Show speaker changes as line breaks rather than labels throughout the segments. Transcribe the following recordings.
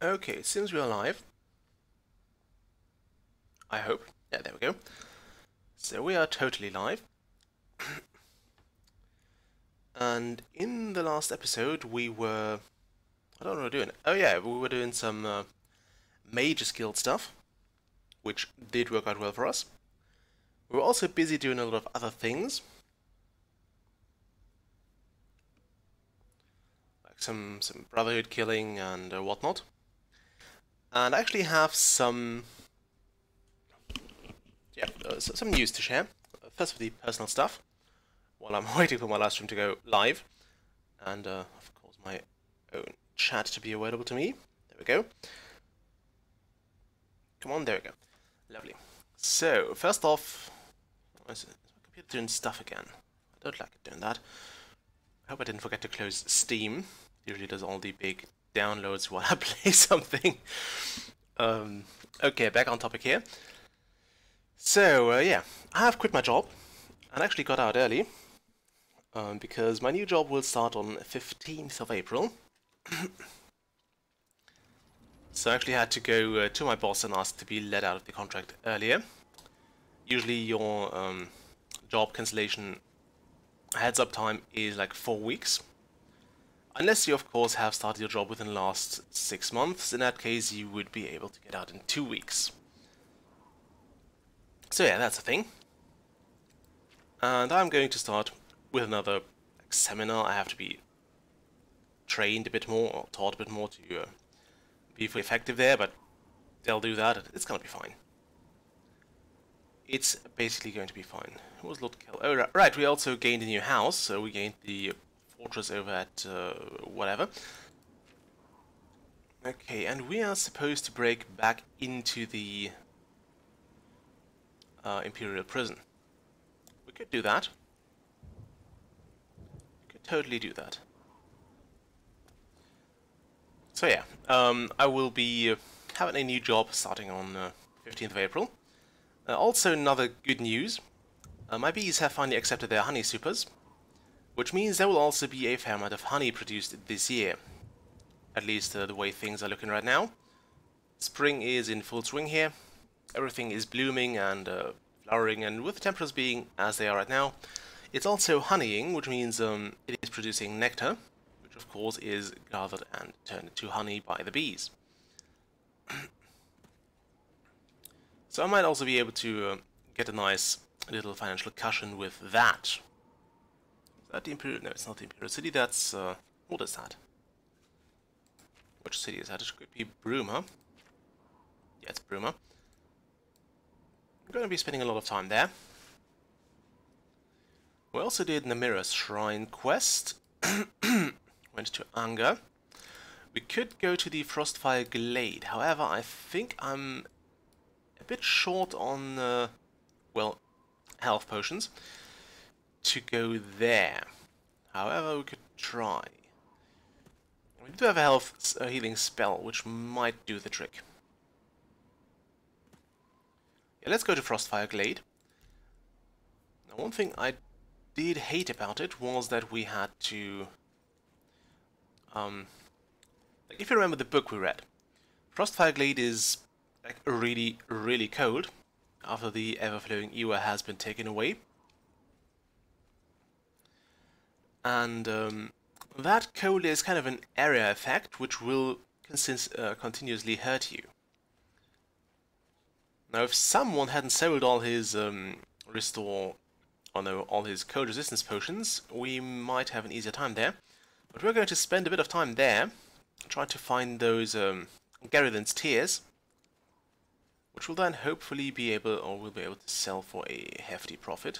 Okay, it seems we are live. I hope. Yeah, there we go. So we are totally live. And in the last episode we were... I don't know what we were doing. Oh yeah, we were doing some major skilled stuff, which did work out well for us. We were also busy doing a lot of other things. Like some brotherhood killing and whatnot. And I actually have some... Yeah, some news to share. First of the personal stuff, while I'm waiting for my live stream to go live. And of course my own chat to be available to me. There we go. Come on, there we go. Lovely. So, first off, is my computer doing stuff again? I don't like it doing that. I hope I didn't forget to close Steam. It usually does all the big downloads while I play something. Okay, back on topic here. So, yeah, I have quit my job and actually got out early because my new job will start on 15th of April. So I actually had to go to my boss and ask to be let out of the contract earlier. Usually your job cancellation heads-up time is like 4 weeks. Unless you, of course, have started your job within the last 6 months. In that case, you would be able to get out in 2 weeks. So yeah, that's a thing. And I'm going to start with another seminar. I have to be trained a bit more, or taught a bit more to be effective there, but they'll do that. It's gonna be fine. It's basically going to be fine. Who was Lord Kell? Oh, right, we also gained a new house, so we gained the fortress over at whatever. Okay, and we are supposed to break back into the Imperial prison. We could do that. We could totally do that. So yeah, I will be having a new job starting on 15th of April. Also, another good news, my bees have finally accepted their honey supers, which means there will also be a fair amount of honey produced this year. At least the way things are looking right now. Spring is in full swing here, everything is blooming and flowering, and with the temperatures being as they are right now, it's also honeying, which means it is producing nectar, which of course is gathered and turned into honey by the bees. So I might also be able to get a nice little financial cushion with that. Is that the Imperial? No, it's not the Imperial City, that's... what is that? Which city is that? It could be Bruma. Yeah, it's Bruma. I'm going to be spending a lot of time there. We also did Namira's Shrine quest. Went to Anga. We could go to the Frostfire Glade, however I think I'm a bit short on, well, health potions to go there. However, we could try. We do have a health healing spell, which might do the trick. Yeah, let's go to Frostfire Glade. Now, one thing I did hate about it was that we had to... like, if you remember the book we read, Frostfire Glade is like really, really cold after the ever-flowing Ewa has been taken away. And that cold is kind of an area effect which will continuously hurt you. Now, if someone hadn't sold all his all his cold resistance potions, we might have an easier time there. But we're going to spend a bit of time there, trying to find those Garithon's Tears, which will then hopefully be able, or we'll be able to sell for a hefty profit.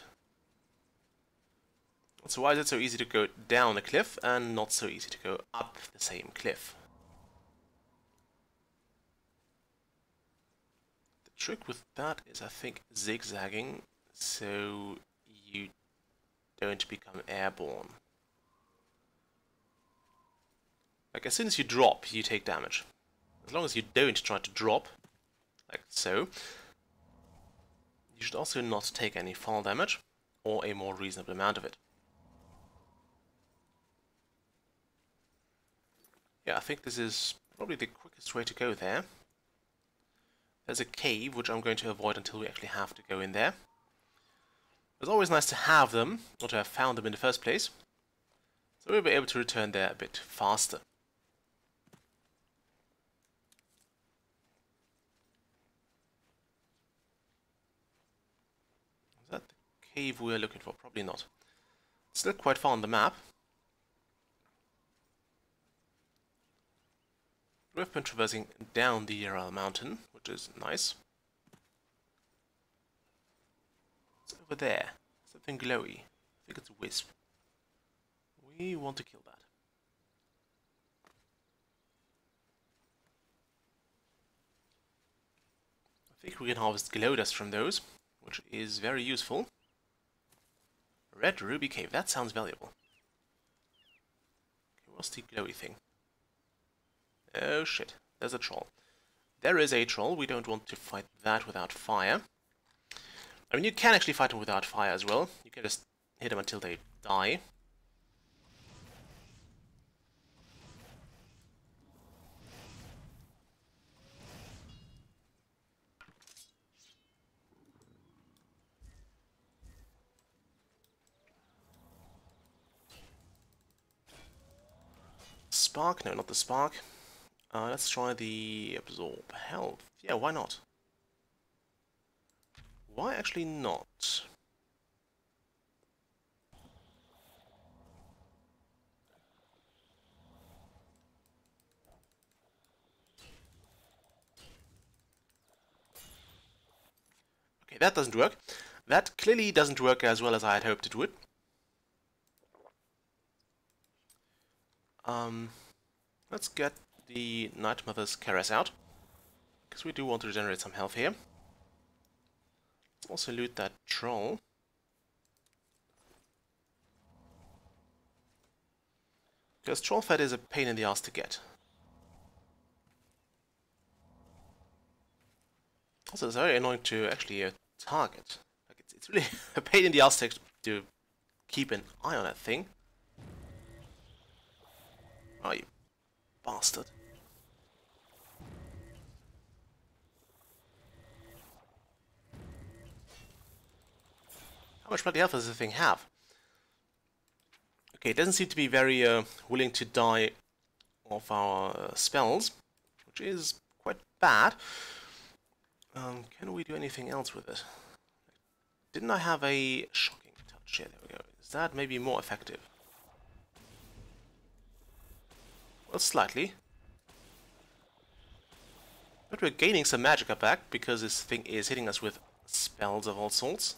So why is it so easy to go down a cliff and not so easy to go up the same cliff? The trick with that is, I think, zigzagging, so you don't become airborne. Like, as soon as you drop, you take damage. As long as you don't try to drop, like so, you should also not take any fall damage, or a more reasonable amount of it. Yeah, I think this is Probably the quickest way to go there. There's a cave, which I'm going to avoid until we actually have to go in there. It's always nice to have them, or to have found them in the first place. So we'll be able to return there a bit faster. Is that the cave we're looking for? Probably not. It's still quite far on the map. We've been traversing down the Ural mountain, which is nice. It's over there. Something glowy. I think it's a wisp. We want to kill that. I think we can harvest glow dust from those, which is very useful. Red ruby cave, that sounds valuable. Okay, what's the glowy thing? Oh shit, there's a troll. There is a troll, we don't want to fight that without fire. I mean, you can actually fight them without fire as well. You can just hit them until they die. Spark? No, not the spark. Let's try the absorb health. Yeah, why not? Why actually not? Okay, that doesn't work. That clearly doesn't work as well as I had hoped it would. Let's get the Night Mother's Caress out, because we do want to regenerate some health here. Let's also loot that troll. Because troll fat is a pain in the ass to get. Also, it's very annoying to actually target. Like it's really a pain in the ass to keep an eye on that thing. Oh, you bastard. How much bloody health does this thing have? Okay, it doesn't seem to be very willing to die of our spells, which is quite bad. Can we do anything else with it? Didn't I have a shocking touch? Yeah, there we go. Is that maybe more effective? Well, slightly. But we're gaining some magicka back, because this thing is hitting us with spells of all sorts.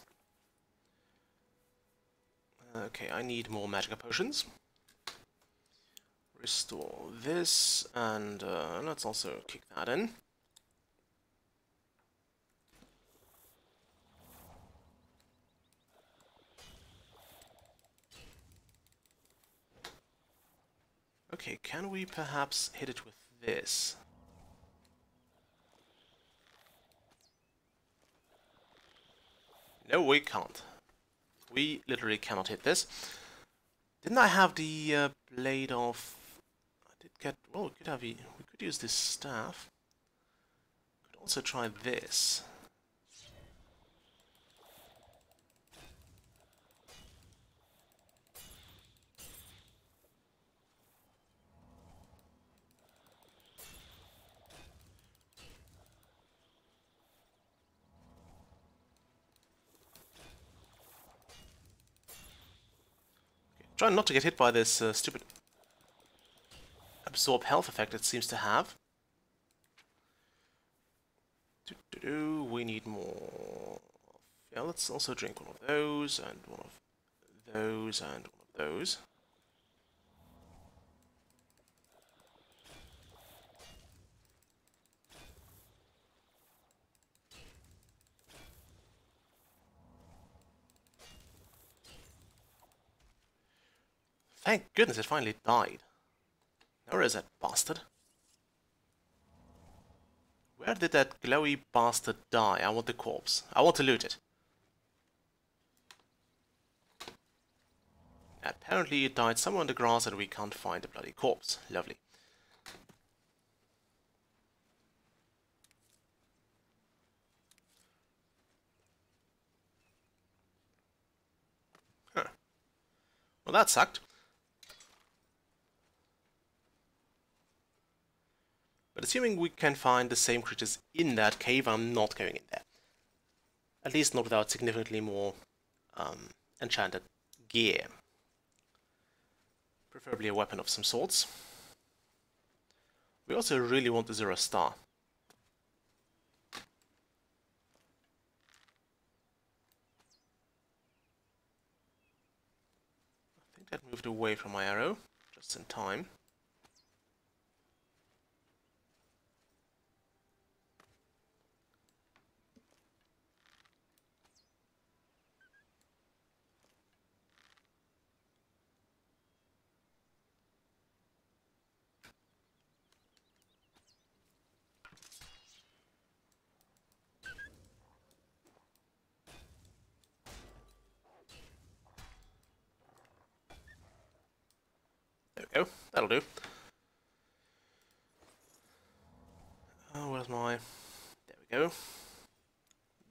Okay, I need more magicka potions. Restore this, and let's also kick that in. Okay, can we perhaps hit it with this? No, we can't. We literally cannot hit this. Didn't I have the blade of... I did get... Well, we could have... We could use this staff. Could also try this. Try not to get hit by this stupid absorb health effect it seems to have. We need more. Yeah, let's also drink one of those, and one of those, and one of those. Thank goodness it finally died. Where is that bastard? Where did that glowy bastard die? I want the corpse. I want to loot it. Apparently it died somewhere in the grass and we can't find the bloody corpse. Lovely. Well, that sucked. But assuming we can find the same creatures in that cave, I'm not going in there. At least not without significantly more enchanted gear. Preferably a weapon of some sorts. We also really want the 0 star. I think that moved away from my arrow, just in time. There we go, that'll do. Oh, where's my... There we go.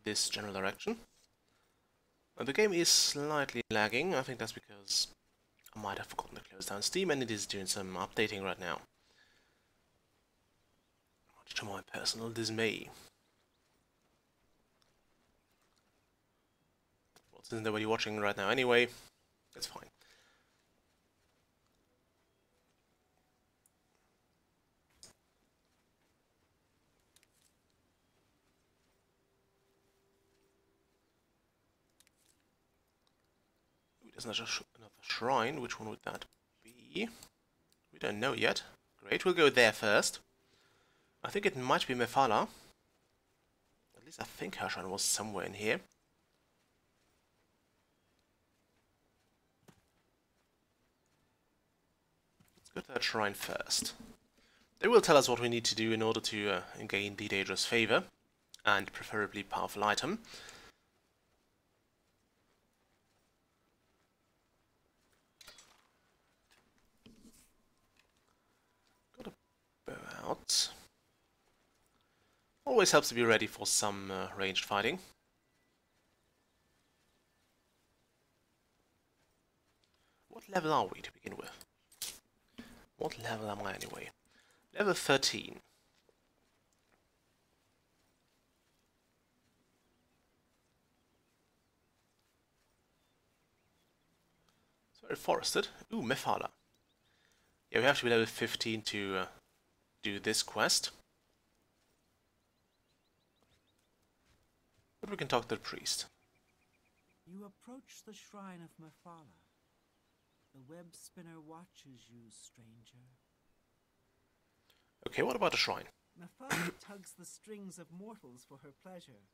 This general direction. The game is slightly lagging. I think that's because I might have forgotten to close down Steam, and it is doing some updating right now. Much to my personal dismay. Well, since nobody watching right now anyway, that's fine. There's another shrine. Which one would that be? We don't know yet. Great, we'll go there first. I think it might be Mephala. At least I think her shrine was somewhere in here. Let's go to that shrine first. They will tell us what we need to do in order to gain the Daedra's favor, and preferably powerful item. Out. Always helps to be ready for some ranged fighting. What level are we to begin with? What level am I anyway? Level 13. It's very forested. Ooh, Mephala. Yeah, we have to be level 15 to do this quest. But we can talk to the priest.
You approach the shrine of Mephala. The web spinner watches you, stranger.
Okay, what about the shrine?
Mephala tugs the strings of mortals for her pleasure.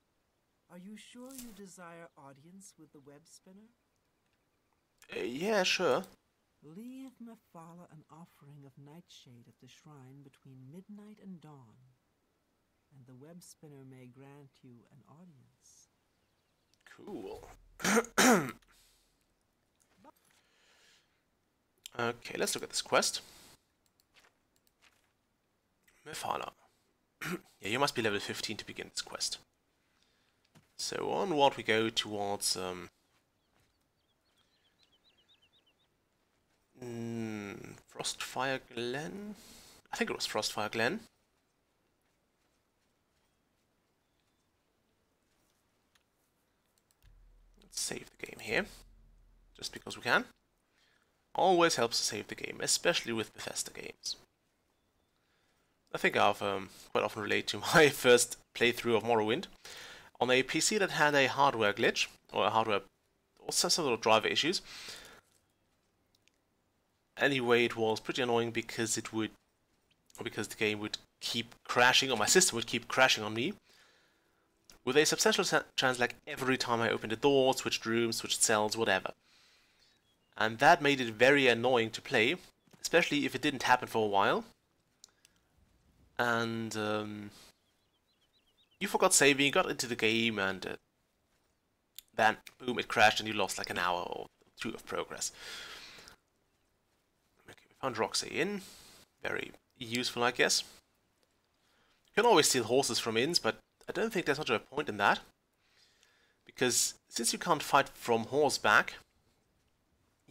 Are you sure you desire audience with the web spinner?
Yeah, sure.
Leave Mephala an offering of nightshade at the shrine between midnight and dawn, and the web spinner may grant you an audience.
Cool. Okay, let's look at this quest. Mephala. Yeah, you must be level 15 to begin this quest. So onward we go towards Frostfire Glen? I think it was Frostfire Glen. Let's save the game here, just because we can. Always helps to save the game, especially with Bethesda games. I think I've quite often related to my first playthrough of Morrowind on a PC that had a hardware glitch, or some sort of driver issues. Anyway, it was pretty annoying because the game would keep crashing, or my system would keep crashing on me, with a substantial chance like every time I opened a door, switched rooms, switched cells, whatever. And that made it very annoying to play, especially if it didn't happen for a while. And you forgot saving, you got into the game, and then boom, it crashed and you lost like an hour or two of progress. Okay, we found Roxy Inn. Very useful, I guess. You can always steal horses from inns, but I don't think there's much of a point in that. Because since you can't fight from horseback,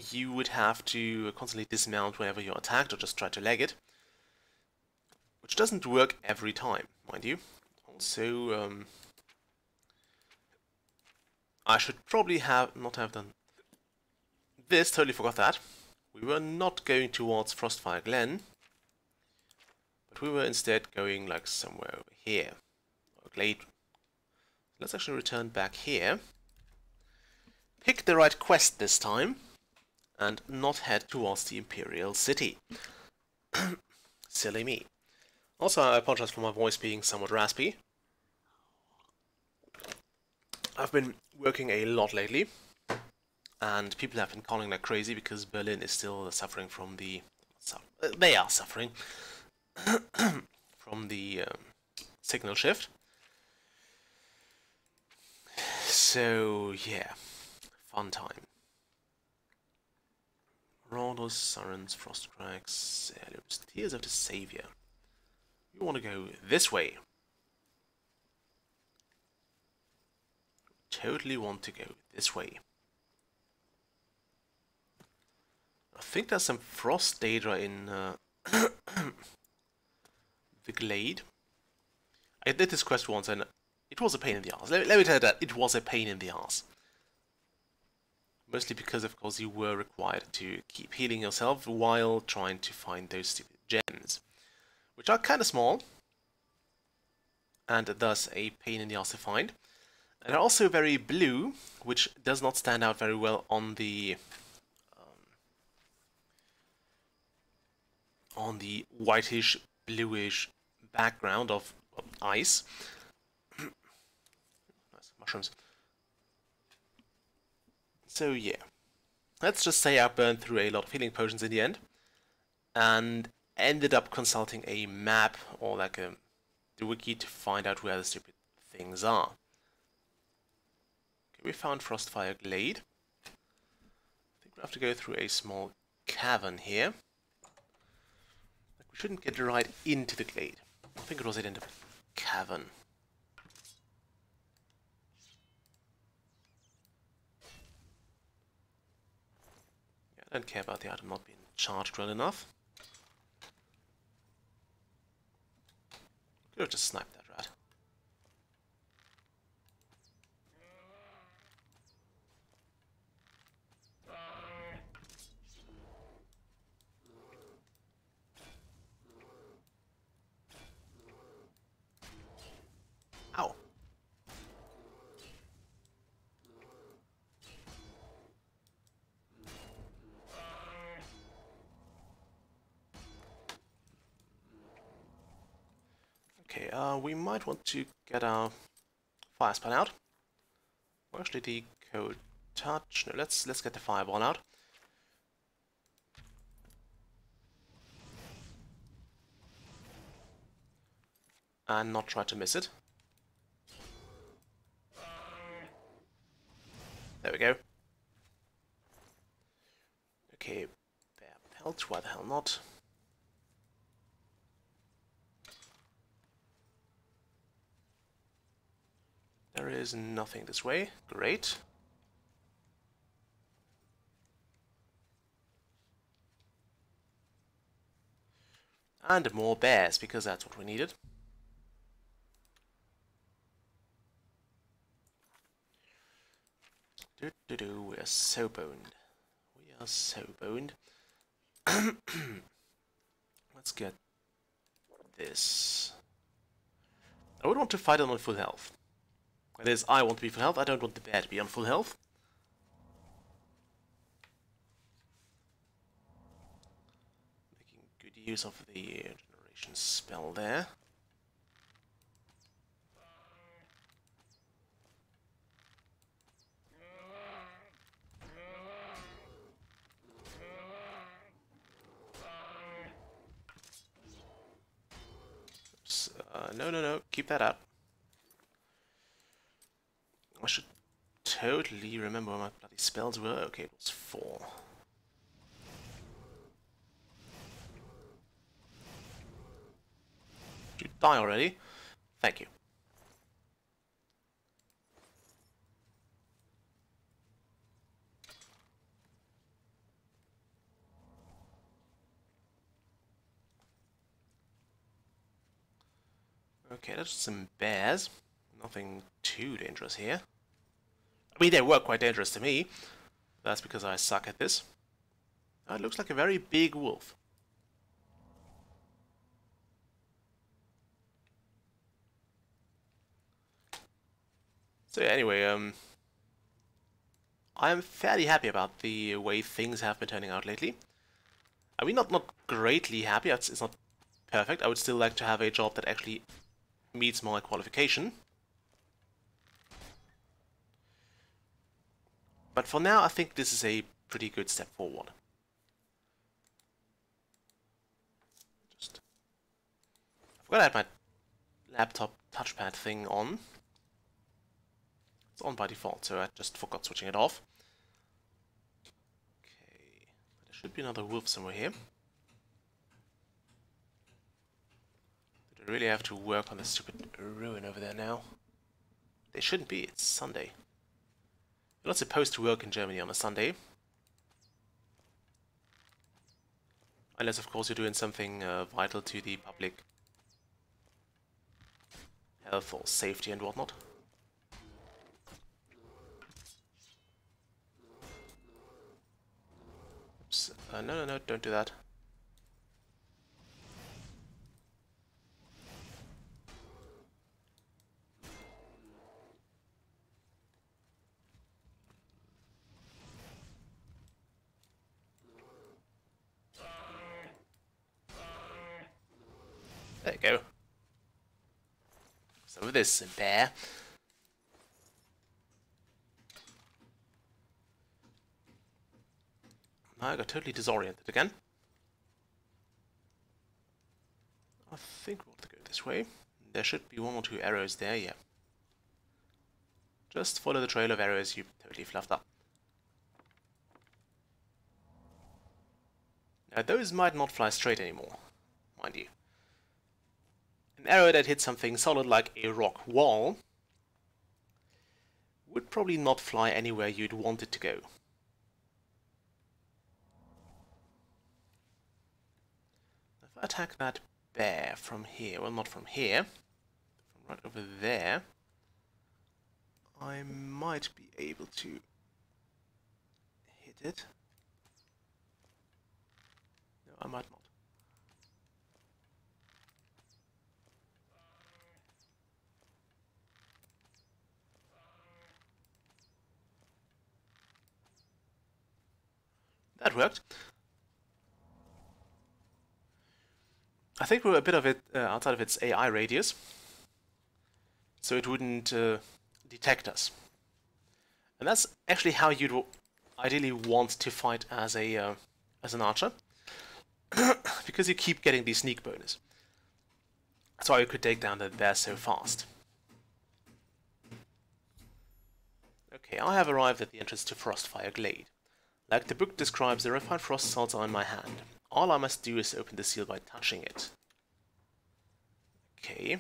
you would have to constantly dismount whenever you're attacked or just try to leg it, which doesn't work every time, mind you. Also, I should probably not have done this, totally forgot that. We were not going towards Frostfire Glen, but we were instead going like somewhere over here. Or Glade. Let's actually return back here. Pick the right quest this time, and not head towards the Imperial City. Silly me. Also, I apologize for my voice being somewhat raspy. I've been working a lot lately, and people have been calling like crazy because Berlin is still suffering from the... they are suffering from the signal shift. So, yeah, fun time. Marauders, Sirens, Frostcracks, Heirlooms, Tears of the Savior. You want to go this way. Totally want to go this way. I think there's some frost data in the glade. I did this quest once and it was a pain in the ass. Let me tell you that, it was a pain in the ass. Mostly because, of course, you were required to keep healing yourself while trying to find those stupid gems, which are kind of small, and thus a pain in the ass to find. And they're also very blue, which does not stand out very well on the whitish, bluish background of ice. Nice mushrooms. So yeah, let's just say I burned through a lot of healing potions in the end, and ended up consulting a map or like the wiki to find out where the stupid things are. Okay, we found Frostfire Glade. I think we have to go through a small cavern here. We shouldn't get right into the glade. I think it was in the cavern. Yeah, I don't care about the item not being charged well enough. Could have just sniped that rat. Ow. Okay, we might want to get our fire spell out. Or actually the code touch. No, let's get the fireball out. And not try to miss it. There we go. Okay, bear pelt, why the hell not? There is nothing this way. Great. And more bears, because that's what we needed. We are so boned. We are so boned. Let's get this. I would want to fight on full health. That is, I want to be full health, I don't want the bear to be on full health. Making good use of the generation spell there. Oops, no, keep that up. I should totally remember where my bloody spells were. Okay, it was 4. Did you die already? Thank you. Okay, that's just some bears. Nothing too dangerous here. I mean, they were quite dangerous to me. That's because I suck at this. Oh, it looks like a very big wolf. So yeah, anyway, I'm fairly happy about the way things have been turning out lately. I mean, not greatly happy. It's not perfect. I would still like to have a job that actually meets my qualification. But for now, I think this is a pretty good step forward. I forgot I had my laptop touchpad thing on. It's on by default, so I just forgot switching it off. Okay, there should be another wolf somewhere here. Did I really have to work on this stupid ruin over there now? They shouldn't be, it's Sunday. You're not supposed to work in Germany on a Sunday. Unless, of course, you're doing something vital to the public health or safety and whatnot. Oops. No, don't do that. There you go. Some of this, bear. I got totally disoriented again. I think we'll have to go this way. There should be one or two arrows there, yeah. Just follow the trail of arrows you totally fluffed up. Now those might not fly straight anymore, mind you. An arrow that hit something solid like a rock wall would probably not fly anywhere you'd want it to go. If I attack that bear from here, well, not from here, from right over there, I might be able to hit it. No, I might not. That worked. I think we're a bit of it outside of its AI radius, so it wouldn't detect us. And that's actually how you'd ideally want to fight as a as an archer, because you keep getting the sneak bonus. That's why you could take down the bear so fast. Okay, I have arrived at the entrance to Frostfire Glade. Like the book describes, the refined frost salts are in my hand. All I must do is open the seal by touching it. Okay.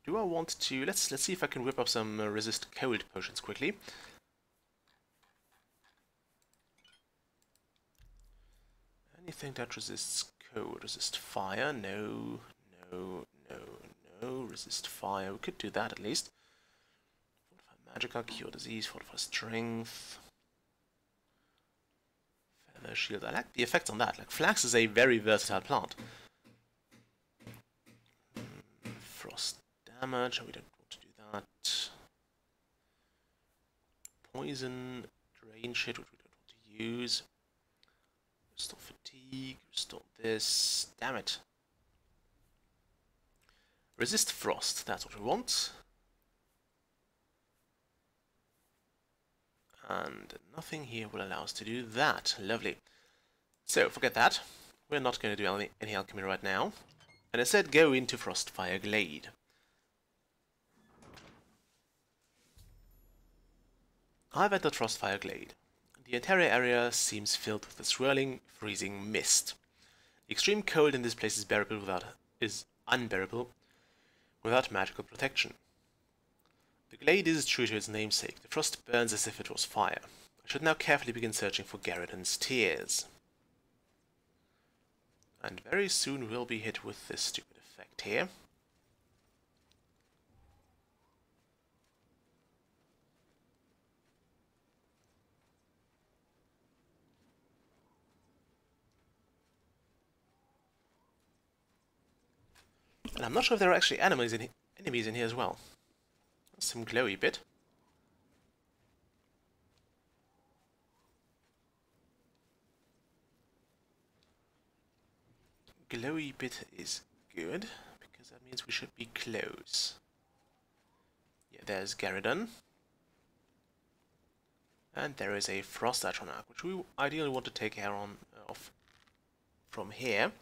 Do I want to... Let's see if I can whip up some resist cold potions quickly. Anything that resists cold, resist fire? No. Resist fire. We could do that at least. Fortify Magica, cure disease, fortify strength. Feather shield. I like the effects on that. Like, flax is a very versatile plant. Frost damage. We don't want to do that. Poison, drain shit, which we don't want to use. Restore fatigue. Restore this. Damn it. Resist frost, that's what we want. And nothing here will allow us to do that. Lovely. So, forget that. We're not going to do any alchemy right now. And instead go into Frostfire Glade. I've entered Frostfire Glade. The entire area seems filled with a swirling, freezing mist. The extreme cold in this place is unbearable without magical protection. The glade is true to its namesake. The frost burns as if it was fire. I should now carefully begin searching for Garridan's tears. And very soon we'll be hit with this stupid effect here. And I'm not sure if there are actually enemies in here as well. Some glowy bit. Glowy bit is good, because that means we should be close. Yeah, there's Garridon. And there is a Frost Atronach, which we ideally want to take care of from here.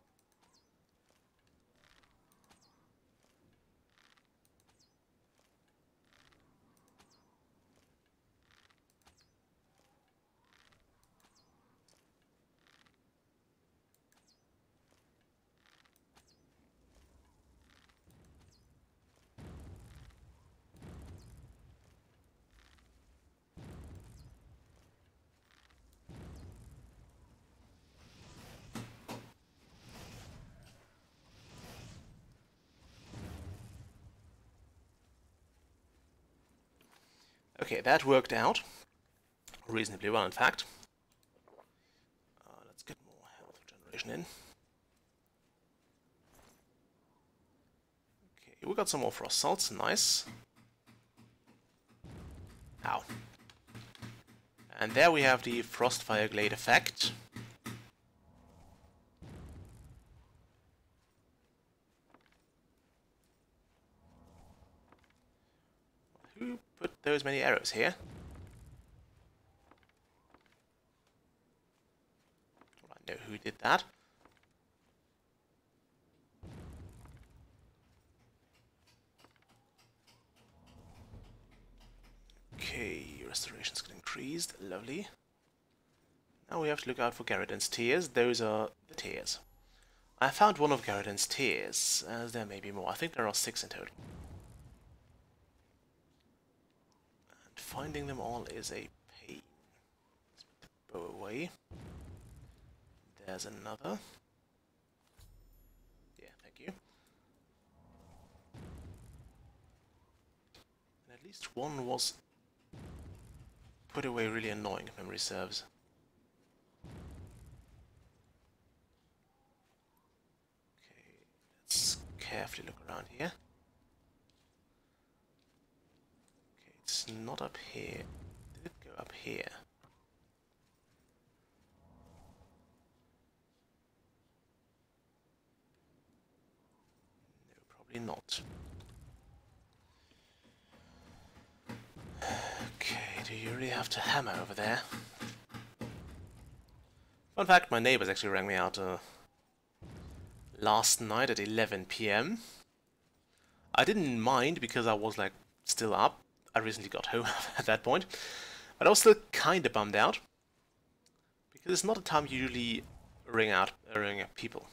Okay, that worked out reasonably well, in fact. Let's get more health regeneration in. Okay, we got some more frost salts, nice. Ow. And there we have the Frostfire Glade effect. Who put those many arrows here? Well, I know who did that. Okay, restorations get increased, lovely. Now we have to look out for Garridon's tears. Those are the tears. I found one of Garridon's tears, as there may be more. I think there are 6 in total. Finding them all is a pain. Let's put the bow away. There's another. Yeah, thank you. And at least one was put away really annoying, if memory serves. Okay, let's carefully look around here. It's not up here. Did it go up here? No, probably not. Okay, do you really have to hammer over there? Fun fact, my neighbors actually rang me out last night at 11 PM. I didn't mind because I was like still up. I recently got home at that point, but I was still kind of bummed out because it's not a time you usually ring at people.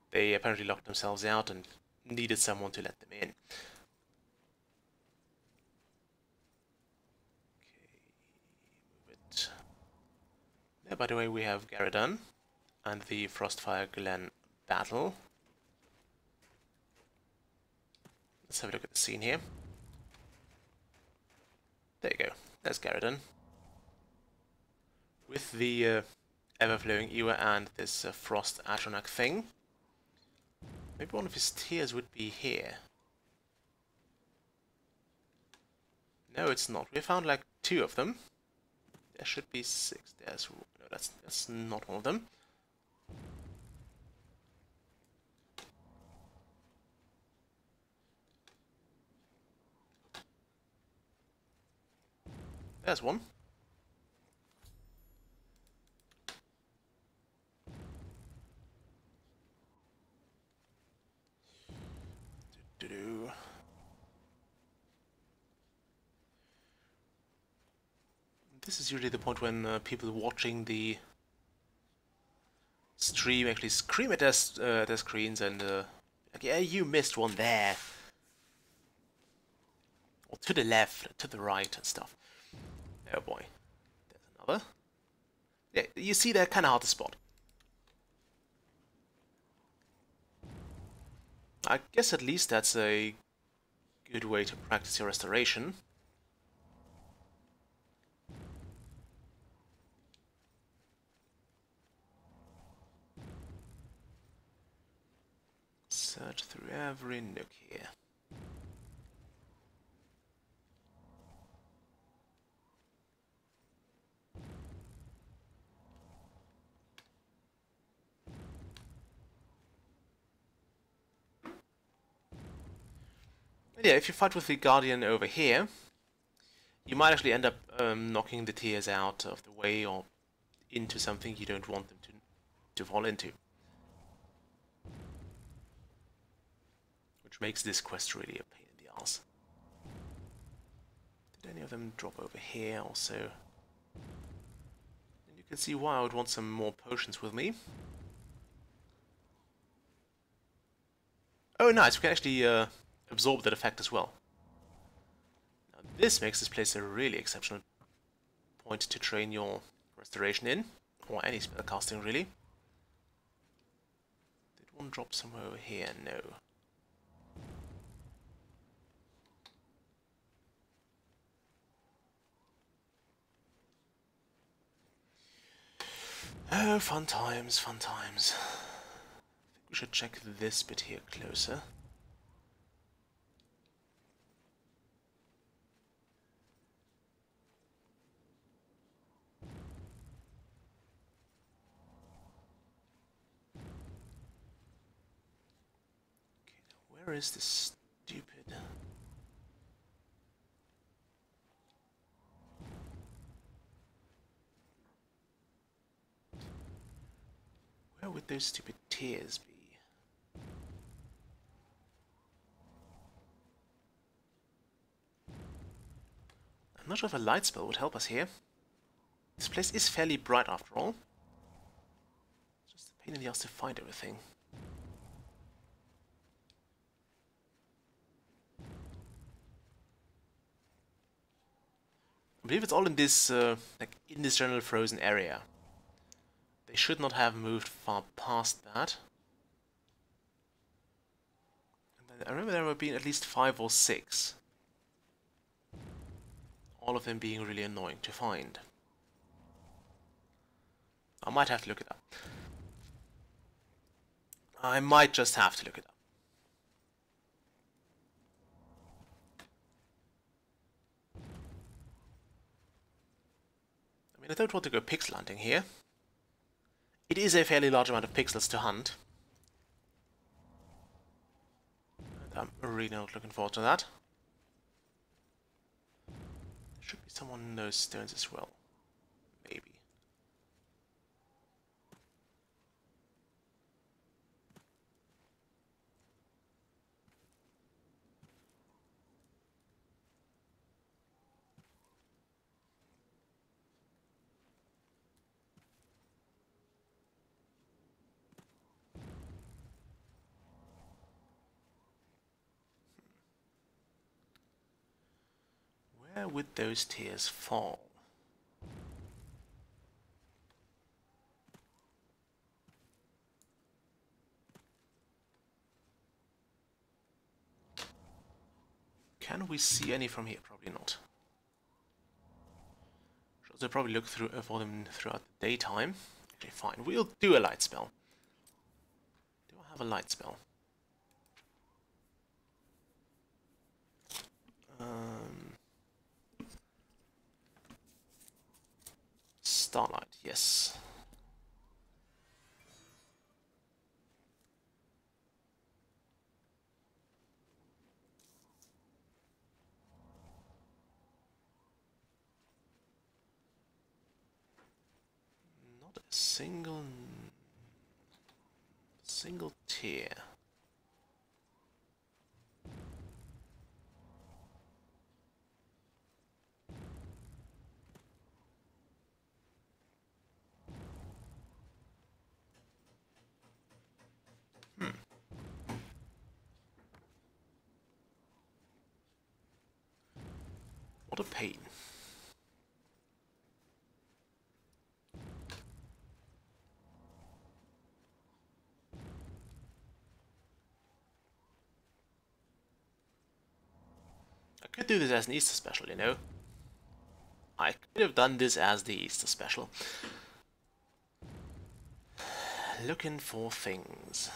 They apparently locked themselves out and needed someone to let them in. Okay, move it. Yeah, by the way, we have Garridon and the Frostfire Glen battle. Let's have a look at the scene here. There you go, there's Garridon. With the ever-flowing Ewa and this Frost Atronach thing. Maybe one of his tears would be here. No, it's not. We found like 2 of them. There should be 6. There's... no, that's not one of them. There's one. This is usually the point when people watching the stream actually scream at their screens and like, yeah, you missed one there. Or to the left, to the right and stuff. Oh boy. There's another. Yeah, you see they're kind of hard to spot. I guess at least that's a good way to practice your restoration. Search through every nook here. Yeah, if you fight with the Guardian over here, you might actually end up knocking the tiers out of the way or into something you don't want them to fall into. Which makes this quest really a pain in the ass. Did any of them drop over here also? And you can see why I would want some more potions with me. Oh nice, we can actually absorb that effect as well. Now this makes this place a really exceptional point to train your restoration in, or any spell casting really. Did one drop somewhere over here? No. Oh, fun times, fun times. I think we should check this bit here closer. Where is this stupid... Where would those stupid tears be? I'm not sure if a light spell would help us here. This place is fairly bright after all. It's just a pain in the ass to find everything. I believe it's all in this, like, in this general frozen area. They should not have moved far past that. And then I remember there have been at least 5 or 6. All of them being really annoying to find. I might have to look it up. I might just have to look it up. I mean, I don't want to go pixel hunting here. It is a fairly large amount of pixels to hunt. And I'm really not looking forward to that. There should be someone in those stones as well. Maybe. Where would those tears fall? Can we see any from here? Probably not. Should also probably look through for them throughout the daytime. Okay, fine. We'll do a light spell. Do I have a light spell? Starlight, yes. Not a single tear. What a pain. could do this as an Easter special, you know. I could have done this as the Easter special. Looking for things.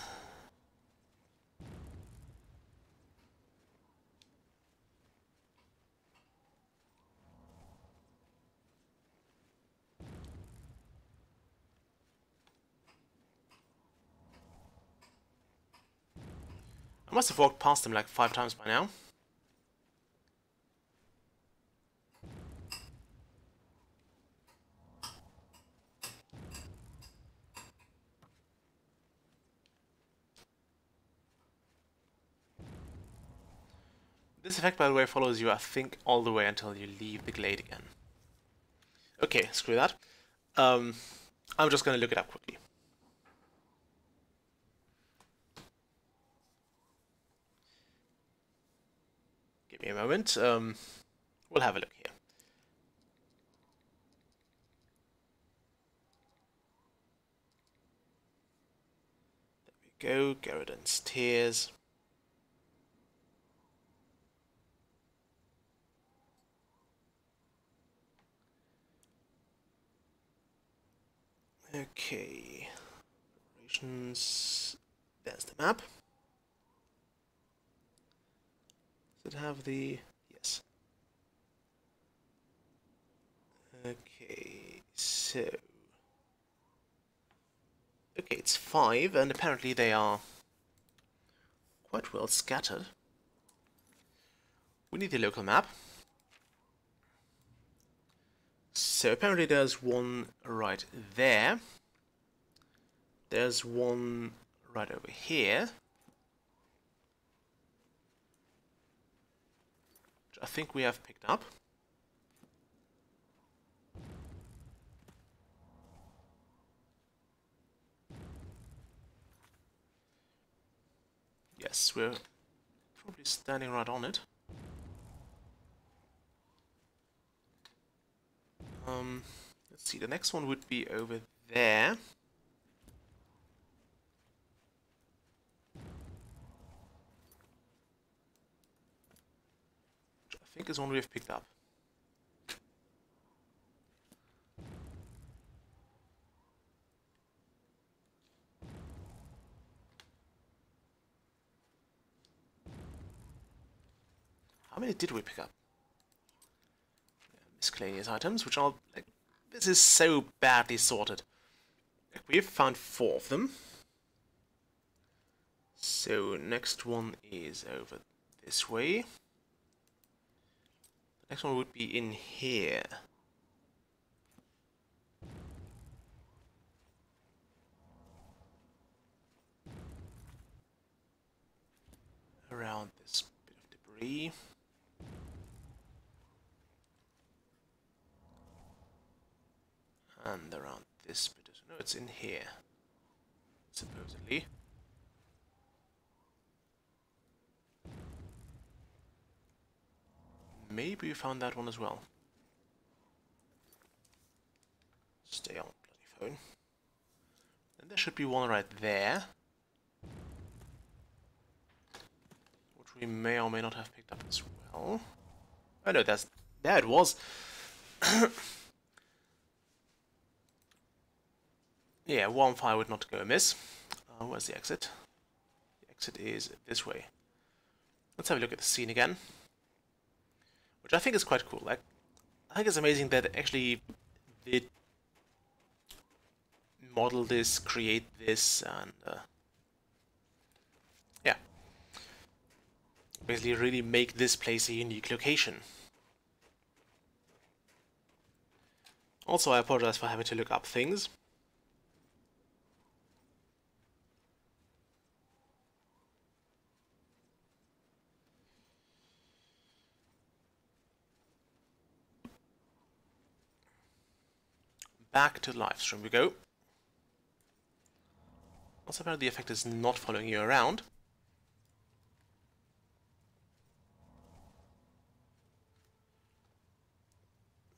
I must have walked past them like 5 times by now. This effect, by the way, follows you, I think, all the way until you leave the glade again. Okay, screw that. I'm just going to look it up quickly. Give me a moment. We'll have a look here. There we go. Garrodon's Tears. Okay. Operations. There's the map. Does it have the... Yes. Okay, so... Okay, it's 5, and apparently they are quite well scattered. We need the local map. So apparently there's one right there. There's one right over here. Which I think we have picked up. Yes, we're probably standing right on it. Let's see, the next one would be over there. Which I think is one we've picked up. How many did we pick up? Miscellaneous items, which are like, this is so badly sorted. Like, we've found 4 of them. So next one is over this way. The next one would be in here. Around this bit of debris. And around this bit of... No, it's in here. Supposedly. Maybe we found that one as well. Stay on, bloody phone. And there should be one right there. Which we may or may not have picked up as well. Oh no, that's... There it was! Yeah, one fire would not go amiss. Where's the exit? The exit is this way. Let's have a look at the scene again. Which I think is quite cool. Like, I think it's amazing that actually did model this, create this, and yeah, basically really make this place a unique location. Also, I apologize for having to look up things. Back to the live stream we go. Also, apparently the effect is not following you around.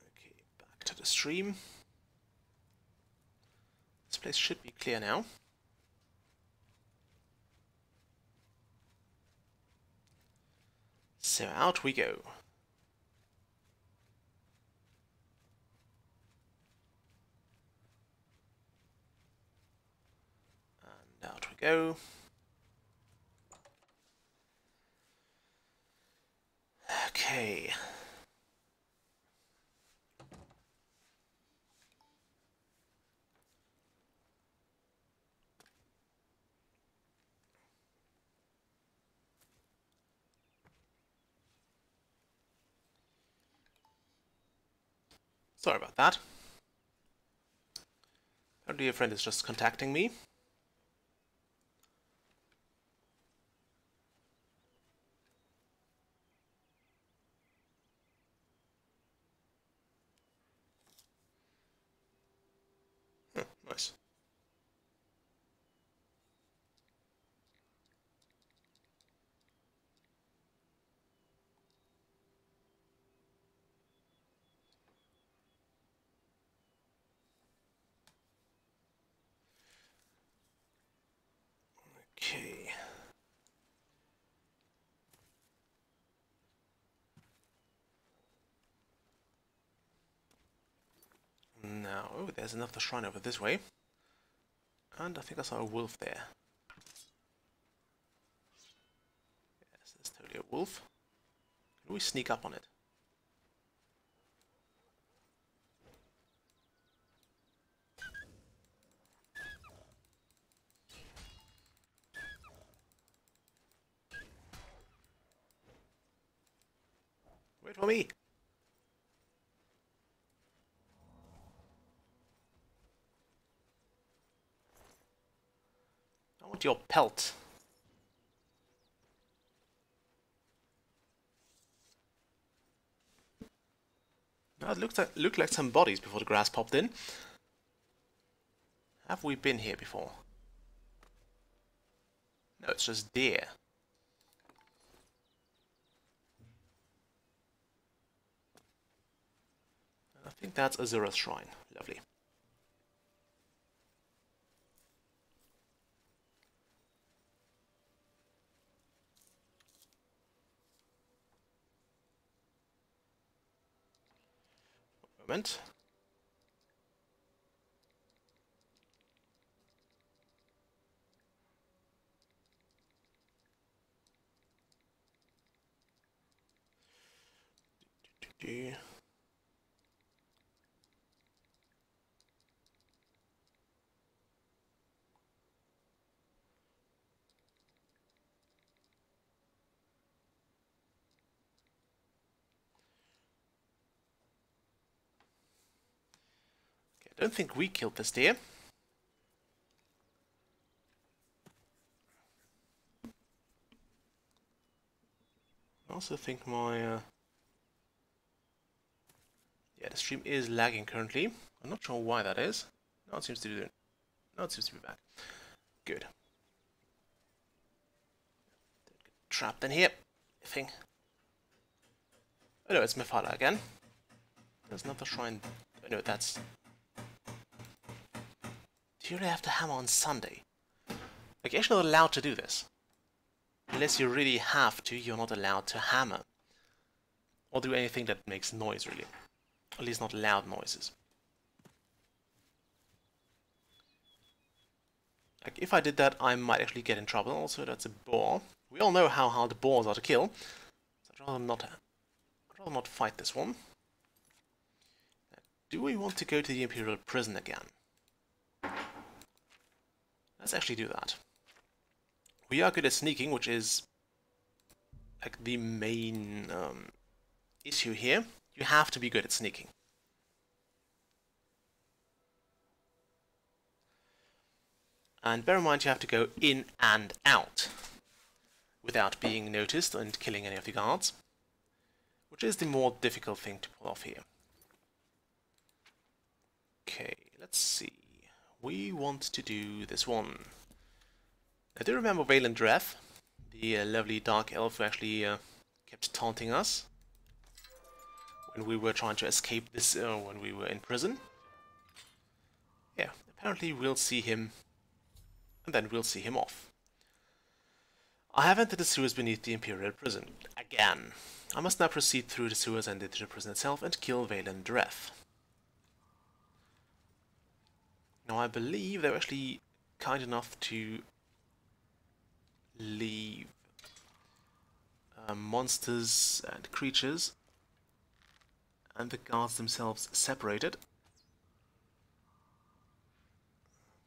Okay, back to the stream. This place should be clear now. So out we go. go. Okay. Sorry about that. Apparently a friend is just contacting me. Nice. Okay. Now, oh, there's another shrine over this way. And I think I saw a wolf there. Yes, there's totally a wolf. Can we sneak up on it? Wait for me! I want your pelt. Now it looked like some bodies before the grass popped in. Have we been here before? No, it's just deer. And I think that's Azura's shrine. Lovely. Moment. Okay, I don't think we killed this deer. I also think my... yeah, the stream is lagging currently. I'm not sure why that is. Now it seems to do... Now it seems to be back. Good. Trapped in here. Thing. Oh no, it's Mephala again. There's another shrine. Oh no, that's... Do you really have to hammer on Sunday? Like, you're actually not allowed to do this. Unless you really have to, you're not allowed to hammer. Or do anything that makes noise, really. At least not loud noises. Like, if I did that, I might actually get in trouble. Also, that's a boar. We all know how hard the boars are to kill. So I'd rather not fight this one. Now, do we want to go to the Imperial Prison again? Let's actually do that. We are good at sneaking, which is like the main issue here. You have to be good at sneaking. And bear in mind you have to go in and out without being noticed and killing any of the guards, which is the more difficult thing to pull off here. Okay, let's see. We want to do this one. I do remember Vaylendreth, the lovely dark elf who actually kept taunting us when we were trying to escape this, when we were in prison. Yeah, apparently we'll see him, and then we'll see him off. I have entered the sewers beneath the Imperial Prison. Again. I must now proceed through the sewers and into the prison itself and kill Vaylendreth. Now I believe they were actually kind enough to leave monsters and creatures and the guards themselves separated.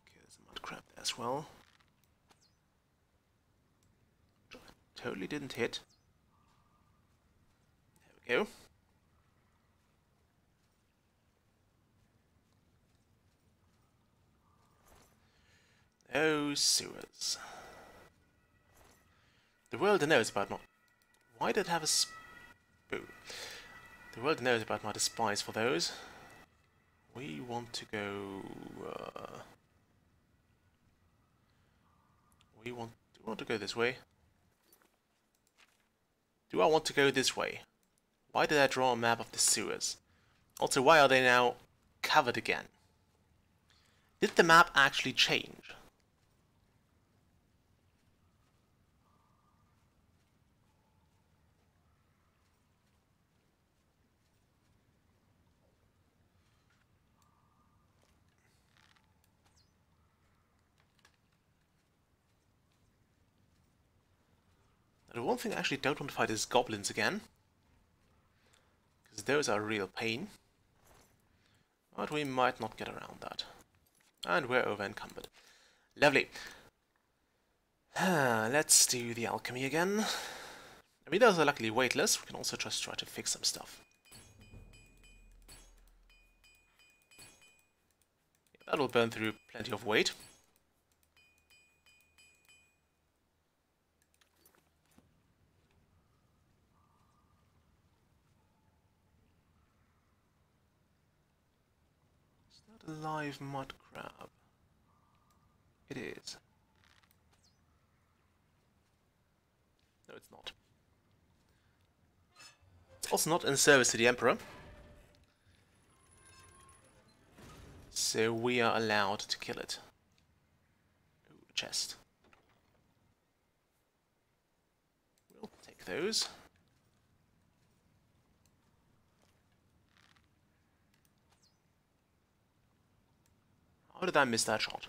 Okay, there's a mud crab there as well. Totally didn't hit. There we go. Oh, sewers. The world knows about my... Why did it have a spoon? The world knows about my despise for those. We want to go... do we want to go this way? Do I want to go this way? Why did I draw a map of the sewers? Also, why are they now covered again? Did the map actually change? The one thing I actually don't want to fight is goblins again, because those are a real pain. But we might not get around that. And we're over encumbered. Lovely. Let's do the alchemy again. I mean, those are luckily weightless. We can also just try to fix some stuff. Yeah, that'll burn through plenty of weight. A live mud crab. It is. No, it's not. It's also not in service to the Emperor. So we are allowed to kill it. Ooh, a chest. We'll take those. How did I miss that shot?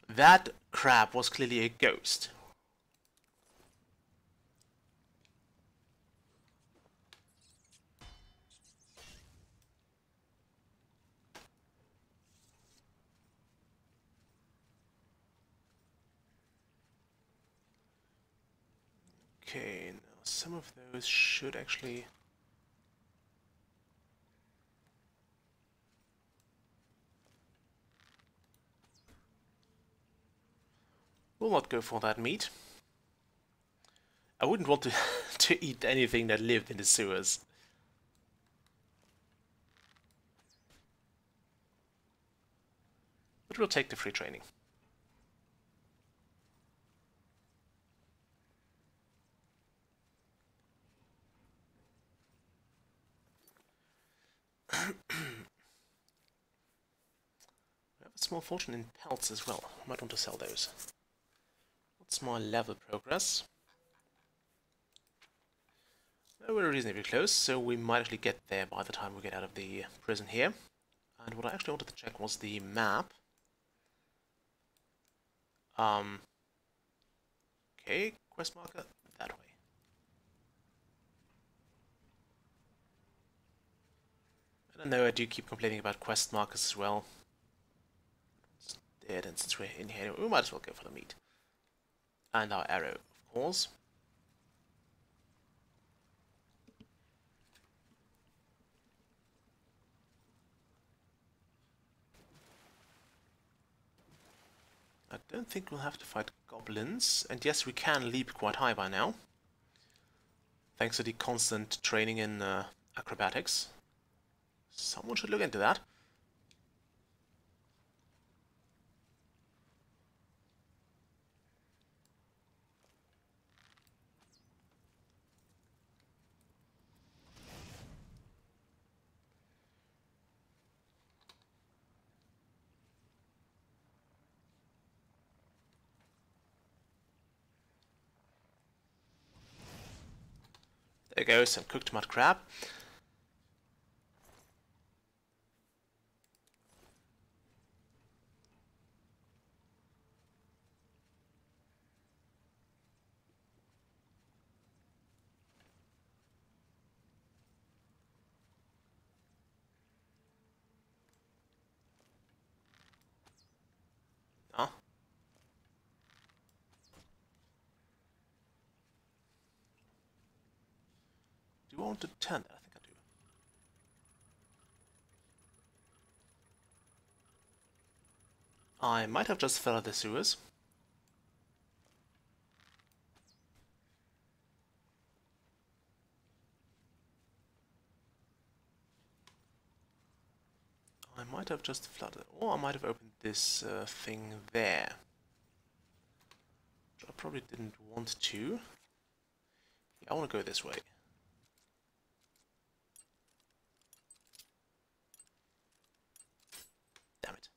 That crab was clearly a ghost. Okay, now some of those should actually... We'll not go for that meat. I wouldn't want to, to eat anything that lived in the sewers. But we'll take the free training. We have a small fortune in pelts as well. Might want to sell those. What's my level progress? Well, we're reasonably close, so we might actually get there by the time we get out of the prison here. And what I actually wanted to check was the map. Okay, quest marker, that way. And I know I do keep complaining about quest markers as well. It's dead, and since we're in here, we might as well go for the meat. And our arrow, of course. I don't think we'll have to fight goblins, and yes, we can leap quite high by now, thanks to the constant training in acrobatics. Someone should look into that. There goes some cooked mud crab. Ah. Do I want to turn that? I think I do. I might have just fell out the sewers. I might have just flooded, or I might have opened this thing there. Which I probably didn't want to. Yeah, I want to go this way. Damn it.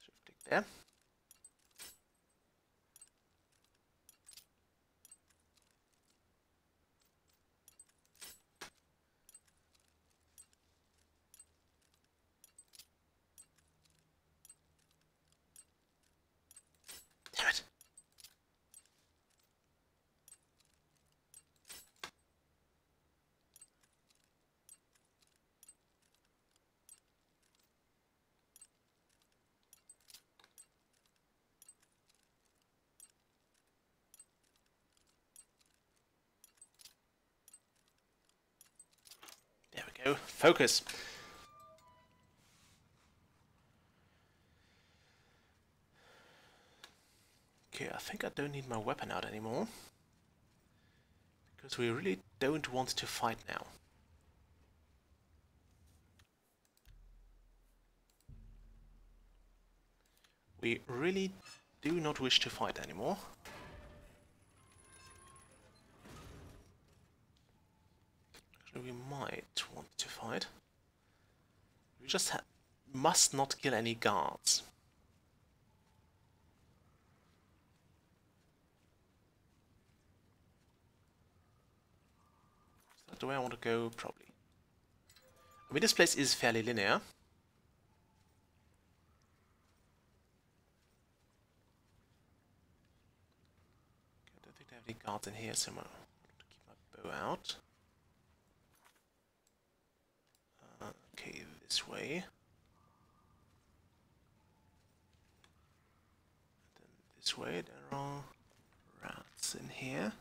Shift click there. Damn it. There we go. Focus. Okay, I think I don't need my weapon out anymore. Because we really don't want to fight now. We really do not wish to fight anymore. Actually, we might want to fight. We just must not kill any guards. Is that the way I want to go? Probably. I mean, this place is fairly linear. Okay, I don't think they have any guards in here, so I'm going to keep my bow out. Okay, this way. And then this way, there are rats in here.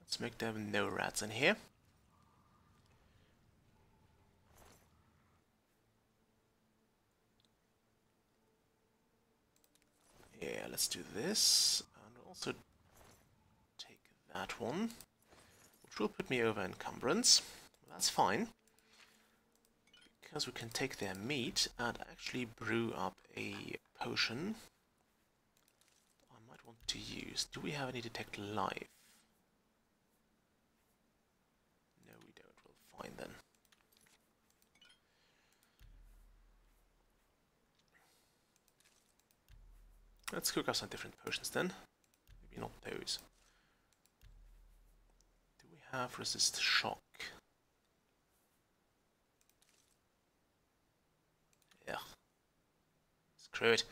Let's make there no rats in here. Yeah, let's do this. And also take that one, which will put me over encumbrance. That's fine, because we can take their meat and actually brew up a potion I might want to use. Do we have any detect life? No, we don't. We'll find then. Let's cook up some different potions then. Maybe not those. Do we have resist shock? Yeah. Screw it.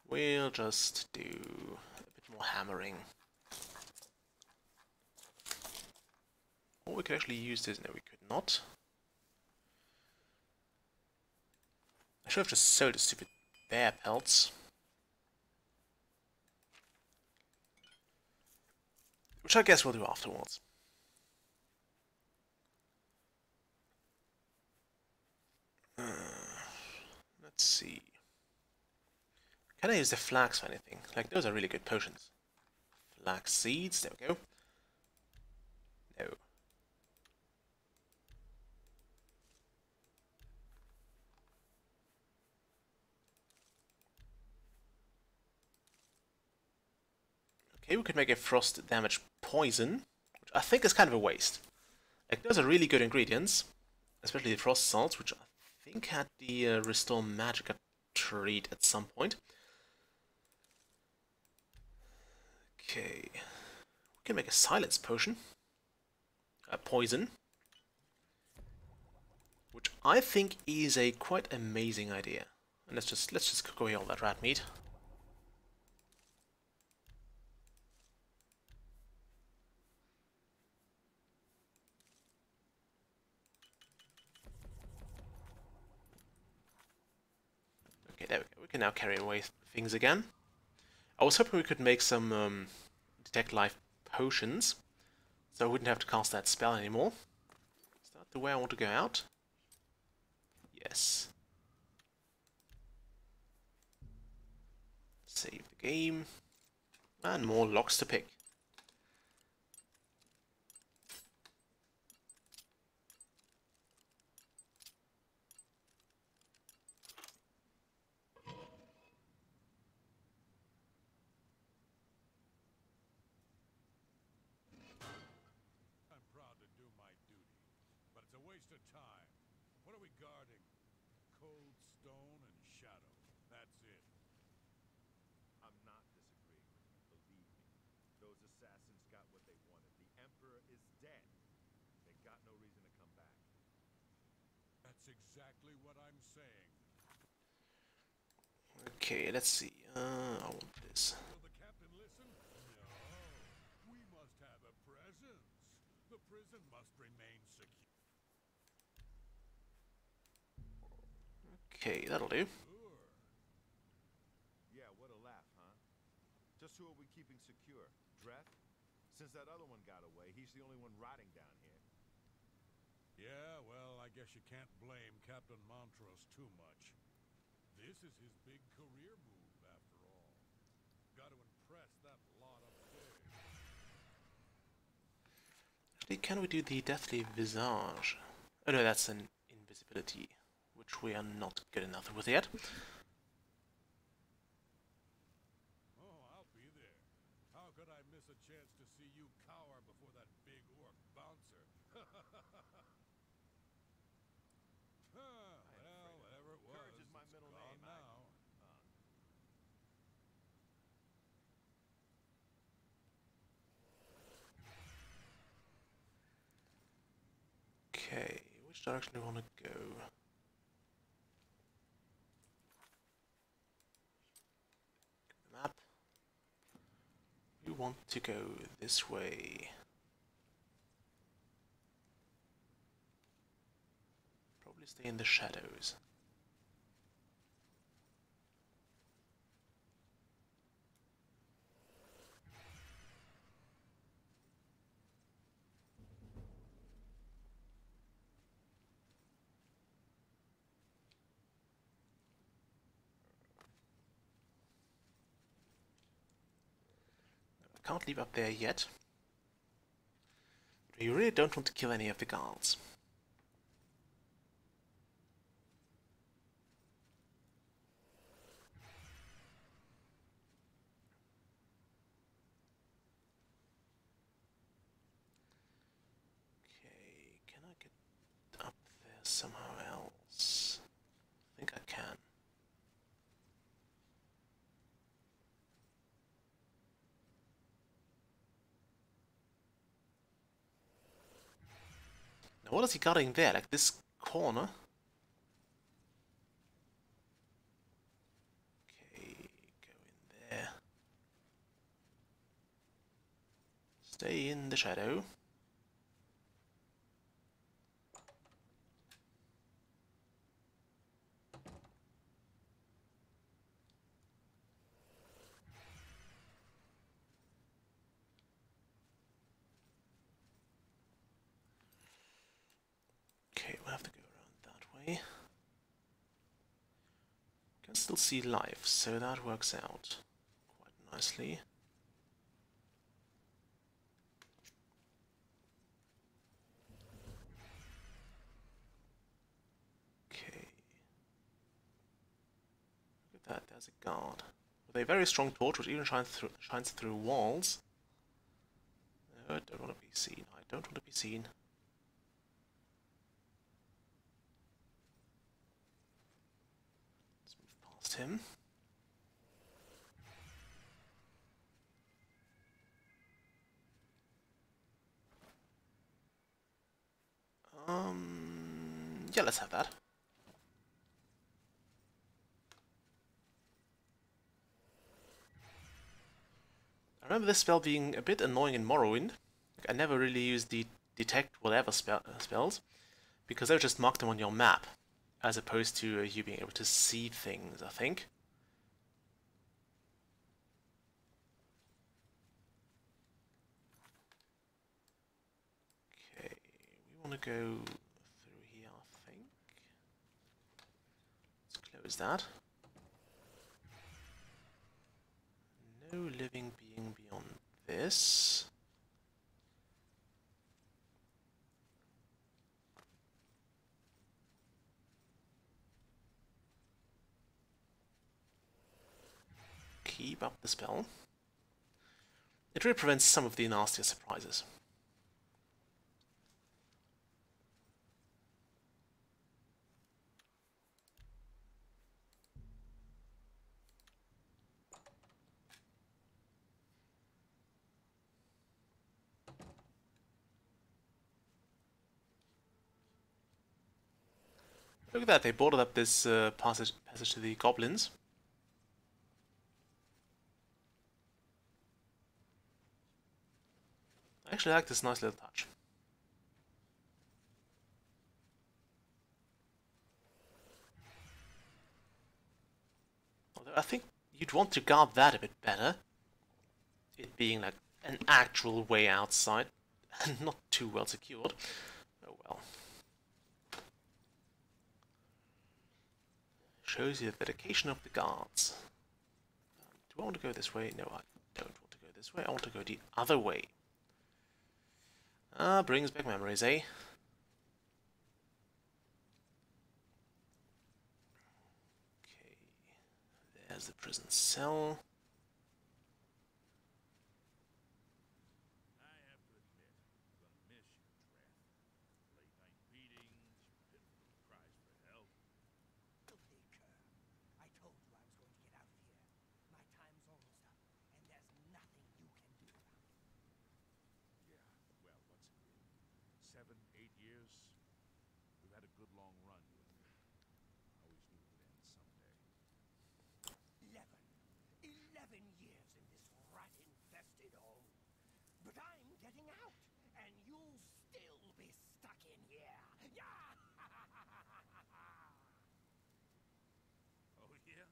We'll just do a bit more hammering. Or we could actually use this. No, we could not. I should have just sold the stupid bear pelts. Which I guess we'll do afterwards. Let's see. Can I use the flax for anything? Like, those are really good potions. Flax seeds, there we go. No. Okay, we could make a frost damage poison, which I think is kind of a waste. Like, those are really good ingredients, especially the frost salts, which I think had the restore magic trait at some point. Okay, we can make a silence potion, a poison, which I think is a quite amazing idea. And let's just cook away all that rat meat. Okay, there we go. We can now carry away things again. I was hoping we could make some detect life potions, so I wouldn't have to cast that spell anymore. Is that the way I want to go out? Yes. Save the game. And more locks to pick.
I'm proud to do my duty, but it's a waste of time. What are we guarding? Cold stone and shadow. That's it.
I'm not disagreeing with you, believe me. Those assassins got what they wanted. The Emperor is dead. They got no reason to come back.
That's exactly what I'm saying.
Okay, let's see. I want this.
Will the captain listen? No. We must have a presence. The prison must remain secure.
Okay, that'll do.
Yeah, what a laugh, huh? Just who are we keeping secure? Dreth? Since that other one got away, he's the only one rotting down here.
Yeah, well, I guess you can't blame Captain Montrose too much. This is his big career move, after all. Got to impress that lot upstairs.
Actually, can we do the Deathly Visage? Oh no, that's an invisibility, which we are not good enough with yet.
Oh, I'll be there. How could I miss a chance to see you cower before that big orc bouncer? Well, whatever it was,
Courage is my middle
gone
name.
now.
Okay, which direction do we want to go? The map. We want to go this way. Probably stay in the shadows. Can't leave up there yet. But you really don't want to kill any of the guards. Okay, can I get up there somehow else? I think I can. Now what is he guarding there? Like this corner? Okay, go in there. Stay in the shadow. Okay, we'll have to go around that way. Can still see life, so that works out quite nicely. Okay. Look at that, there's a guard. With a very strong torch which even shines through walls. Don't want to be seen. I don't want to be seen. Let's move past him. Yeah, let's have that. I remember this spell being a bit annoying in Morrowind. I never really used the detect whatever spells, because they would just mark them on your map, as opposed to you being able to see things, I think. Okay, we want to go through here, I think. Let's close that. No living being beyond this. Keep up the spell. It really prevents some of the nastier surprises. Look at that, they boarded up this passage to the goblins. I actually like this nice little touch. Although I think you'd want to guard that a bit better. It being like an actual way outside and not too well secured. Oh well. Shows you the dedication of the guards. Do I want to go this way? No, I don't want to go this way. I want to go the other way. Ah, brings back memories, eh? Okay, there's the prison cell.
I have to admit, I'm gonna miss you, Dren. Late-night meetings, pitiful cries for help.
Filthy cur. I told you I was going to get out of here. My time's almost up, and there's nothing you can do about it.
Yeah, well, what's it been? 7, 8 years? We've had a good long run, you and me. I always knew it would end someday.
11 years in this rat-infested hole. But I'm getting out, and you'll still be stuck in here. Yeah!
Oh, yeah?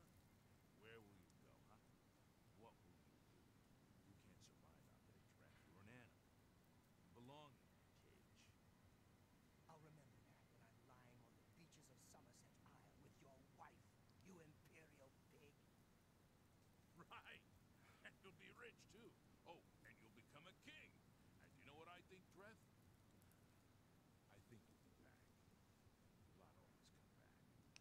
Where will you go, huh? What will you do? You can't survive out there, Dren. You're an animal. You belong in that cage.
I'll remember that when I'm lying on the beaches of Somerset Isle with your wife, you imperial pig.
Right. And you'll be rich, too. Oh, and you'll become a king. And you know what I think, Dreth? I think you'll be back. You'll not always come back.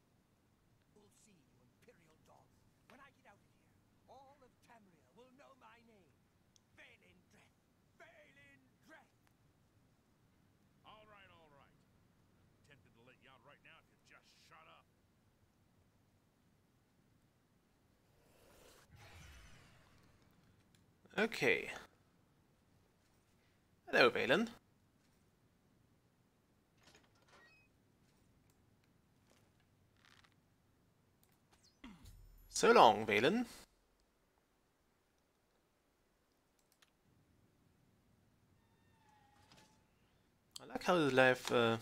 We'll see, you imperial dogs. When I get out of here, all of Tamriel will know my name. Valen Dreth. Valen Dreth.
All right, all right. I'd be tempted to let you out right now if you just shut up.
Okay. Hello, Valen. So long, Valen. I like how the life, or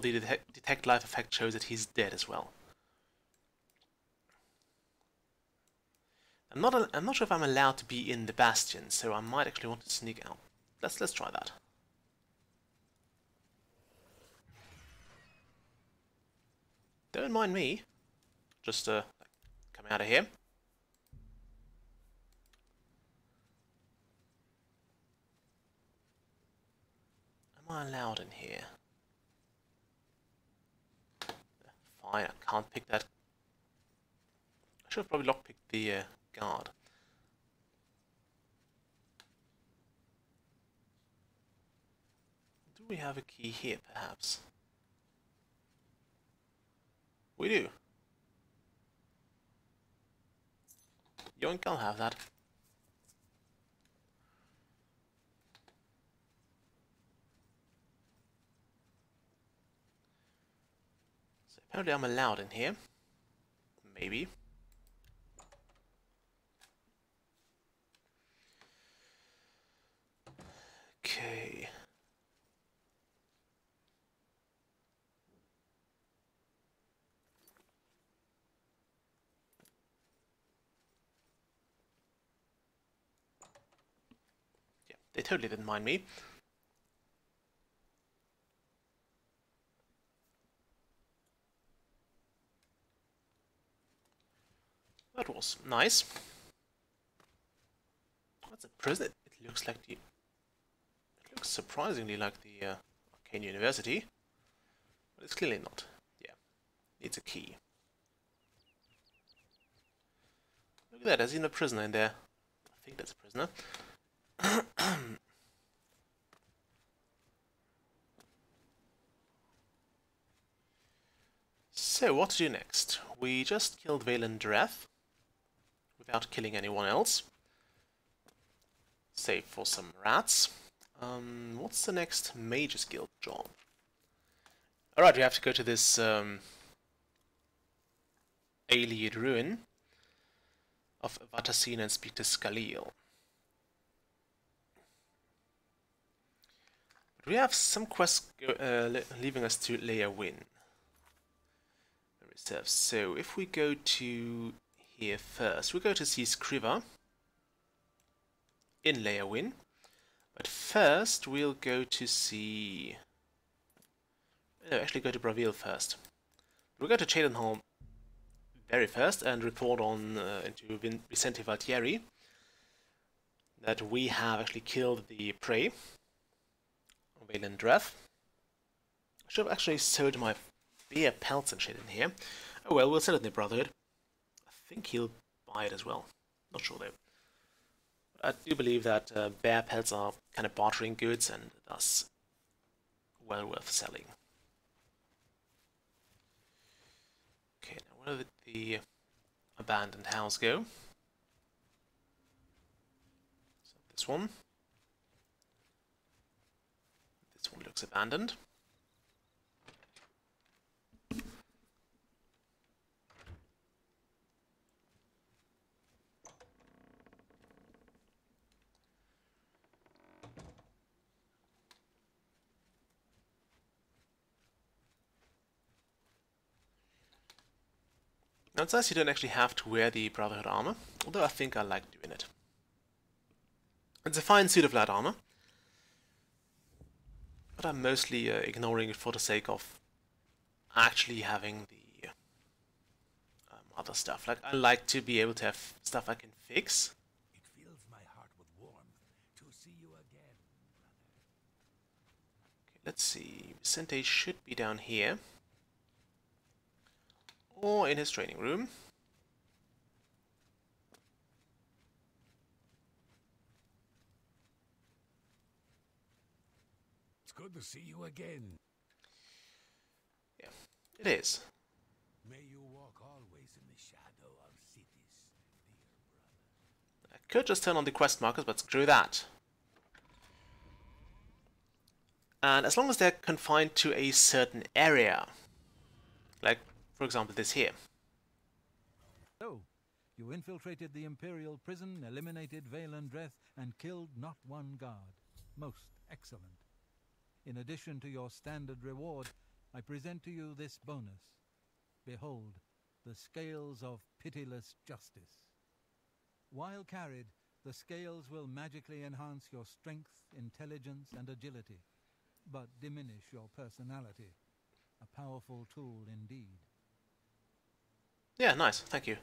the detect life effect shows that he's dead as well. I'm not sure if I'm allowed to be in the bastion, so I might actually want to sneak out. Let's try that. Don't mind me. Just coming out of here. Am I allowed in here? Fine, I can't pick that. I should have probably lockpicked the guard. Do we have a key here, perhaps? We do. Yoink, I'll have that. So apparently I'm allowed in here. Maybe. Okay. Yeah, they totally didn't mind me. That was nice. That's a prison. It looks like the. It looks surprisingly like the Arcane University, but it's clearly not. Yeah, needs a key. Look at that. There's even a prisoner in there. I think that's a prisoner. So what to do next? We just killed Valendrath without killing anyone else. Save for some rats. What's the next Mage's Guild job? Alright, we have to go to this Alien ruin of Vatasine and speak to Scaliel. But we have some quests leaving us to Leia Win. So if we go to here first, we go to see Scriva in Leia Win. But first we'll go to see... No, actually go to Bravil first. We'll go to Chedenholm very first and report on into Vicente Valtieri that we have actually killed the prey of Valendrath. I should have actually sold my bear pelts and shit in here. Oh well, we'll sell it in the Brotherhood. I think he'll buy it as well. Not sure though. I do believe that bear pelts are kind of bartering goods and thus well worth selling. Okay, now where did the abandoned house go? So this one. This one looks abandoned. Now it says you don't actually have to wear the Brotherhood armor, although I think I like doing it. It's a fine suit of light armor, but I'm mostly ignoring it for the sake of actually having the other stuff. Like, I like to be able to have stuff I can fix.
It fills my heart with warmth to see you again, brother.
Okay, let's see. Vicente should be down here. Or in his training room.
It's good to see you again.
Yeah, it is.
May you walk always in the shadow of cities, dear brother.
I could just turn on the quest markers, but screw that. And as long as they're confined to a certain area, like, for example, this here.
So, you infiltrated the Imperial prison, eliminated Valendrath, and killed not one guard. Most excellent. In addition to your standard reward, I present to you this bonus. Behold, the scales of pitiless justice. While carried, the scales will magically enhance your strength, intelligence, and agility, but diminish your personality. A powerful tool indeed.
Yeah, nice, thank you.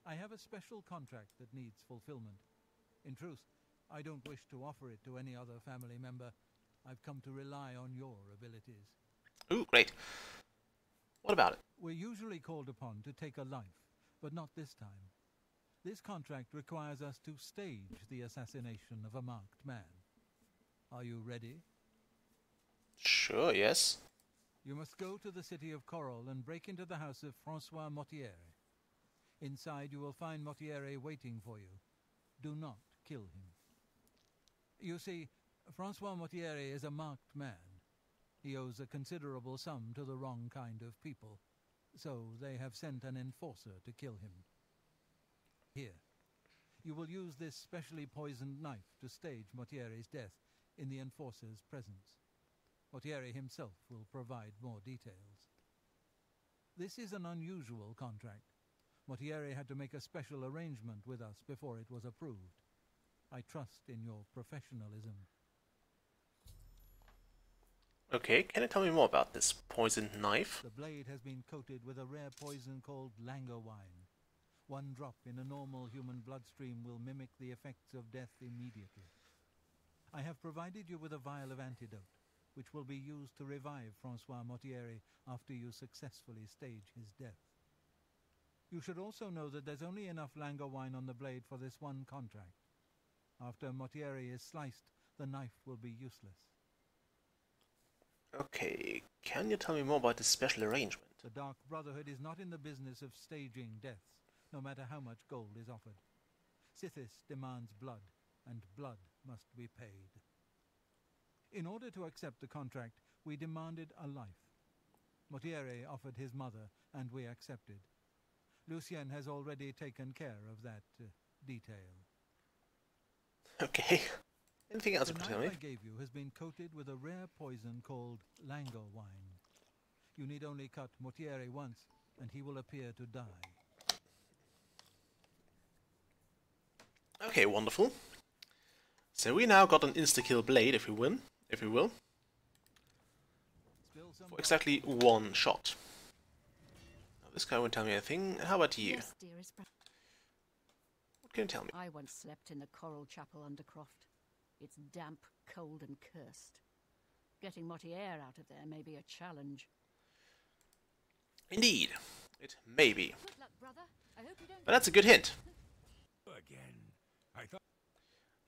I have a special contract that needs fulfillment. In truth, I don't wish to offer it to any other family member. I've come to rely on your abilities.
Ooh, great. What about it?
We're usually called upon to take a life, but not this time. This contract requires us to stage the assassination of a marked man. Are you ready?
Sure, yes.
You must go to the city of Coral and break into the house of Francois Mortiere. Inside you will find Mortiere waiting for you. Do not kill him. You see, Francois Mortiere is a marked man. He owes a considerable sum to the wrong kind of people, so they have sent an enforcer to kill him. Here, you will use this specially poisoned knife to stage Mortiere's death in the enforcer's presence. Mortiere himself will provide more details. This is an unusual contract. Mortiere had to make a special arrangement with us before it was approved. I trust in your professionalism.
Okay, can you tell me more about this poisoned knife?
The blade has been coated with a rare poison called langur wine. One drop in a normal human bloodstream will mimic the effects of death immediately. I have provided you with a vial of antidote, which will be used to revive Francois Mortiere after you successfully stage his death. You should also know that there's only enough langur wine on the blade for this one contract. After Mortiere is sliced, the knife will be useless.
Okay, can you tell me more about this special arrangement?
The Dark Brotherhood is not in the business of staging deaths, no matter how much gold is offered. Sithis demands blood, and blood must be paid. In order to accept the contract, we demanded a life. Mortiere offered his mother, and we accepted. Lucien has already taken care of that detail.
Okay. Anything else you
The
can
knife
tell me?
I gave you has been coated with a rare poison called langur wine. You need only cut Mortiere once, and he will appear to die.
Okay, wonderful. So we now got an insta-kill blade, if we will.
Still some
For exactly one shot. Now, this guy won't tell me anything. How about you?
Yes, dearest brother.
What can you tell me?
I once slept in the Coral Chapel Undercroft. It's damp, cold, and cursed. Getting Mortiere out of there may be a challenge.
Indeed, it may be.
Good luck, brother. I hope you don't.
But that's a good hint.
Again. I thought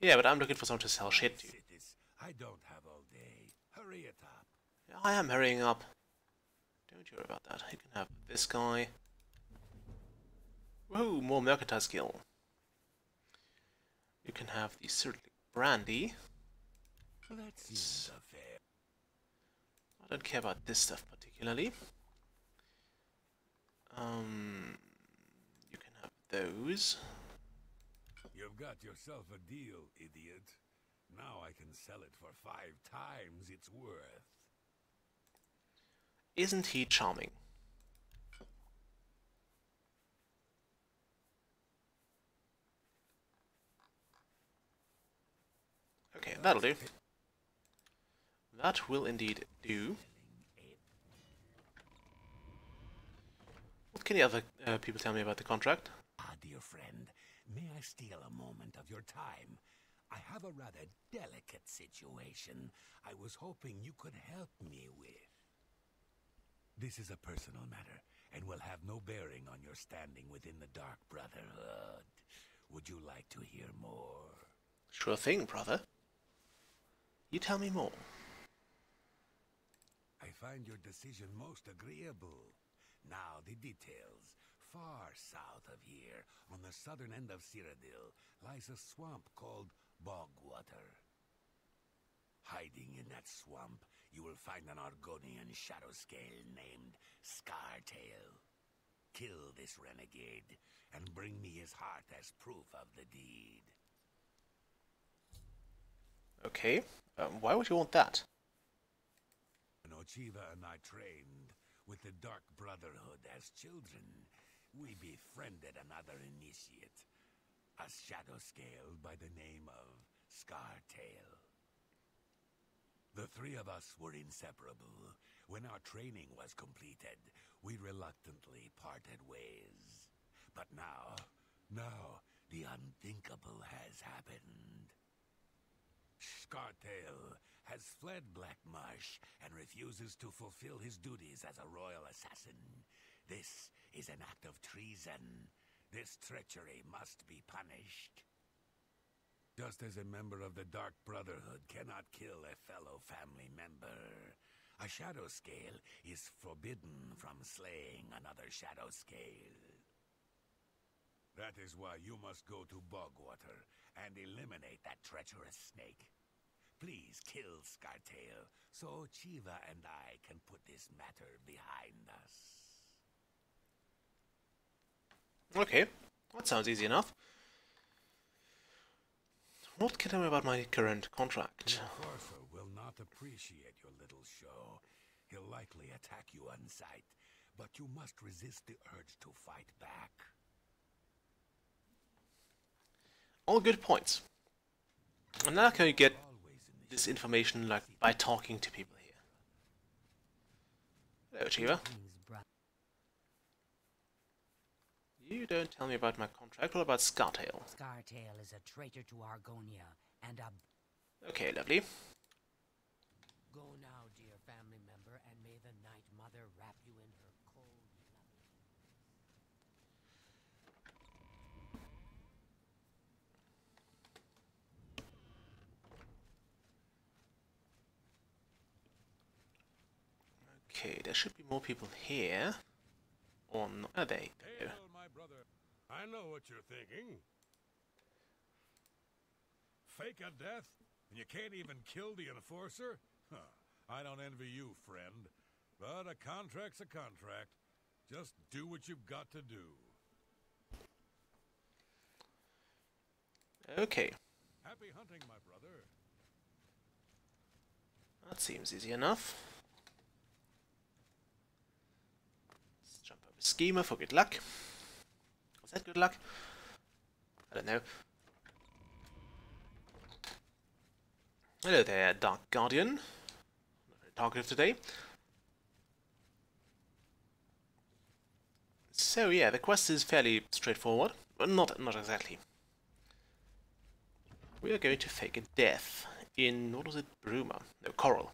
Yeah, but I'm looking for someone to sell shit to.
cities. I don't have all day. Hurry it up.
Yeah, I am hurrying up. Don't worry about that. You can have this guy. Woohoo, more mercantile skill. You can have the Cyrillic Brandy.
That seems fair.
I don't care about this stuff particularly. You can have those.
You've got yourself a deal, idiot. Now I can sell it for 5 times its worth.
Isn't he charming? Okay, that'll do. That will indeed do. What can the other people tell me about the contract?
Ah, dear friend, may I steal a moment of your time? I have a rather delicate situation I was hoping you could help me with. This is a personal matter, and will have no bearing on your standing within the Dark Brotherhood. Would you like to hear more?
Sure thing, brother. You tell me more.
I find your decision most agreeable. Now the details. Far south of here, on the southern end of Cyrodiil, lies a swamp called Bogwater. Hiding in that swamp, you will find an Argonian shadowscale named Scartail. Kill this renegade, and bring me his heart as proof of the deed.
Okay. Why would you want that?
Ochiva and I trained with the Dark Brotherhood as children. We befriended another initiate, a shadowscale by the name of Scartail. The 3 of us were inseparable. When our training was completed, we reluctantly parted ways. But now, the unthinkable has happened. Scartail has fled Black Marsh and refuses to fulfill his duties as a royal assassin. This is an act of treason. This treachery must be punished. Just as a member of the Dark Brotherhood cannot kill a fellow family member, a shadow scale is forbidden from slaying another shadow scale. That is why you must go to Bogwater and eliminate that treacherous snake. Please kill Scartail, so Chiva and I can put this matter behind us.
Okay, that sounds easy enough. What can I tell me about my current contract?
The Enforcer will not appreciate your little show. He'll likely attack you on sight, but you must resist the urge to fight back.
All good points. And now can you get this information like by talking to people here? Hello, Chiva. You don't tell me about my contract. What about Scartail?
Scartail is a traitor to Argonia and a...
Okay, lovely.
Go now, dear family member, and may the Night Mother wrap you in her cold love.
Okay, there should be more people here. Or not? Are they?
Hail, my brother. I know what you're thinking. Fake a death, and you can't even kill the Enforcer? Huh. I don't envy you, friend. But a contract's a contract. Just do what you've got to do.
Okay,
Happy hunting, my brother.
that seems easy enough. Let's jump over Schema for good luck. Was that good luck? I don't know. Hello there, Dark Guardian. Not very talkative today. So yeah, the quest is fairly straightforward, but not exactly. We are going to fake a death in, what was it, Bruma? No, Coral.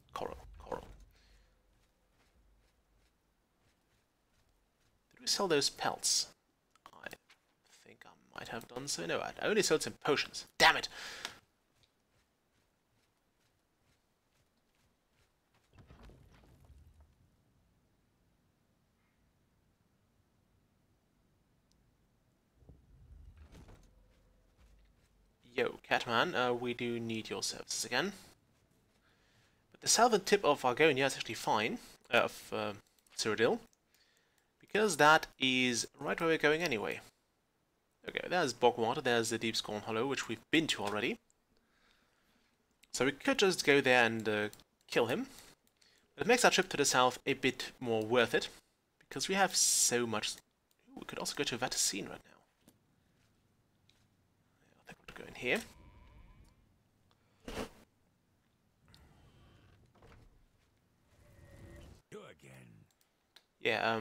Did we sell those pelts? I think I might have done so. No, I only sold some potions. Damn it! Yo, Catman, we do need your services again. But the southern tip of Argonia is actually fine, of Cyrodiil, because that is right where we're going anyway. Okay, there's Bogwater, there's the Deepscorn Hollow, which we've been to already. So we could just go there and kill him. But it makes our trip to the south a bit more worth it, because we have so much... Ooh, we could also go to Vaticine right now. I think we'll go in here.
You again.
Yeah,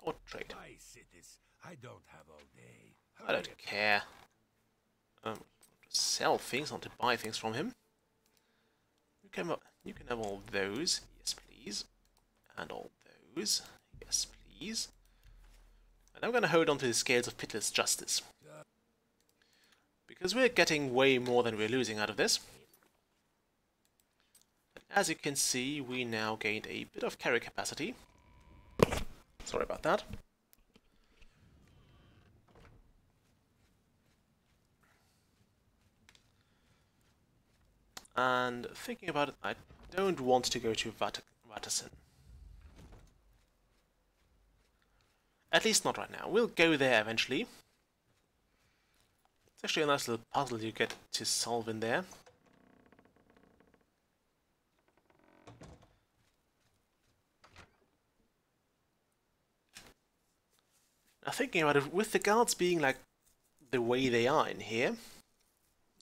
or trade.
I sit this. I don't have all day.
I don't care. Sell things, not to buy things from him. You can have all those, yes please. And all those, yes please. And I'm gonna hold on to the scales of pitiless justice. Because we're getting way more than we're losing out of this. As you can see, we now gained a bit of carry capacity. Sorry about that. And thinking about it, I don't want to go to Vaticine. At least not right now. We'll go there eventually. It's actually a nice little puzzle you get to solve in there. Now thinking about it, with the guards being like the way they are in here,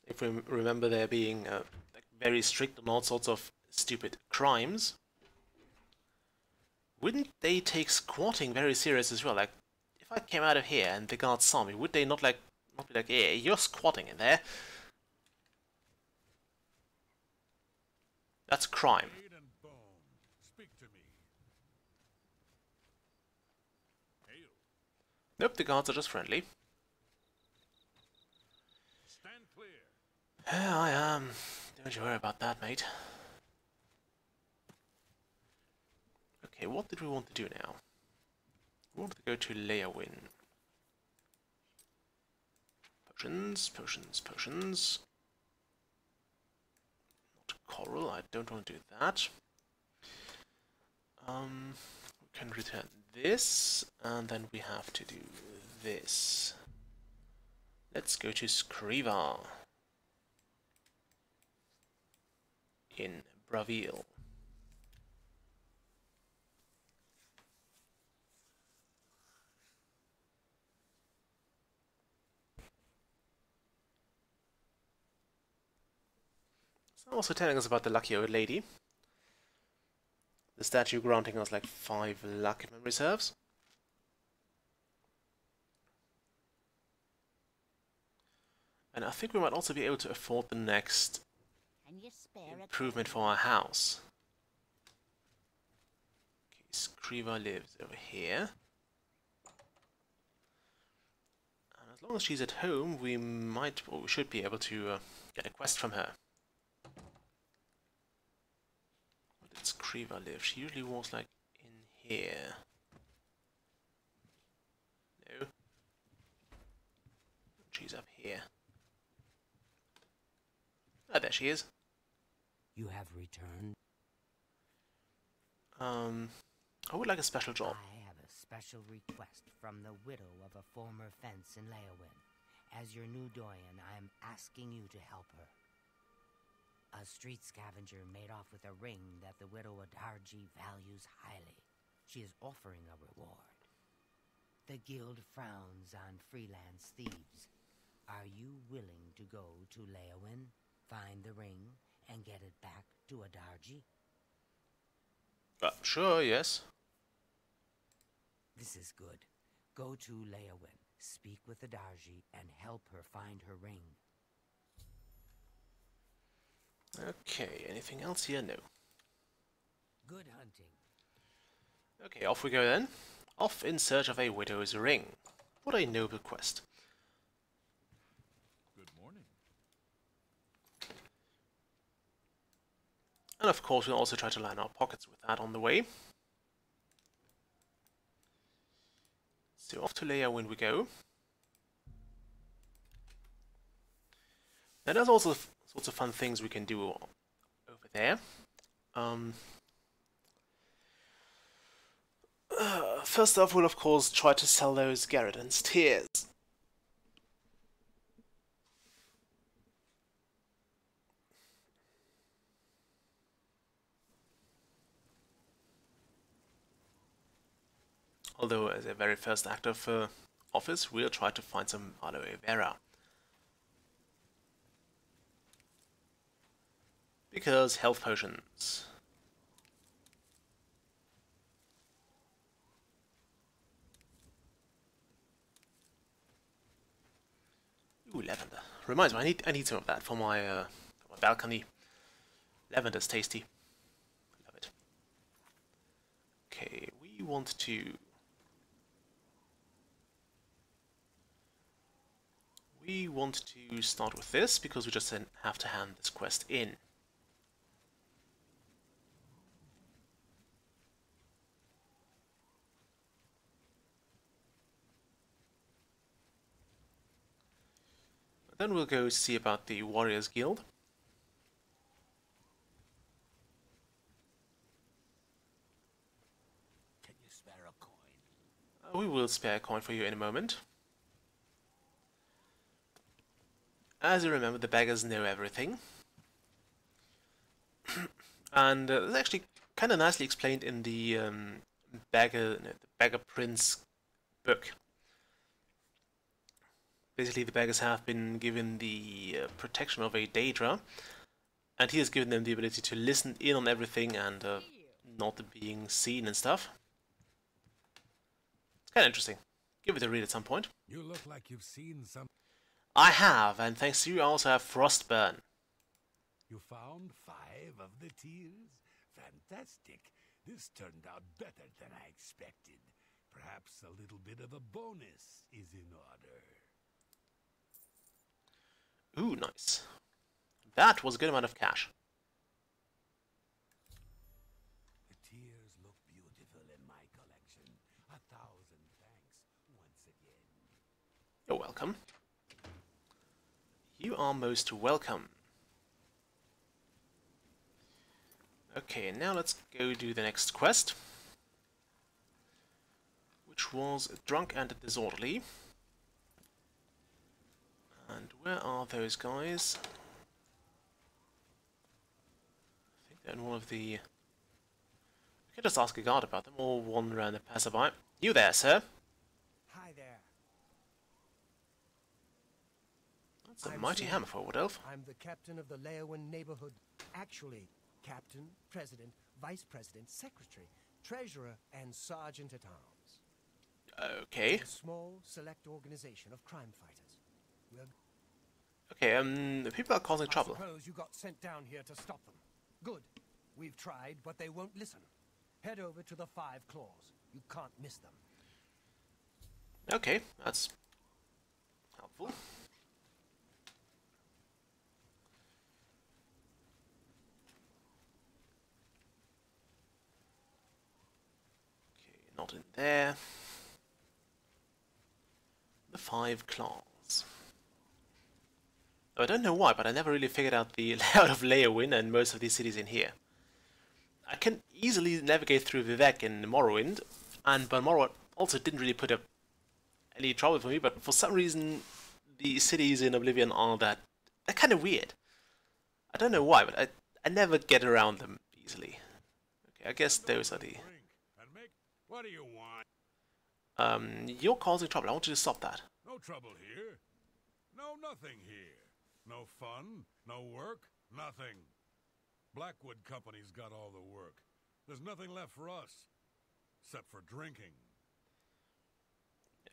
if we remember there being like very strict on all sorts of stupid crimes, wouldn't they take squatting very serious as well? Like, if I came out of here and the guards saw me, would they not be like, yeah, you're squatting in there? That's crime.
Blade and bone. Speak to me. Hail.
Nope, the guards are just friendly.
Stand clear.
Yeah, I am. Don't you worry about that, mate. Okay, what did we want to do now? We want to go to Leowin. Potions, potions, potions. Not coral, I don't want to do that. We can return this, and then we have to do this. Let's go to Skriva in Bravil. It's also telling us about the lucky old lady. The statue granting us like 5 luck, if memory serves. And I think we might also be able to afford the next improvement for our house. Okay, Skriva lives over here. And as long as she's at home, we might, or we should be able to get a quest from her. Where did Skriva live? She usually was like in here. No. She's up here. Ah, there she is.
You have returned?
I would like a special job.
I have a special request from the widow of a former fence in Leowin. As your new doyen, I am asking you to help her. A street scavenger made off with a ring that the widow Adarji values highly. She is offering a reward. The guild frowns on freelance thieves. Are you willing to go to Leowin, find the ring, and get it back to Adarji?
Sure, yes.
This is good. Go to Leowin, speak with Adarji, and help her find her ring.
Okay, anything else here? No.
Good hunting.
Okay, off we go then. Off in search of a widow's ring. What a noble quest.
Good morning.
And of course we'll also try to line our pockets with that on the way. So off to Leia when we go. Now there's also sorts of fun things we can do over there. First off, we'll of course try to sell those Garridan's tears. Although, as a very first act of office, we'll try to find some aloe vera. Because health potions. Ooh, lavender. Reminds me, I need some of that for my balcony. Lavender's tasty. Love it. Okay, we want to start with this because we just then have to hand this quest in. Then we'll go see about the Warriors Guild.
Can you spare a coin?
We will spare a coin for you in a moment. As you remember, the beggars know everything. And it's actually kind of nicely explained in the Beggar Prince book. Basically, the beggars have been given the protection of a Daedra, and he has given them the ability to listen in on everything and not being seen and stuff. It's kind of interesting. Give it a read at some point.
You look like you've seen some.
I have, and thanks to you, I also have Frostburn.
You found 5 of the tears? Fantastic. This turned out better than I expected. Perhaps a little bit of a bonus is in order.
Ooh, nice. that was a good amount of cash.
The tears look beautiful in my collection. 1,000 thanks once again.
You're welcome. You are most welcome. Okay, now let's go do the next quest, which was Drunk and Disorderly. And where are those guys? I think they're in one of the... I could just ask a guard about them, or wander around the passerby. You there, sir?
Hi there.
That's a
I'm
mighty
Sid.
hammer for a wood elf.
I'm the captain of the Leyawen neighborhood. Actually, captain, president, vice president, secretary, treasurer, and sergeant at arms.
Okay.
A small, select organization of crime fighters. We're
Okay, the people are causing trouble.
I suppose you got sent down here to stop them. Good. We've tried, but they won't listen. Head over to the 5 Claws. You can't miss them.
Okay, that's helpful. Okay, not in there. The 5 Claws. I don't know why, but I never really figured out the layout of Leyawen and most of these cities in here. I can easily navigate through Vivek in Morrowind, but Morrowind also didn't really put up any trouble for me, but for some reason the cities in Oblivion are they're kind of weird. I don't know why, but I never get around them easily. Okay, I guess those are the...
What do you want?
You're causing trouble. I want you to stop that.
No trouble here. No, nothing here. No fun, no work, nothing. Blackwood Company's got all the work. There's nothing left for us, except for drinking.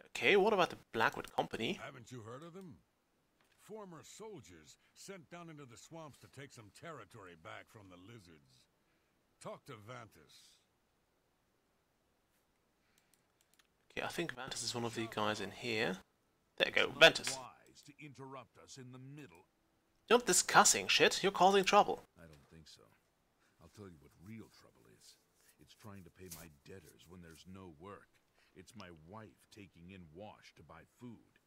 Okay, what about the Blackwood Company?
Haven't you heard of them? Former soldiers sent down into the swamps to take some territory back from the lizards. Talk to Vantis.
Okay, I think Vantis is one of the guys in here. There you go, Vantis.
To interrupt us in the middle.
You're not discussing shit, you're causing trouble.
I don't think so. I'll tell you what real trouble is. It's trying to pay my debtors when there's no work. It's my wife taking in wash to buy food.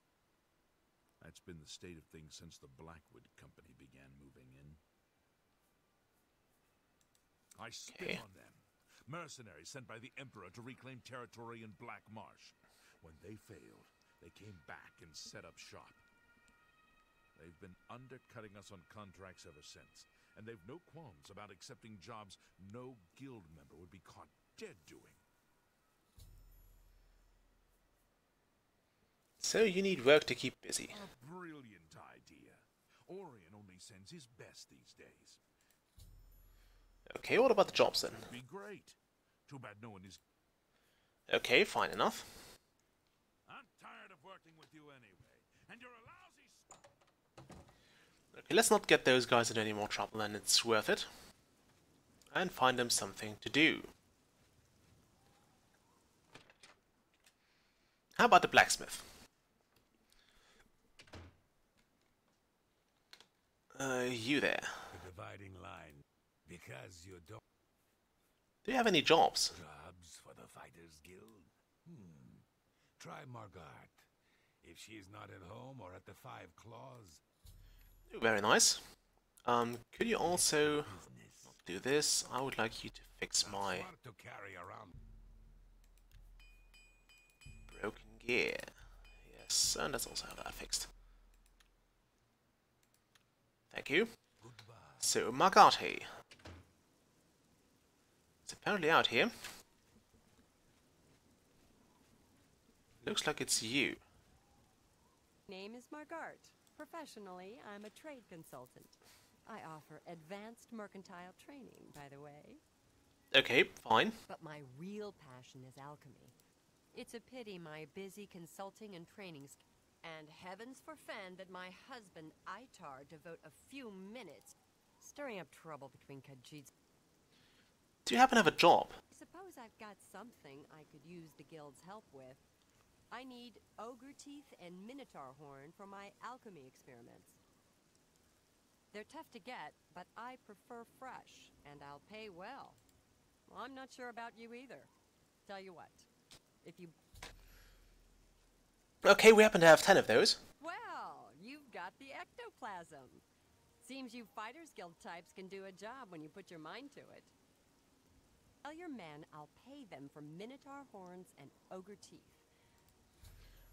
That's been the state of things since the Blackwood Company began moving in. I spit on them. Mercenaries sent by the Emperor to reclaim territory in Black Marsh. When they failed, they came back and set up shop. They've been undercutting us on contracts ever since, and they've no qualms about accepting jobs no guild member would be caught dead doing.
So you need work to keep busy.
A brilliant idea. Orion only sends his best these days.
Okay, what about the jobs then?
Would be great. Too bad no one is...
Okay, fine enough.
I'm tired of working with you anyway, and you're a lousy...
Okay, let's not get those guys in any more trouble than it's worth it. And find them something to do. How about the blacksmith? You there.
The dividing line. Because you don't...
Do you have any jobs?
Jobs for the Fighters Guild? Try Margart. If she's not at home or at the 5 Claws...
Very nice. Could you also do this? I would like you to fix my broken gear. Yes, and let's also have that fixed. Thank you. So, Margate. It's apparently out here. Looks like it's you.
Name is Margart. Professionally, I'm a trade consultant. I offer advanced mercantile training, by the way.
Okay, fine.
But my real passion is alchemy. It's a pity my busy consulting and training and heavens forfend that my husband Itar devote a few minutes stirring up trouble between Khajiits.
Do you happen to have a job?
I suppose I've got something I could use the guild's help with. I need ogre teeth and minotaur horn for my alchemy experiments. They're tough to get, but I prefer fresh, and I'll pay well. Well, I'm not sure about you either. Tell you what, if you...
Okay, we happen to have 10 of those.
Well, you've got the ectoplasm. Seems you Fighters Guild types can do a job when you put your mind to it. Tell your men I'll pay them for minotaur horns and ogre teeth.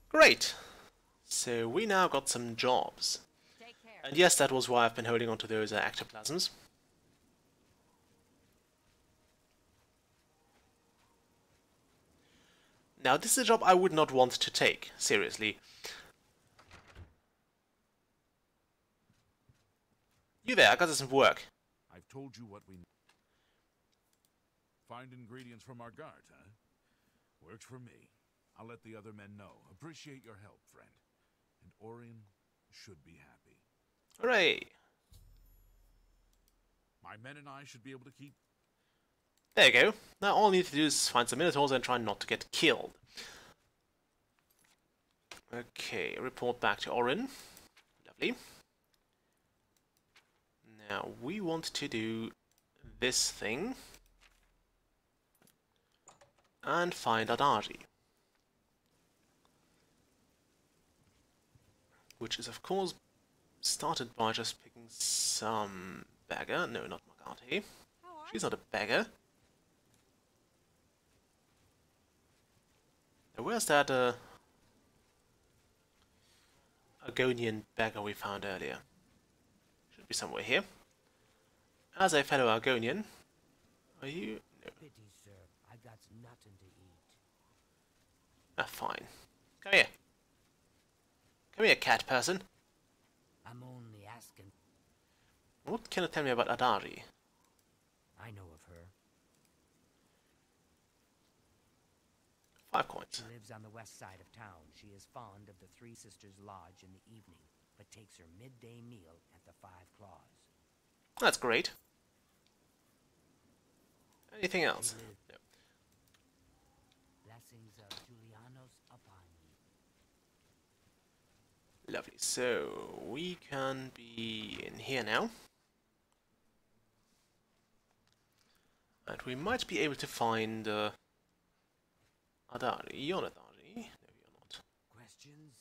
Great. So we now got some jobs.
Take care.
And yes, that was why I've been holding on to those ectoplasms. Now, this is a job I would not want to take, seriously. You there, I got some work.
I've told you what we need. Find ingredients from our guards, huh? Works for me. I'll let the other men know. Appreciate your help, friend. And Orion should be happy.
Hooray!
My men and I should be able to keep...
There you go. Now all I need to do is find some minotaurs and try not to get killed. Okay, report back to Orion. Lovely. Now we want to do this thing. And find Adaji. Which is of course started by just picking some beggar. No, not Magate. She's not a beggar. Now, where's that Argonian beggar we found earlier? Should be somewhere here. As a fellow Argonian, are you? No.
Pity, sir. I got nothing to eat.
Ah, fine. Come here. Come here, cat person.
I'm only asking.
What can you tell me about Adaji?
I know of her.
5 coins.
She lives on the west side of town. She is fond of the Three Sisters Lodge in the evening, but takes her midday meal at the Five Claws.
That's great. Anything else? No.
Blessings of Julianos upon you.
Lovely. So we can be in here now. And we might be able to find Adari. You're not Adari. No, you're not.
Questions?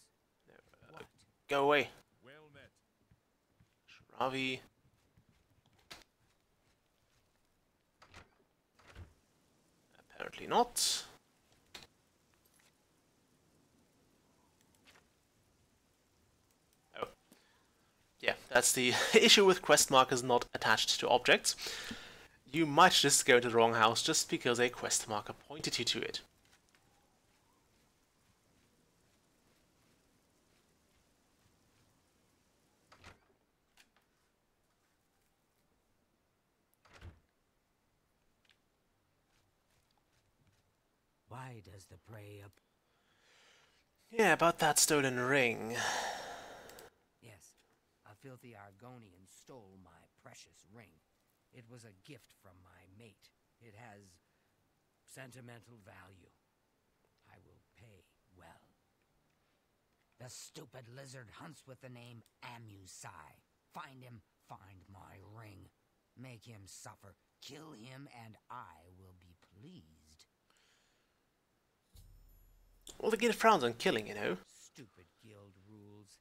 No,
What?
go away.
Well met.
Shravi. Apparently not. Oh. Yeah, that's the issue with quest markers not attached to objects. You might just go to the wrong house just because a quest marker pointed you to it.
Why does the prey up?
Yeah, about that stolen ring.
Yes, a filthy Argonian stole my precious ring. It was a gift from my mate. It has sentimental value. I will pay well. The stupid lizard hunts with the name Amusai. Find him, find my ring. Make him suffer. Kill him, and I will be pleased.
Well, the guild frowns on killing, you know.
Stupid guild rules.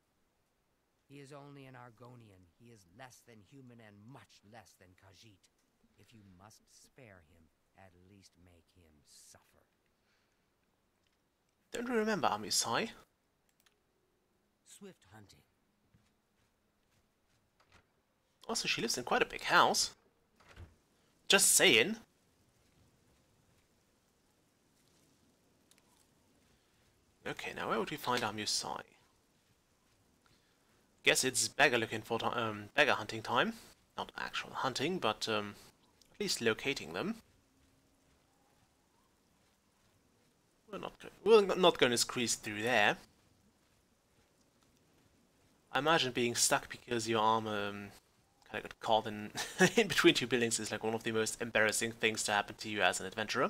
He is only an Argonian. He is less than human and much less than Khajiit. If you must spare him, at least make him suffer.
Don't you remember Amisai?
Swift hunting.
Also, she lives in quite a big house. Just saying. Okay, now where would we find Amusai? Guess it's beggar looking for beggar hunting time. Not actual hunting, but at least locating them. We're not going to squeeze through there. I imagine being stuck because your arm kind of got caught in in between two buildings is like one of the most embarrassing things to happen to you as an adventurer.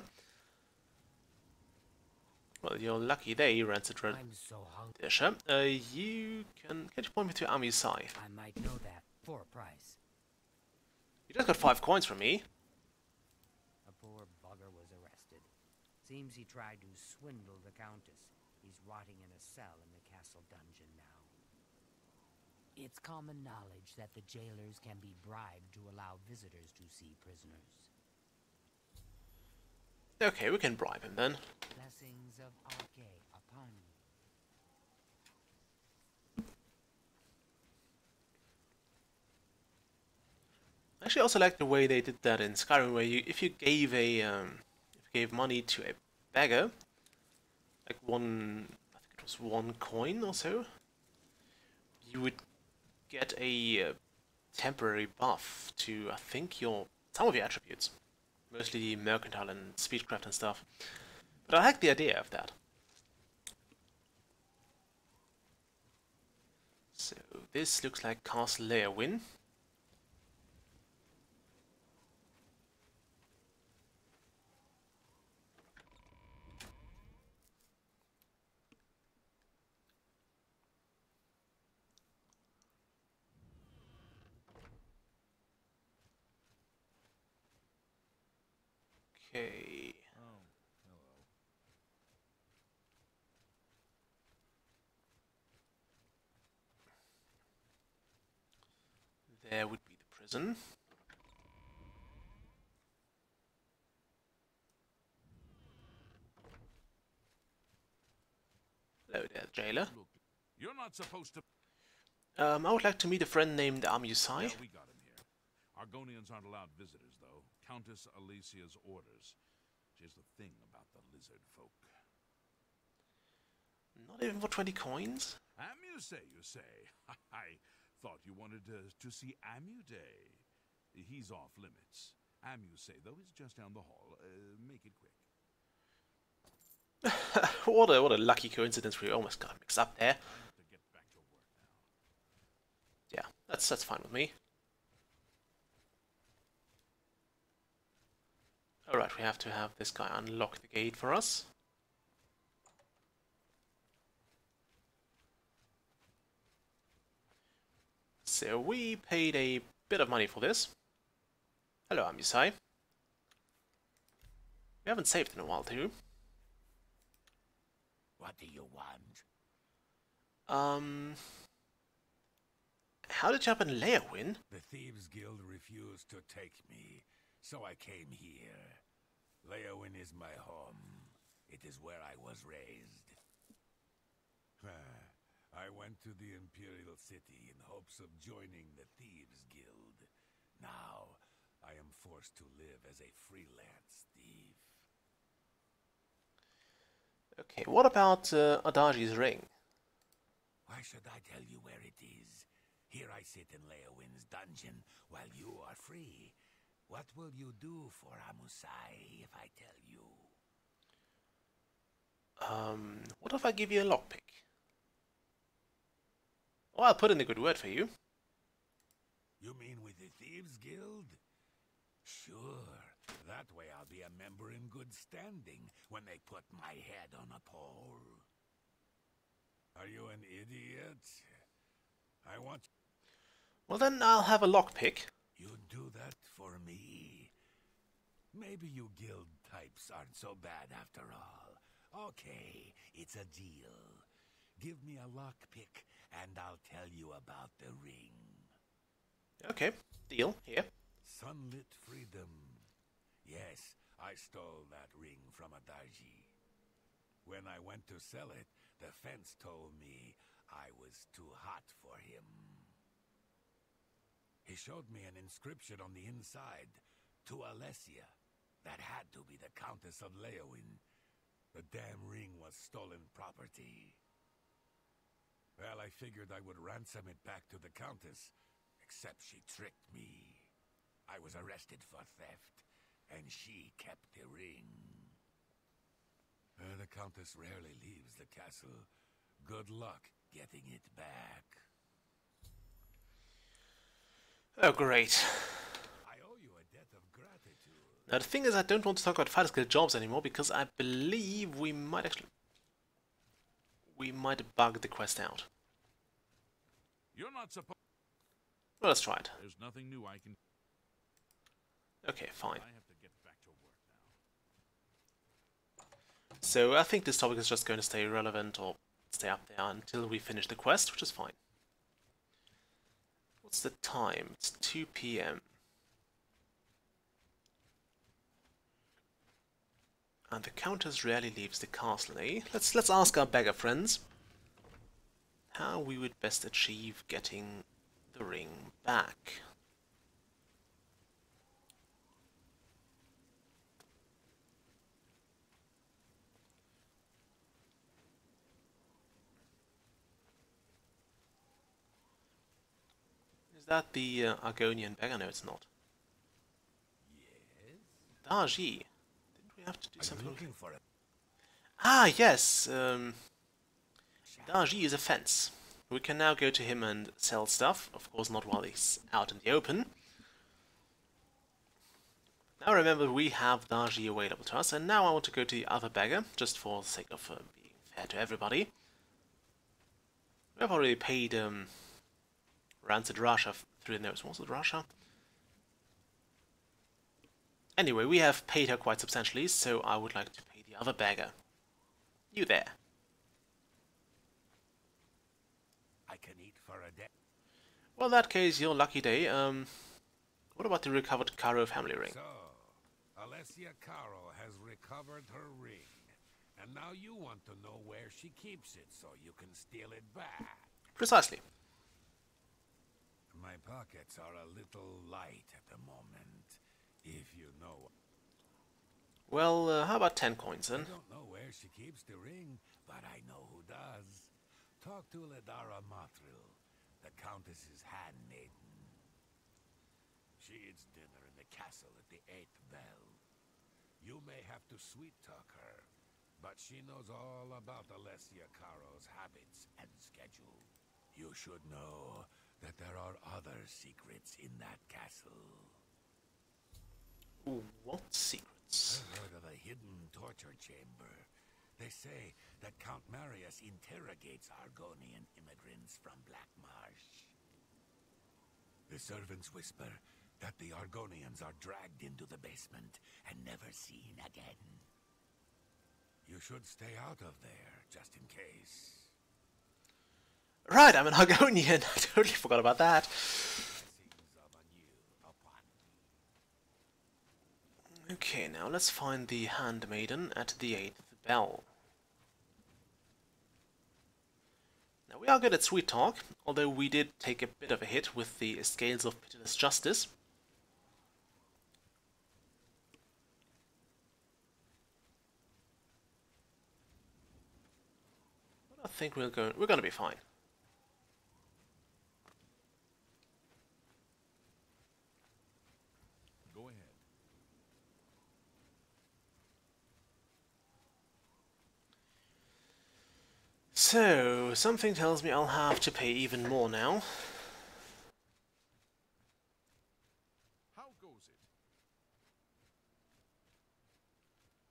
Well, you're lucky there, you ran such a
I'm so hungry.
Disha. Can you point me to Amisai?
I might know that. For a price.
You just got 5 coins from me.
A poor bugger was arrested. Seems he tried to swindle the Countess. He's rotting in a cell in the castle dungeon now. It's common knowledge that the jailers can be bribed to allow visitors to see prisoners.
Okay, we can bribe him then.
Blessings of Arche upon you.
I actually also like the way they did that in Skyrim, where if you gave a if you gave money to a beggar, like I think it was 1 coin or so, you would get a temporary buff to I think some of your attributes, mostly mercantile and speechcraft and stuff. But I like the idea of that. So this looks like Castle Leowyn. Okay.
Oh, hello.
There would be the prison. Hello there, jailer.
Look, you're not supposed to...
I would like to meet a friend named Amusai.
Yeah, we got him here. Argonians aren't allowed visitors, though. Countess Alicia's orders. Here's the thing about the lizard folk.
Not even for 20 coins?
Amusay, you say? I thought you wanted to see Amuday. He's off limits. Amusay, though, is just down the hall. Make it quick.
What a lucky coincidence, we almost got mixed up there.
I have to get back to work now.
Yeah, that's fine with me. Alright, we have to have this guy unlock the gate for us. So we paid a bit of money for this. Hello, Amusai. We haven't saved in a while, too.
What do you want?
How did you happen in Leowyn?
The Thieves Guild refused to take me, so I came here. Leowyn is my home. It is where I was raised. I went to the Imperial City in hopes of joining the Thieves Guild. Now, I am forced to live as a freelance thief.
Okay, what about Adagi's ring?
Why should I tell you where it is? Here I sit in Leowyn's dungeon while you are free. What will you do for Amusai if I tell you?
What if I give you a lockpick? Oh, I'll put in a good word for you.
You mean with the Thieves Guild? Sure. That way I'll be a member in good standing when they put my head on a pole. Are you an idiot? I want...
Well then, I'll have a lockpick.
You'd do that for me? Maybe you guild types aren't so bad after all. Okay, it's a deal. Give me a lockpick and I'll tell you about the ring.
Okay, deal, here.
Sunlit freedom. Yes, I stole that ring from Adaji. When I went to sell it, the fence told me I was too hot for him. He showed me an inscription on the inside, to Alessia. That had to be the Countess of Leowyn. The damn ring was stolen property. Well, I figured I would ransom it back to the Countess, except she tricked me. I was arrested for theft, and she kept the ring. The Countess rarely leaves the castle. Good luck getting it back.
Oh, great.
I owe you a debt of gratitude.
Now, the thing is, I don't want to talk about Fighters Guild jobs anymore, because I believe we might actually... we might bug the quest out.
You're not supposed...
Well, let's try it.
There's nothing new I can...
Okay, fine.
I have to get back to work now.
So I think this topic is just going to stay relevant or stay up there until we finish the quest, which is fine. What's the time? It's 2 p.m. And the Countess rarely leaves the castle, eh? Let's ask our beggar friends how we would best achieve getting the ring back. Is that the Argonian beggar? No, it's not.
Yes?
Darji. Didn't we have to do
Are
something?
you looking for it?
Ah, yes. Darji is a fence. We can now go to him and sell stuff. Of course, not while he's out in the open. Now remember, we have Darji available to us, and now I want to go to the other beggar, just for the sake of being fair to everybody. We've already paid Rancid Russia through the nose. Was it Russia? Anyway, we have paid her quite substantially, so I would like to pay the other beggar. You there.
I can eat for a day.
Well, in that case, your lucky day. What about the recovered Caro family ring?
So, Alessia Caro has recovered her ring. And now you want to know where she keeps it so you can steal it back.
Precisely.
My pockets are a little light at the moment, if you know.
Well, how about 10 coins then?
I don't know where she keeps the ring, but I know who does. Talk to Ledara Mathril, the Countess's handmaiden. She eats dinner in the castle at the 8th bell. You may have to sweet-talk her, but she knows all about Alessia Caro's habits and schedule. You should know that there are other secrets in that castle.
Ooh, what secrets?
I've heard of a hidden torture chamber. They say that Count Marius interrogates Argonian immigrants from Black Marsh. The servants whisper that the Argonians are dragged into the basement and never seen again. You should stay out of there, just in case.
Right, I'm an Argonian. I totally forgot about that. Okay, now let's find the handmaiden at the 8th bell. Now we are good at sweet talk, although we did take a bit of a hit with the scales of pitiless justice. But I think we're going to be fine.
Go ahead.
So, something tells me I'll have to pay even more now.
How goes it?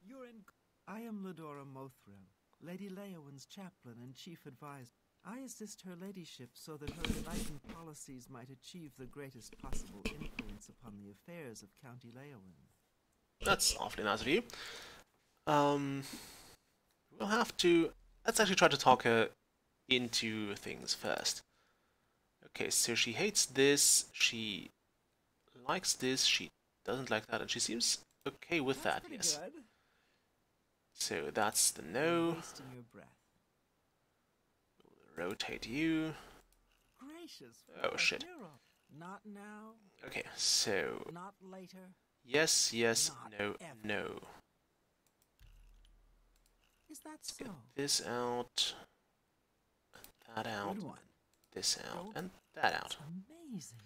You're in. I am Ledora Mothril, Lady Leowin's chaplain and chief advisor. I assist her ladyship so that her enlightened policies might achieve the greatest possible influence upon the affairs of County Leowin.
That's awfully nice of you. We'll have to... Let's actually try to talk her into things first. Okay, so she hates this, she likes this, she doesn't like that, and she seems okay with that, yes.
Good.
So that's the no.
Wasting your breath.
We'll rotate you.
Gracious.
Oh, shit.
Hero. Not now.
Okay, so...
Not later.
Yes, yes,
Not
no,
ever.
no.
Is that
Let's
so?
get this out, that out,
Good one.
this out,
Don't-
and that out.
Amazing.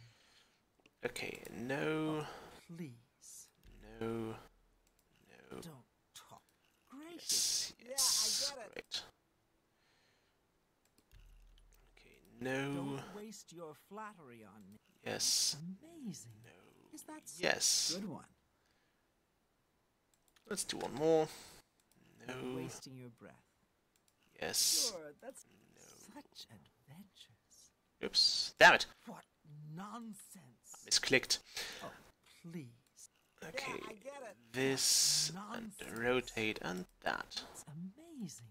Okay, no,
Please.
no, no,
Don't talk. Gracious.
yes, yes,
Yeah, I get it.
right. Okay, no,
Don't waste your flattery on me.
yes,
Amazing.
no,
Is that so?
yes.
Good one.
Let's do one more. No,
Wasting your breath.
yes,
Sure, that's
no.
such adventures.
Oops, damn it.
What nonsense.
Misclicked.
Oh, please.
Okay,
Yeah, I get it.
this, and rotate, and that.
That's amazing.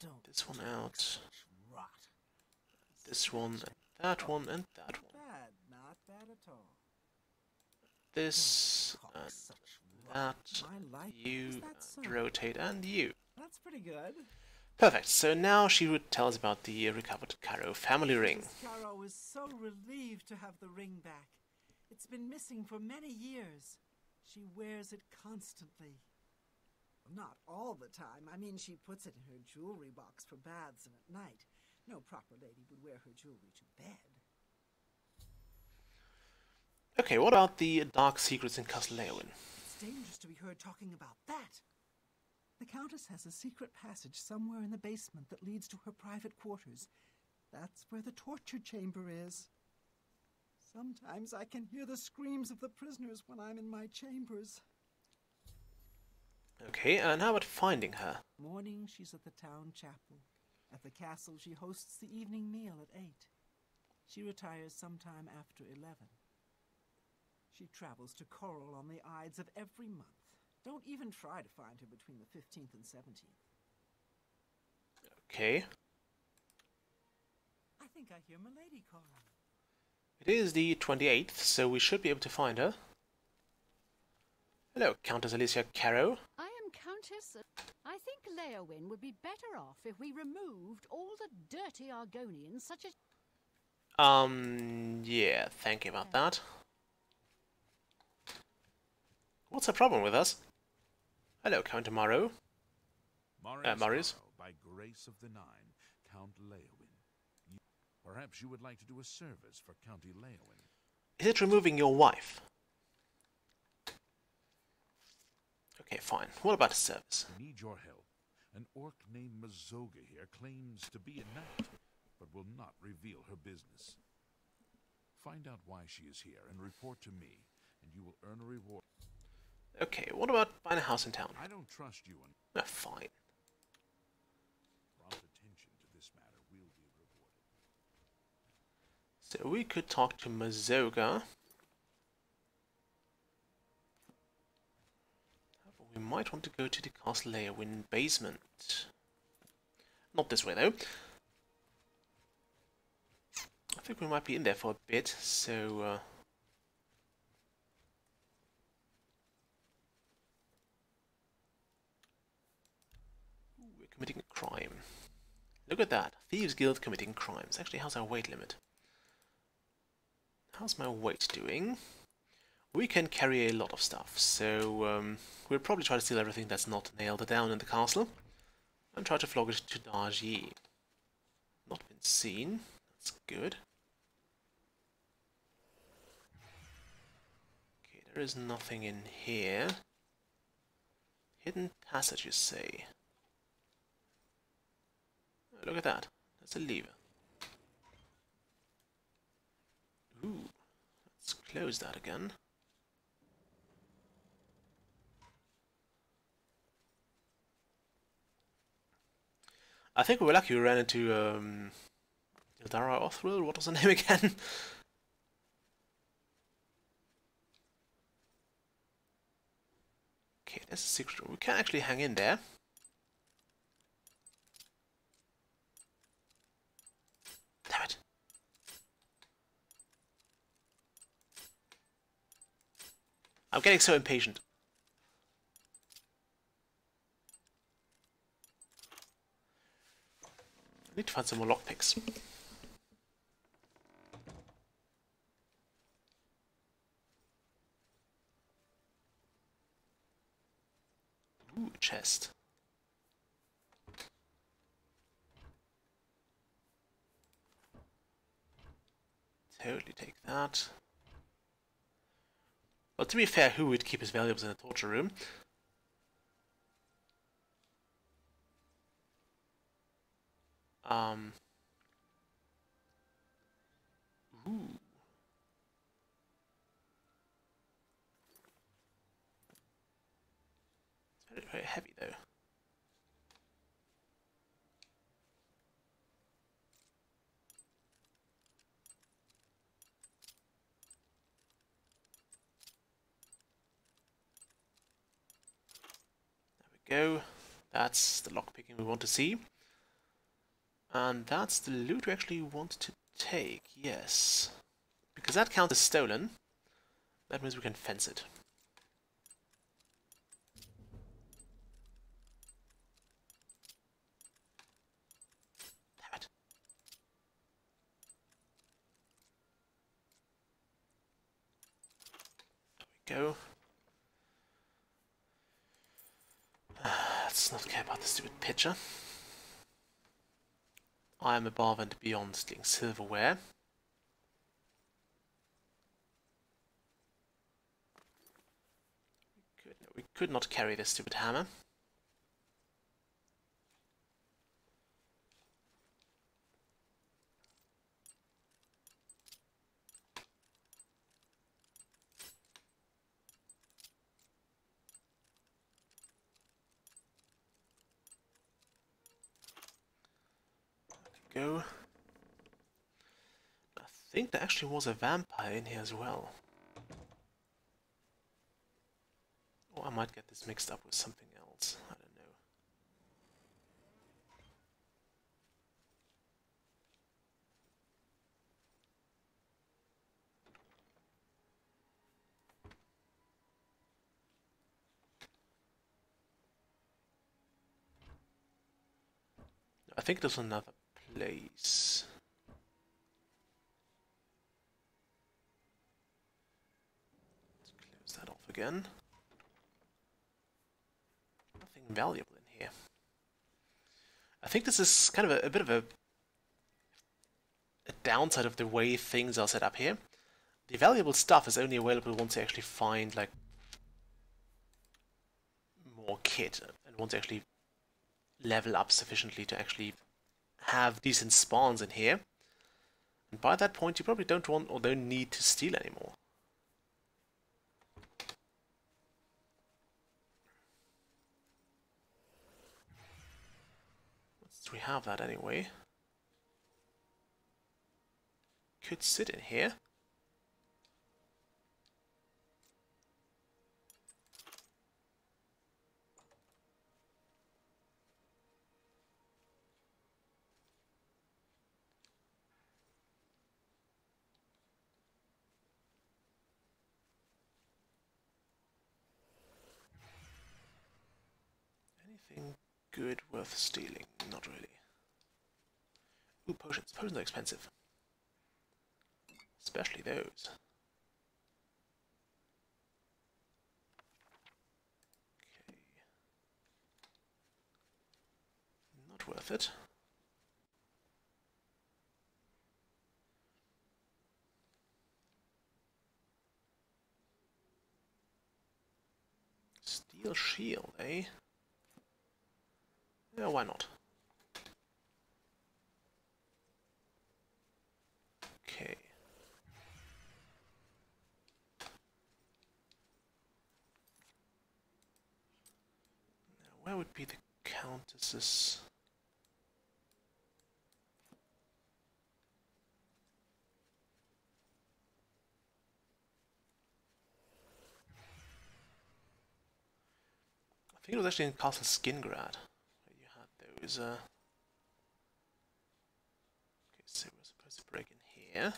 Don't
This one out.
such rot.
This one, and that one, and that
Not
one.
bad, not bad at all.
This,
Talk
and
such rot.
that.
My life.
You,
Is that so?
and rotate, and you.
That's pretty good.
Perfect, so now she would tell us about the recovered Caro family ring.
Miss Caro is so relieved to have the ring back. It's been missing for many years. She wears it constantly. Not all the time. I mean, she puts it in her jewelry box for baths and at night. No proper lady would wear her jewelry to bed.
Okay, what about the dark secrets in Castle Leowin?
It's dangerous to be heard talking about that. The Countess has a secret passage somewhere in the basement that leads to her private quarters. That's where the torture chamber is. Sometimes I can hear the screams of the prisoners when I'm in my chambers.
Okay, and how about finding her?
Morning, she's at the town chapel. At the castle, she hosts the evening meal at 8. She retires sometime after 11. She travels to Coral on the Ides of every month. Don't even try to find her between the 15th and 17th.
Okay.
I think I hear Milady calling.
It is the 28th, so we should be able to find her. Hello, Countess Alicia Caro.
I am Countess. I think Leowin would be better off if we removed all the dirty Argonians, such as...
Yeah, thank you about that. What's the problem with us? Hello, Count Morrow. Marius.
By grace of the Nine, Count Leowin. Perhaps you would like to do a service for County Leowin.
Is it removing your wife? Okay, fine. What about a service?
I need your help. An orc named Mazoga here claims to be a knight, but will not reveal her business. Find out why she is here and report to me, and you will earn a reward.
Okay, what about buying a house in town?
I don't trust you, and
No, fine.
prompt attention to this matter will be rewarded.
So we could talk to Mazoga. We might want to go to the Castle Leowin basement. Not this way, though. I think we might be in there for a bit, so... Ooh, we're committing a crime. Look at that. Thieves Guild committing crimes. Actually, how's our weight limit? How's my weight doing? We can carry a lot of stuff, so we'll probably try to steal everything that's not nailed down in the castle and try to flog it to Darji. Not been seen. That's good. Okay, there is nothing in here. Hidden passage, you say? Oh, look at that. That's a lever. Ooh, let's close that again. I think we were lucky we ran into Ildara Othril. What was her name again? Okay, there's a secret room. We can actually hang in there. Damn it. I'm getting so impatient. I need to find some more lockpicks. Ooh, chest. Totally take that. Well, to be fair, who would keep his valuables in a torture room? Ooh. It's very, very heavy, though. go. That's the lockpicking we want to see. And that's the loot we actually want to take, yes. Because that counts as stolen. That means we can fence it. Damn it. There we go. Let's not care about the stupid pitcher. I am above and beyond stealing silverware. We could not carry this stupid hammer. Go. I think there actually was a vampire in here as well. Or I might get this mixed up with something else. I don't know. I think there's another place. Let's close that off again. Nothing valuable in here. I think this is kind of a bit of a downside of the way things are set up here. The valuable stuff is only available once you actually find like more kit and once you actually level up sufficiently to actually have decent spawns in here. And by that point you probably don't want or don't need to steal anymore. Once we have that anyway. Could sit in here. Anything good worth stealing? Not really. Ooh, potions. Potions are expensive. Especially those. Okay. Not worth it. Steel shield, eh? Yeah, why not? Okay. Now, where would be the countesses? I think it was actually in Castle Skingrad where you had those. Okay, so we're supposed to break in here.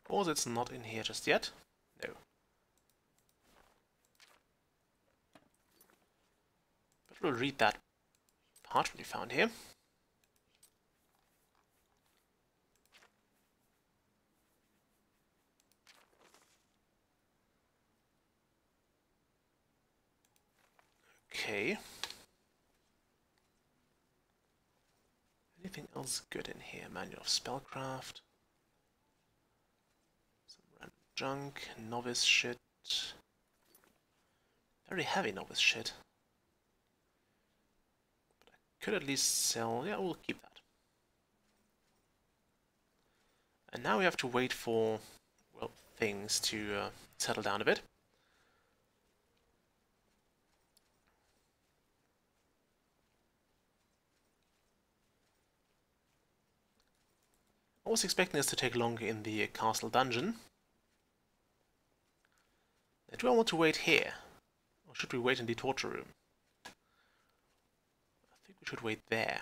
Of course, it's not in here just yet. No. But we'll read that parchment we found here. Okay. Anything else good in here? Manual of Spellcraft. Some random junk. Novice shit. Very heavy novice shit. But I could at least sell... Yeah, we'll keep that. And now we have to wait for, well, things to settle down a bit. I was expecting this to take longer in the castle dungeon. Do I want to wait here? Or should we wait in the torture room? I think we should wait there.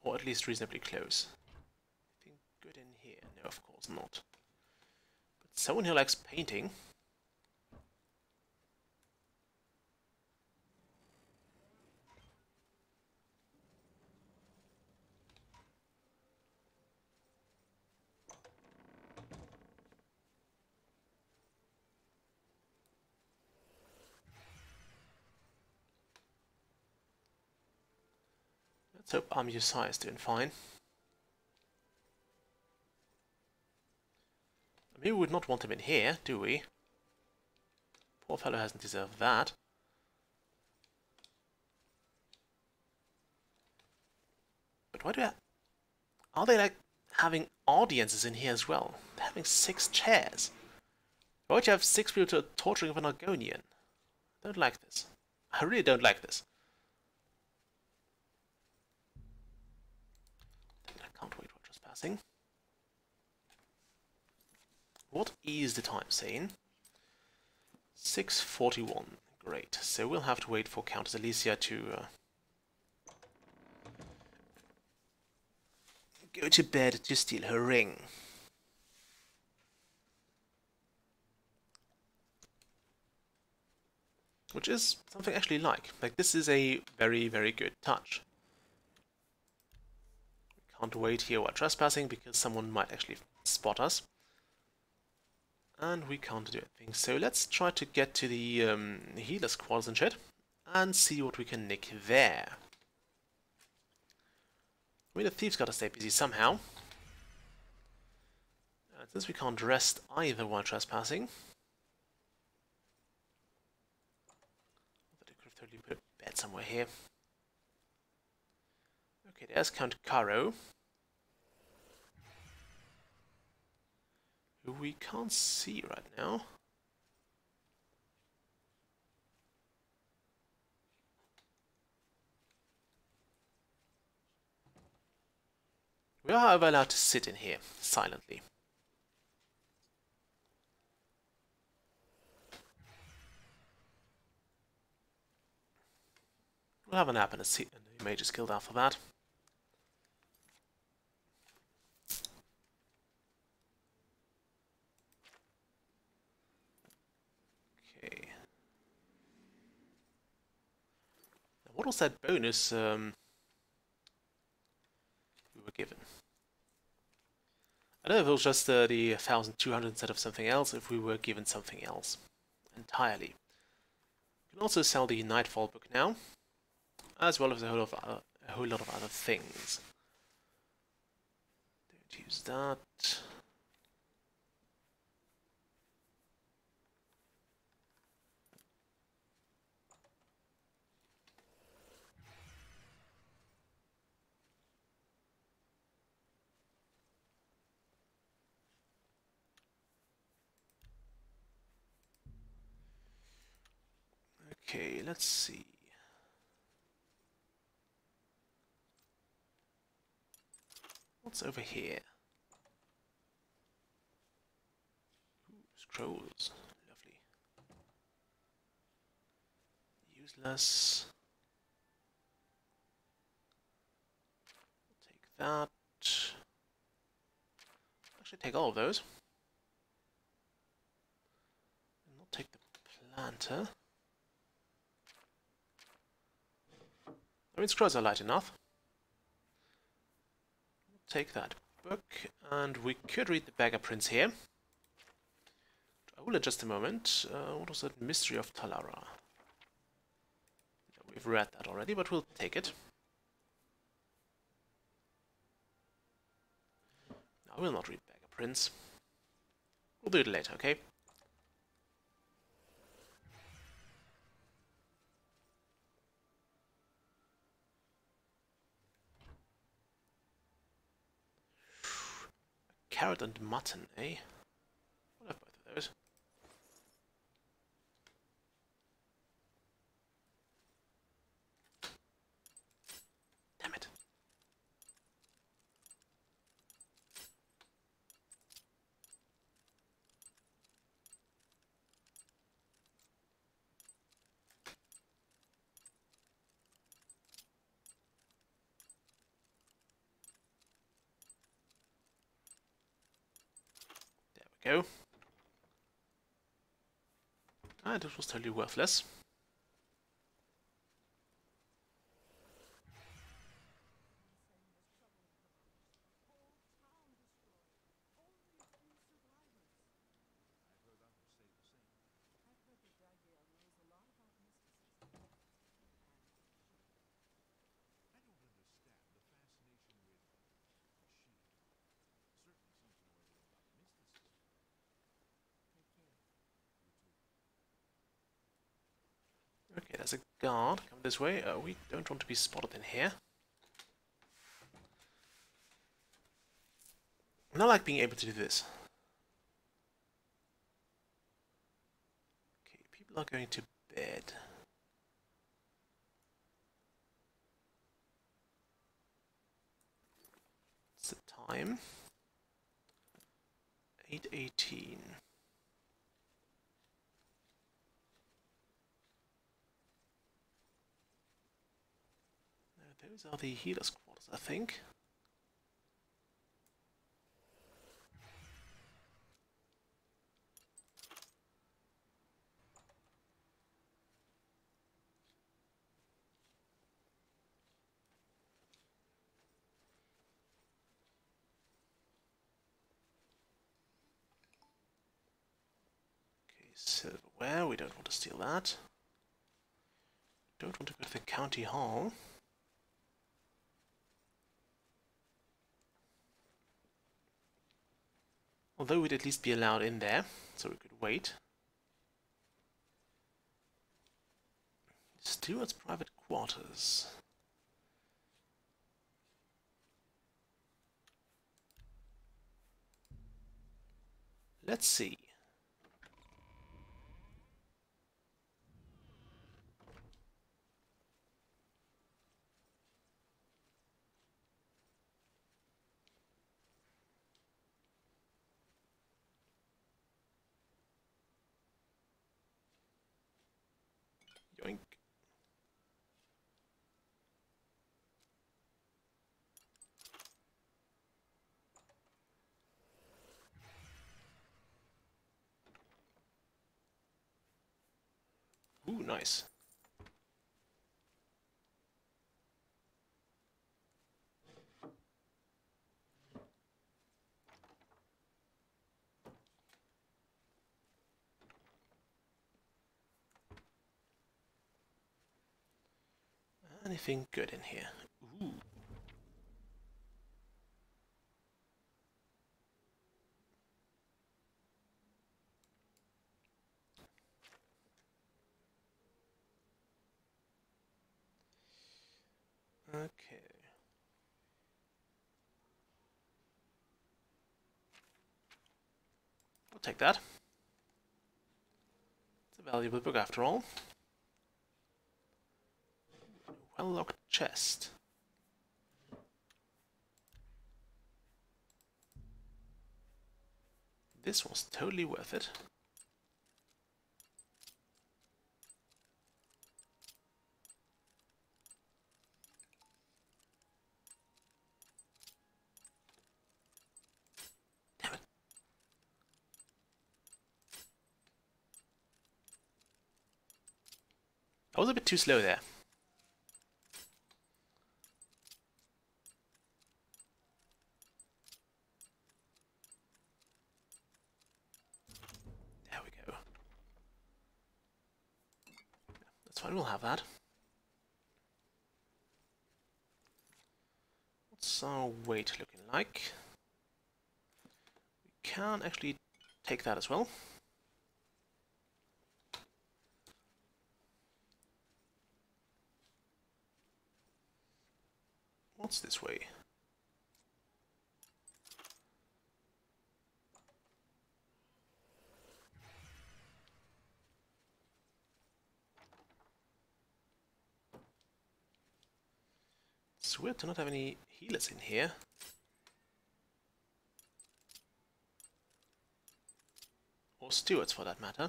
Or at least reasonably close. I think good in here. No, of course not. But someone who likes painting. Let's hope Amusa is doing fine. Maybe we would not want him in here, do we? Poor fellow hasn't deserved that. But why do I... Are they like having audiences in here as well? They're having 6 chairs. Why would you have 6 people to torturing of an Argonian? I don't like this. I really don't like this. I can't wait for trespassing. What is the time saying? 6:41. Great. So we'll have to wait for Countess Alicia to go to bed to steal her ring. Which is something I actually like. Like, this is a very, very good touch. We can't wait here while trespassing because someone might actually spot us. And we can't do anything. So let's try to get to the healer's quarters and shit. And see what we can nick there. I mean, the thief's gotta stay busy somehow. And since we can't rest either while trespassing... I could have totally put a bed somewhere here. Okay, there's Count Caro. Who we can't see right now. We are, however, allowed to sit in here, silently. We'll have a nap and a Mage's Guild after that. Okay. Now, what was that bonus we were given? I don't know if it was just the 1,200 instead of something else, if we were given something else entirely. We can also sell the Nightfall book now, as well as a whole lot of other things. Don't use that. Okay, let's see. What's over here? Ooh, scrolls. Lovely. Useless. We'll take that. Actually, take all of those. And not take the planter. I mean, scrolls are light enough. Take that book, and we could read the Beggar Prince here. I will in just a moment. What was that? Mystery of Talara. We've read that already, but we'll take it. I will not read Beggar Prince. We'll do it later, okay? carrot and mutton, eh? I'll have both of those. Damn it. There we go. Ah, this was totally worthless. Okay, there's a guard. Come this way. We don't want to be spotted in here. I like being able to do this. Okay, people are going to bed. What's the time? 8:18. Those are the healer's quarters, I think. Okay, silverware, we don't want to steal that. Don't want to go to the county hall. Although we'd at least be allowed in there, so we could wait. Steward's private quarters. Let's see. Yoink. Ooh, nice. Anything good in here? Ooh. Okay. I'll take that. It's a valuable book after all. Well-locked chest. This was totally worth it. Damn it. I was a bit too slow there. There we go. That's fine, we'll have that. What's our weight looking like? We can actually take that as well. What's this way? It's weird to not have any healers in here. Or stewards, for that matter.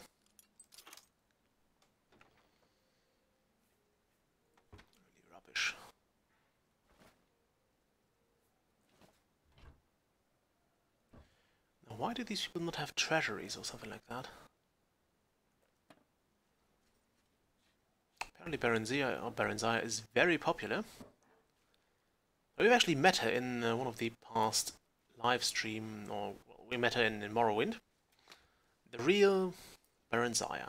Really rubbish. Now, why do these people not have treasuries or something like that? Apparently Baronzia is very popular. We've actually met her in one of the past live stream, or well, we met her in Morrowind. The real Baronzia.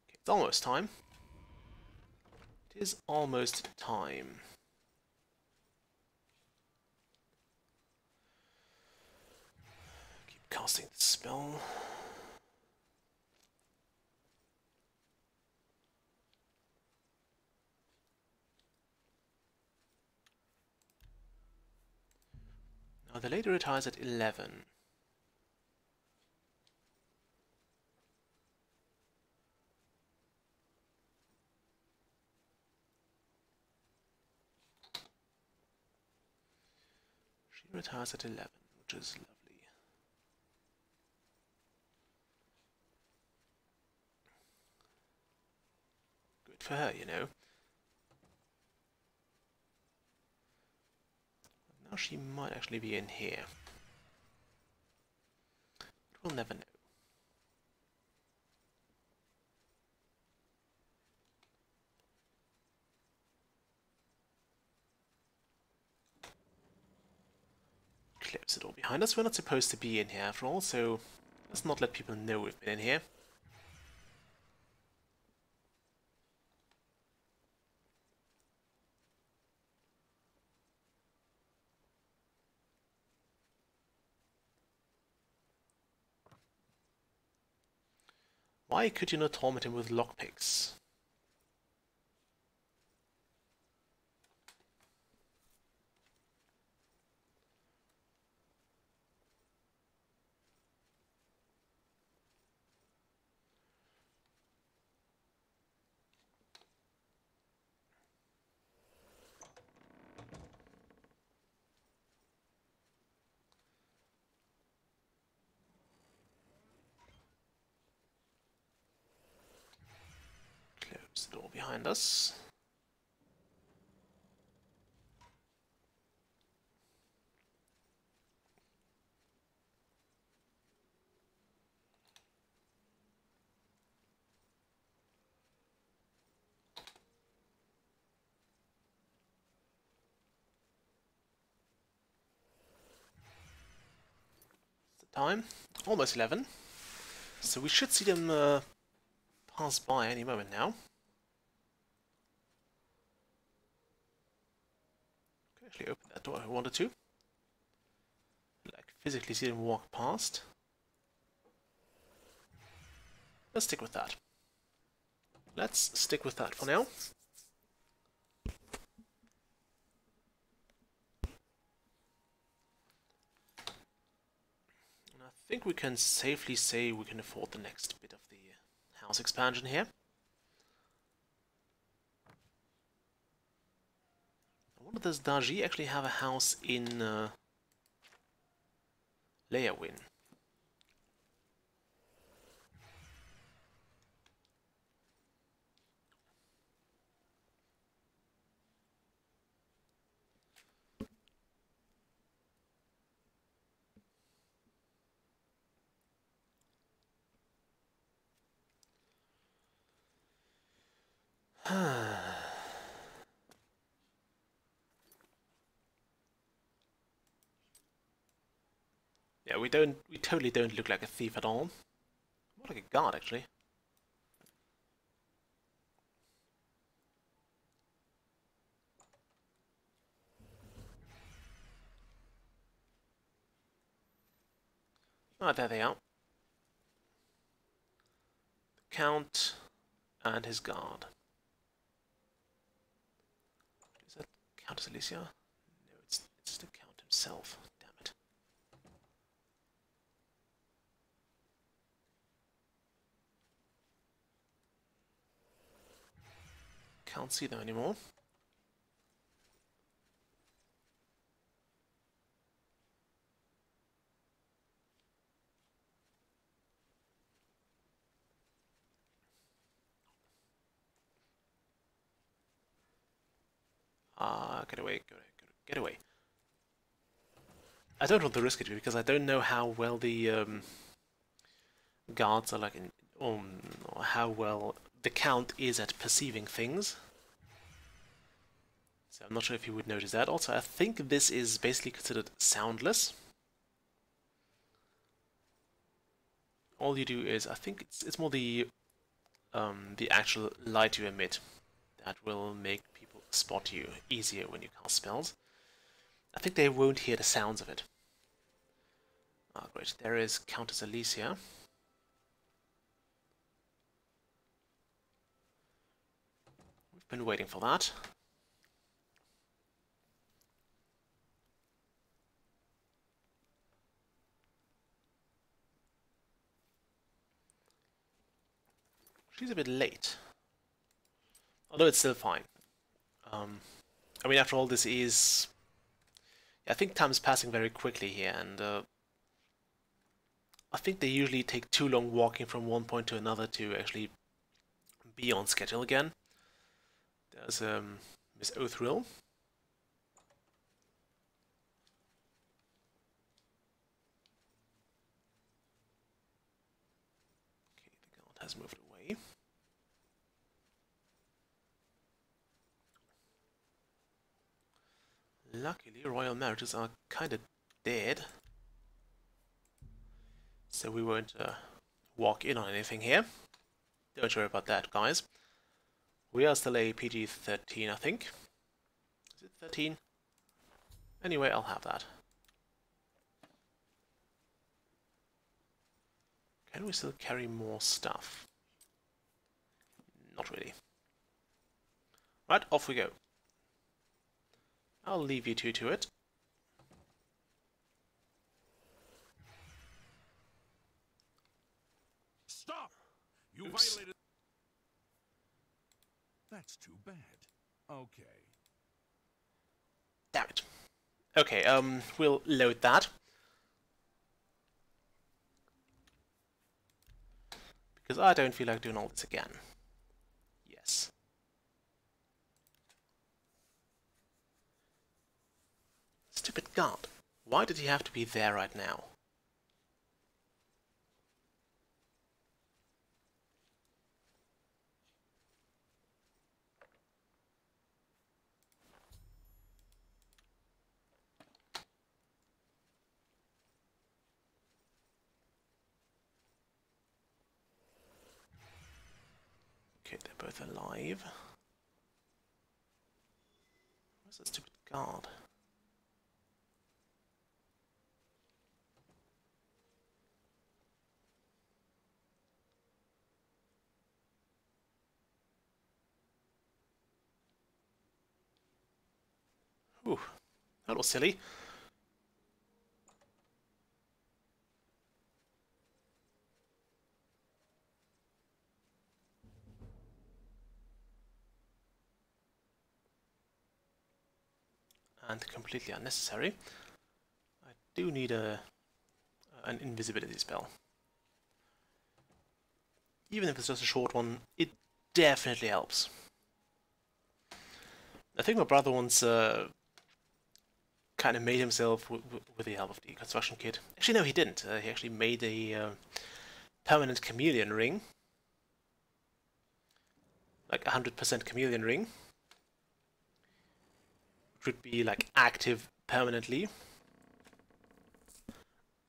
Okay, it's almost time. It is almost time. Keep casting the spell. Now the lady retires at 11. She retires at 11, which is lovely. Good for her, you know. Now she might actually be in here. But we'll never know. Close the door behind us. We're not supposed to be in here after all, so let's not let people know we've been in here. Why could you not torment him with lockpicks? Close the door behind us. Time, almost 11, so we should see them pass by any moment now. Could actually open that door if I wanted to. Like physically see them walk past. Let's stick with that. Let's stick with that for now. I think we can safely say we can afford the next bit of the house expansion here. I wonder, does Daji actually have a house in Leawin? Yeah, we totally don't look like a thief at all. More like a guard, actually. Ah, there they are. The Count and his guard. Is that Countess Alicia? No, it's the Count himself. Damn it. can't see them anymore. Get away, get away. I don't want to risk it because I don't know how well the guards are like or how well the Count is at perceiving things. So I'm not sure if you would notice that. Also, I think this is basically considered soundless. All you do is, I think it's more the actual light you emit that will make people spot you easier when you cast spells. I think they won't hear the sounds of it. Ah, great. There is Countess Alicia. We've been waiting for that. She's a bit late. Although it's still fine. I mean, after all, this is... I think time's passing very quickly here, and I think they usually take too long walking from one point to another to actually be on schedule again. There's Miss Othrill. Okay, the guard has moved away. Luckily, royal marriages are kind of dead, so we won't walk in on anything here. Don't worry about that, guys. We are still a PG-13, I think. Is it 13? Anyway, I'll have that. Can we still carry more stuff? Not really. Right, off we go. I'll leave you two to it.
Stop! You
Oops.
violated... That's too bad. Okay.
Damn it. Okay, we'll load that. Because I don't feel like doing all this again. Yes. Stupid guard. Why did he have to be there right now? Okay, they're both alive. Where's that stupid guard? Ooh, that was silly. And completely unnecessary. I do need an invisibility spell. Even if it's just a short one, it definitely helps. I think my brother once kind of made himself with the help of the construction kit. Actually, no, he didn't. He actually made a permanent chameleon ring. Like 100% chameleon ring. Which would be like active permanently.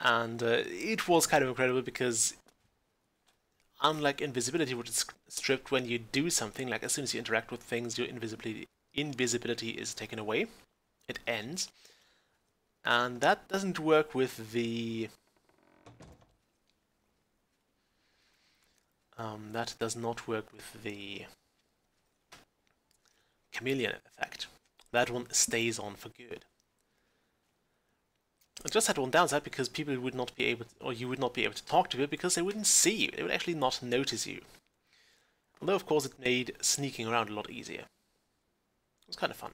And it was kind of incredible because unlike invisibility, which is stripped when you do something, like as soon as you interact with things, your invisibility is taken away. It ends. And that doesn't work with the... that does not work with the chameleon effect. That one stays on for good. It just had one downside because people would not be able to, or you would not be able to talk to it because they wouldn't see you. They would actually not notice you. Although, of course, it made sneaking around a lot easier. It was kind of fun.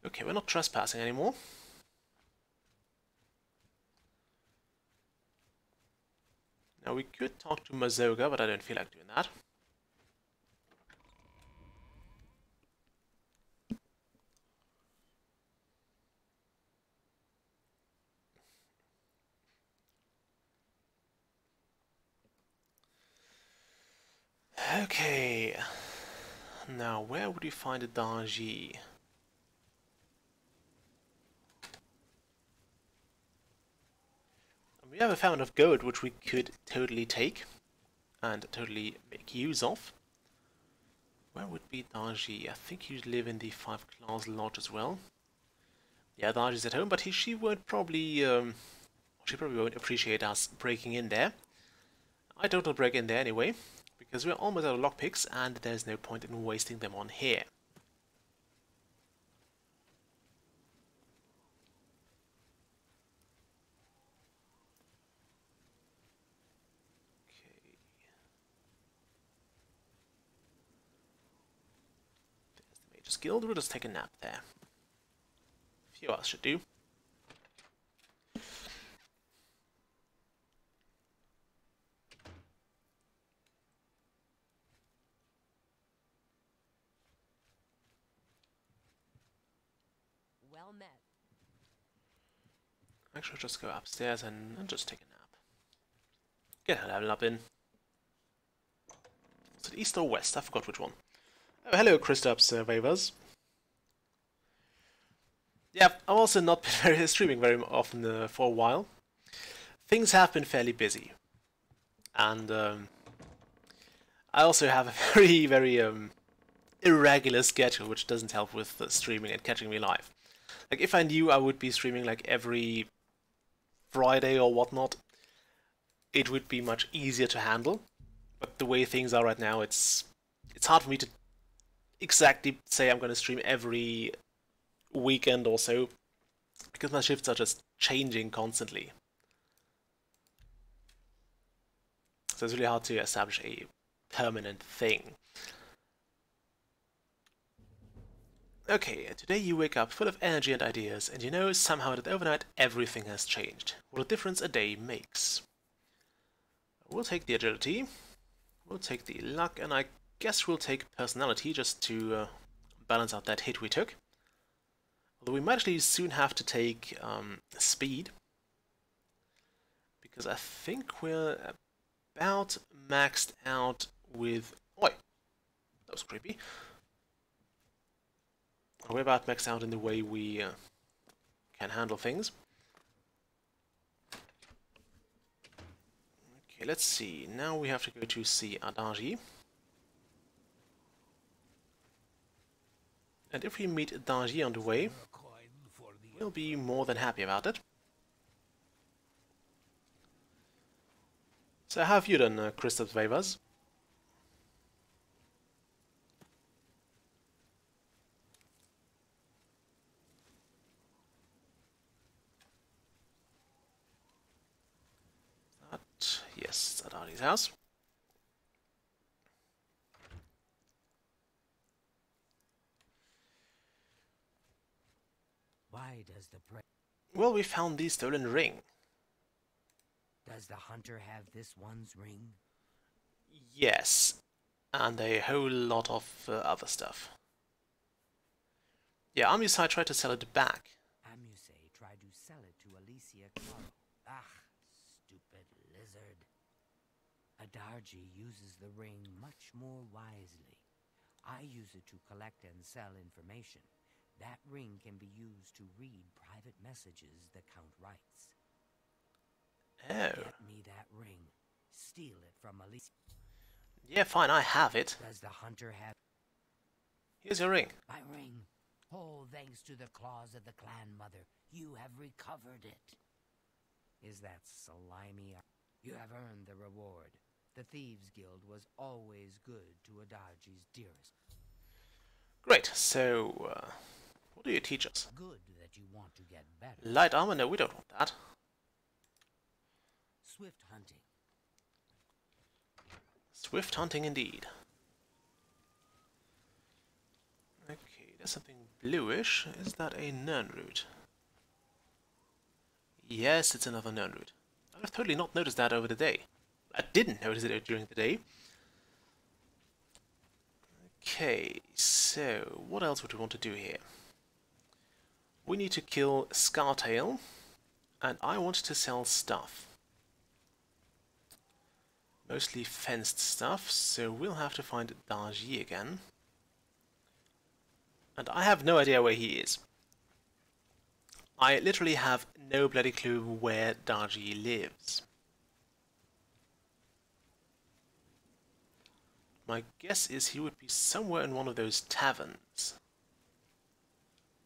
Okay, we're not trespassing anymore. Now we could talk to Mazoga, but I don't feel like doing that. Okay. Now, where would we find a Daji? We have a fountain of gold which we could totally take and totally make use of. Where would be Daji? I think you live in the 5 class lodge as well. Yeah, Daji's at home, but she won't probably she probably won't appreciate us breaking in there. I don't break in there anyway, because we're almost out of lockpicks and there's no point in wasting them on here. Guild, we'll just take a nap there. A few hours should do.
Well met.
Actually, I'll just go upstairs and just take a nap. Get a level up in. Is it east or west? I forgot which one. Oh, hello, Kristaps Wavers. Yeah, I've also not been streaming very often for a while. Things have been fairly busy. And I also have a very irregular schedule, which doesn't help with streaming and catching me live. Like, if I knew I would be streaming like every Friday or whatnot, it would be much easier to handle. But the way things are right now, it's hard for me to exactly say I'm going to stream every weekend or so, because my shifts are just changing constantly. So it's really hard to establish a permanent thing. Okay, today you wake up full of energy and ideas, and you know somehow that overnight everything has changed. What a difference a day makes. We'll take the agility, we'll take the luck, and I guess we'll take personality just to balance out that hit we took. Although we might actually soon have to take speed, because I think we're about maxed out with... Oi! That was creepy. We're about maxed out in the way we can handle things. Okay, let's see. Now we have to go to see Adaji. And if we meet Adaji on the way, we'll be more than happy about it. So how have you done, Kristaps Wavers? Yes, it's Adari's house.
Why does the prey...
Well, we found the stolen ring.
Does the hunter have this one's ring?
Yes, and a whole lot of other stuff. Yeah, Amusai tried to sell it back.
Amusei tried to sell it to Alicia Claro. Ah, stupid lizard. Adarji uses the ring much more wisely. I use it to collect and sell information. That ring can be used to read private messages the Count writes.
Oh.
Get me that ring. Steal it from Alicia.
Yeah, fine, I have it.
Does the hunter have...
Here's your ring.
My ring. Oh, thanks to the claws of the clan mother, you have recovered it. Is that slimy? You have earned the reward. The Thieves' Guild was always good to Adarji's dearest.
Great, so what do you teach us?
Good that you want to get better.
Light armor? No, we don't want that.
Swift hunting.
Swift hunting indeed. Okay, there's something bluish. Is that a Nern root? Yes, it's another Nern root. I've totally not noticed that over the day. I didn't notice it during the day. Okay, so what else would we want to do here? We need to kill Scartail, and I want to sell stuff. Mostly fenced stuff, so we'll have to find Darji again. And I have no idea where he is. I literally have no bloody clue where Darji lives. My guess is he would be somewhere in one of those taverns.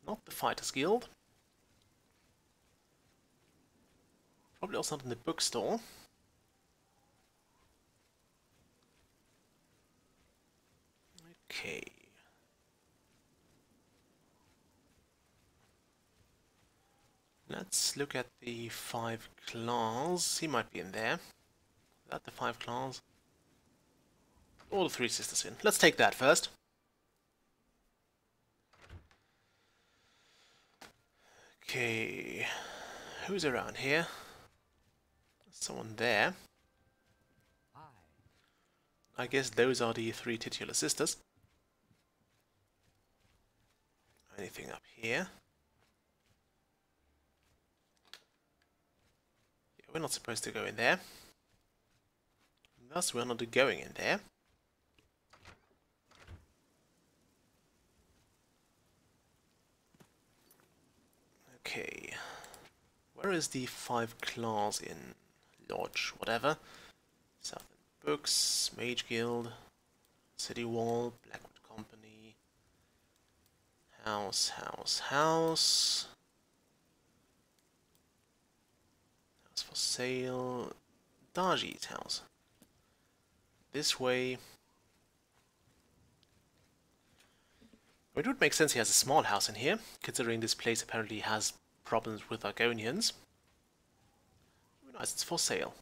Not the Fighters Guild. Probably also not in the bookstore. Okay. Let's look at the 5 claws. He might be in there. Is that the 5 claws? All the 3 sisters in. Let's take that first. Okay. Who's around here? There's someone there. I guess those are the 3 titular sisters. Anything up here? Yeah, we're not supposed to go in there. Thus, we're not going in there. Okay. Where is the 5 claws in Lodge? Whatever. Southern Books, Mage Guild, City Wall, Blackwood Company. House. House for sale. Darji's house. This way. It would make sense he has a small house in here, considering this place apparently has problems with Argonians. Very nice, it's for sale.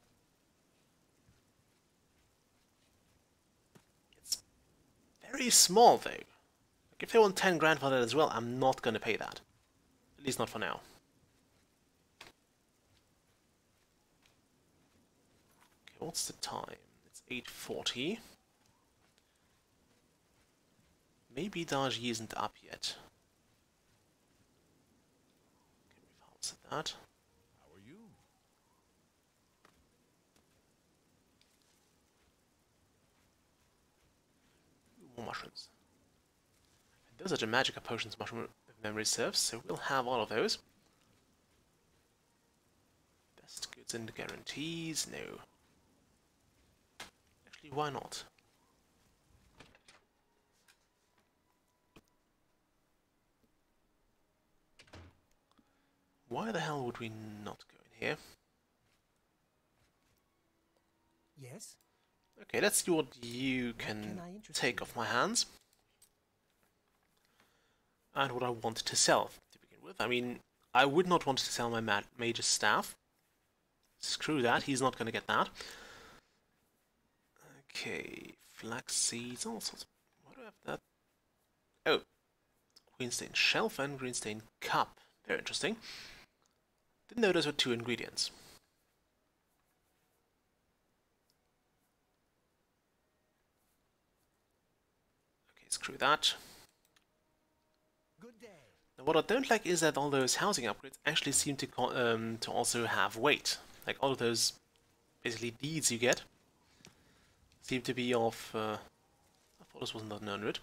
It's very small though. Like if they want 10 grand for that as well, I'm not gonna pay that. At least not for now. Okay, what's the time? It's 8:40. Maybe Darji isn't up yet. Okay, we've answered that.
How are you?
More mushrooms. And those are the Magica potions, mushroom if memory serves, so we'll have all of those. Best goods and guarantees, no. Actually, why not? Why the hell would we not go in here?
Yes?
Okay, let's see what you can take off my hands. And what I want to sell to begin with. I mean, I would not want to sell my major staff. Screw that, he's not going to get that. Okay, flax seeds, all sorts. Why do I have that? Oh, Greenstein shelf and Greenstein cup. Very interesting. Didn't know those were 2 ingredients. Okay, screw that.
Good day.
Now, what I don't like is that all those housing upgrades actually seem to also have weight. Like all of those, basically deeds you get, seem to be of. I thought this wasn't 900.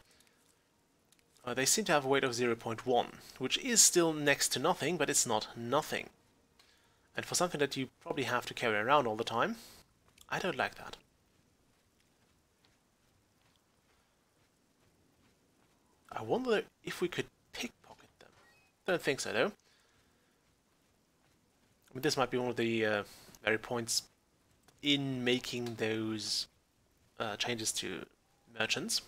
They seem to have a weight of 0.1, which is still next to nothing, but it's not nothing. And for something that you probably have to carry around all the time, I don't like that. I wonder if we could pickpocket them. Don't think so, though. I mean, this might be one of the very points in making those changes to merchants.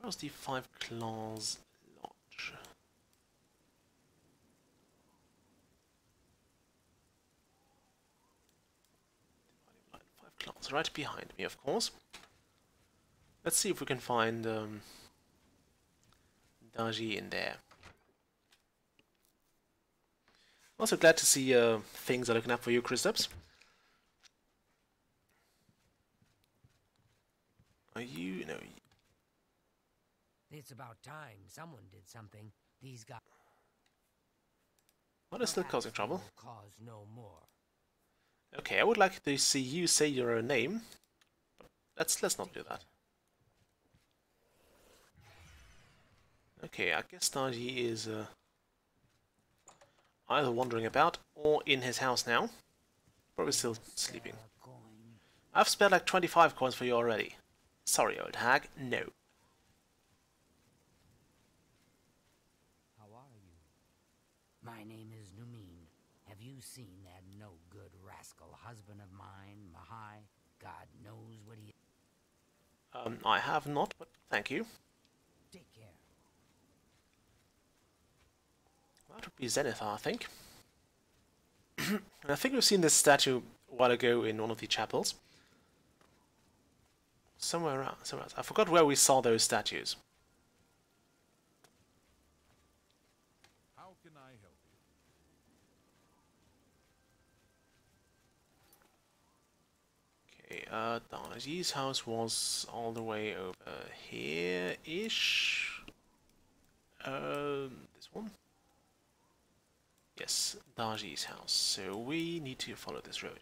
Where's the Five Claws Lodge? Five Claws, right behind me, of course. Let's see if we can find Daji in there. Also glad to see things are looking up for you, Kristaps. Are you? No.
It's about time someone did something. These guys.
What is still causing trouble?
Cause no more.
Okay, I would like to see you say your own name. But let's not do that. Okay, I guess Daji is either wandering about or in his house now. Probably still sleeping. I've spent like 25 coins for you already. Sorry, old hag, no.
How are you? My name is Numin. Have you seen that no-good rascal husband of mine, Mahai? God knows what he...
I have not, but thank you.
Take care.
That would be Zenithar, I think. And I think we've seen this statue a while ago in one of the chapels. Somewhere else. I forgot where we saw those statues.
How can I help you?
Okay, Daji's house was all the way over here-ish. This one? Yes, Daji's house. So we need to follow this road.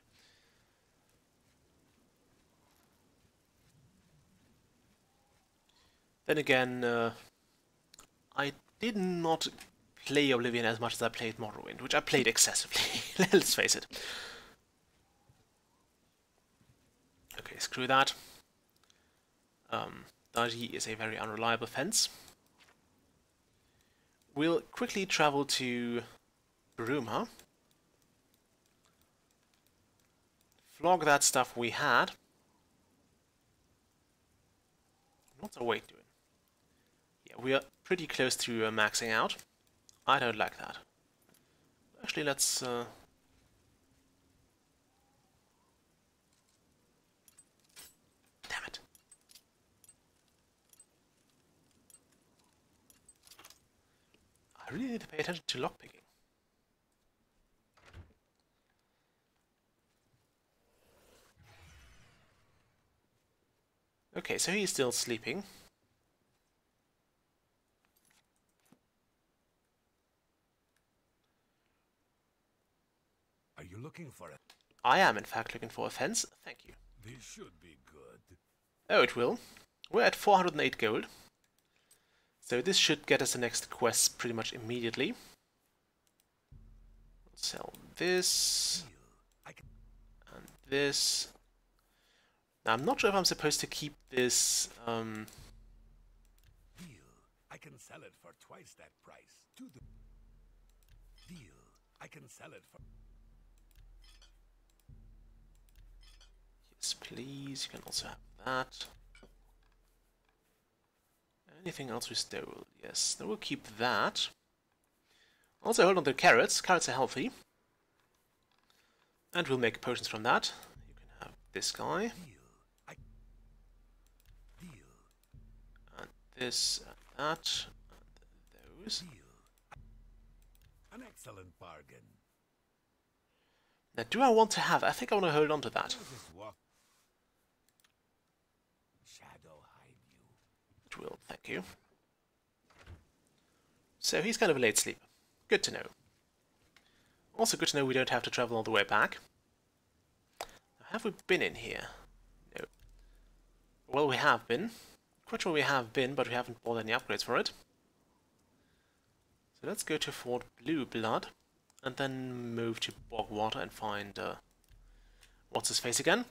Then again, I did not play Oblivion as much as I played Morrowind, which I played excessively, let's face it. Okay, screw that. Daji is a very unreliable fence. We'll quickly travel to Bruma. Flog that stuff we had. What's our weight doing? Yeah, we are pretty close to maxing out. I don't like that. Actually, let's... Damn it. I really need to pay attention to lockpicking. Okay, so he's still sleeping.
Are you looking for it?
I am, in fact, looking for a fence. Thank you.
This should be good.
Oh, it will. We're at 408 gold. So this should get us the next quest pretty much immediately. We'll sell this. And this. Now, I'm not sure if I'm supposed to keep this...
Deal. I can sell it for twice that price. To the deal. I can sell it for...
Yes, please. You can also have that. Anything else we stole? Yes, then we'll keep that. Also hold on to carrots. Carrots are healthy. And we'll make potions from that. You can have this guy. And this, and that, and those.
An excellent bargain.
Now, do I want to have... I think I want to hold on to that.
Shadow hide you.
It will, thank you. So he's kind of a late sleeper. Good to know. Also good to know we don't have to travel all the way back. Now, have we been in here? No. Well, we have been. Quite sure we have been, but we haven't bought any upgrades for it. So let's go to Fort Blue Blood, and then move to Bogwater and find... what's his face again?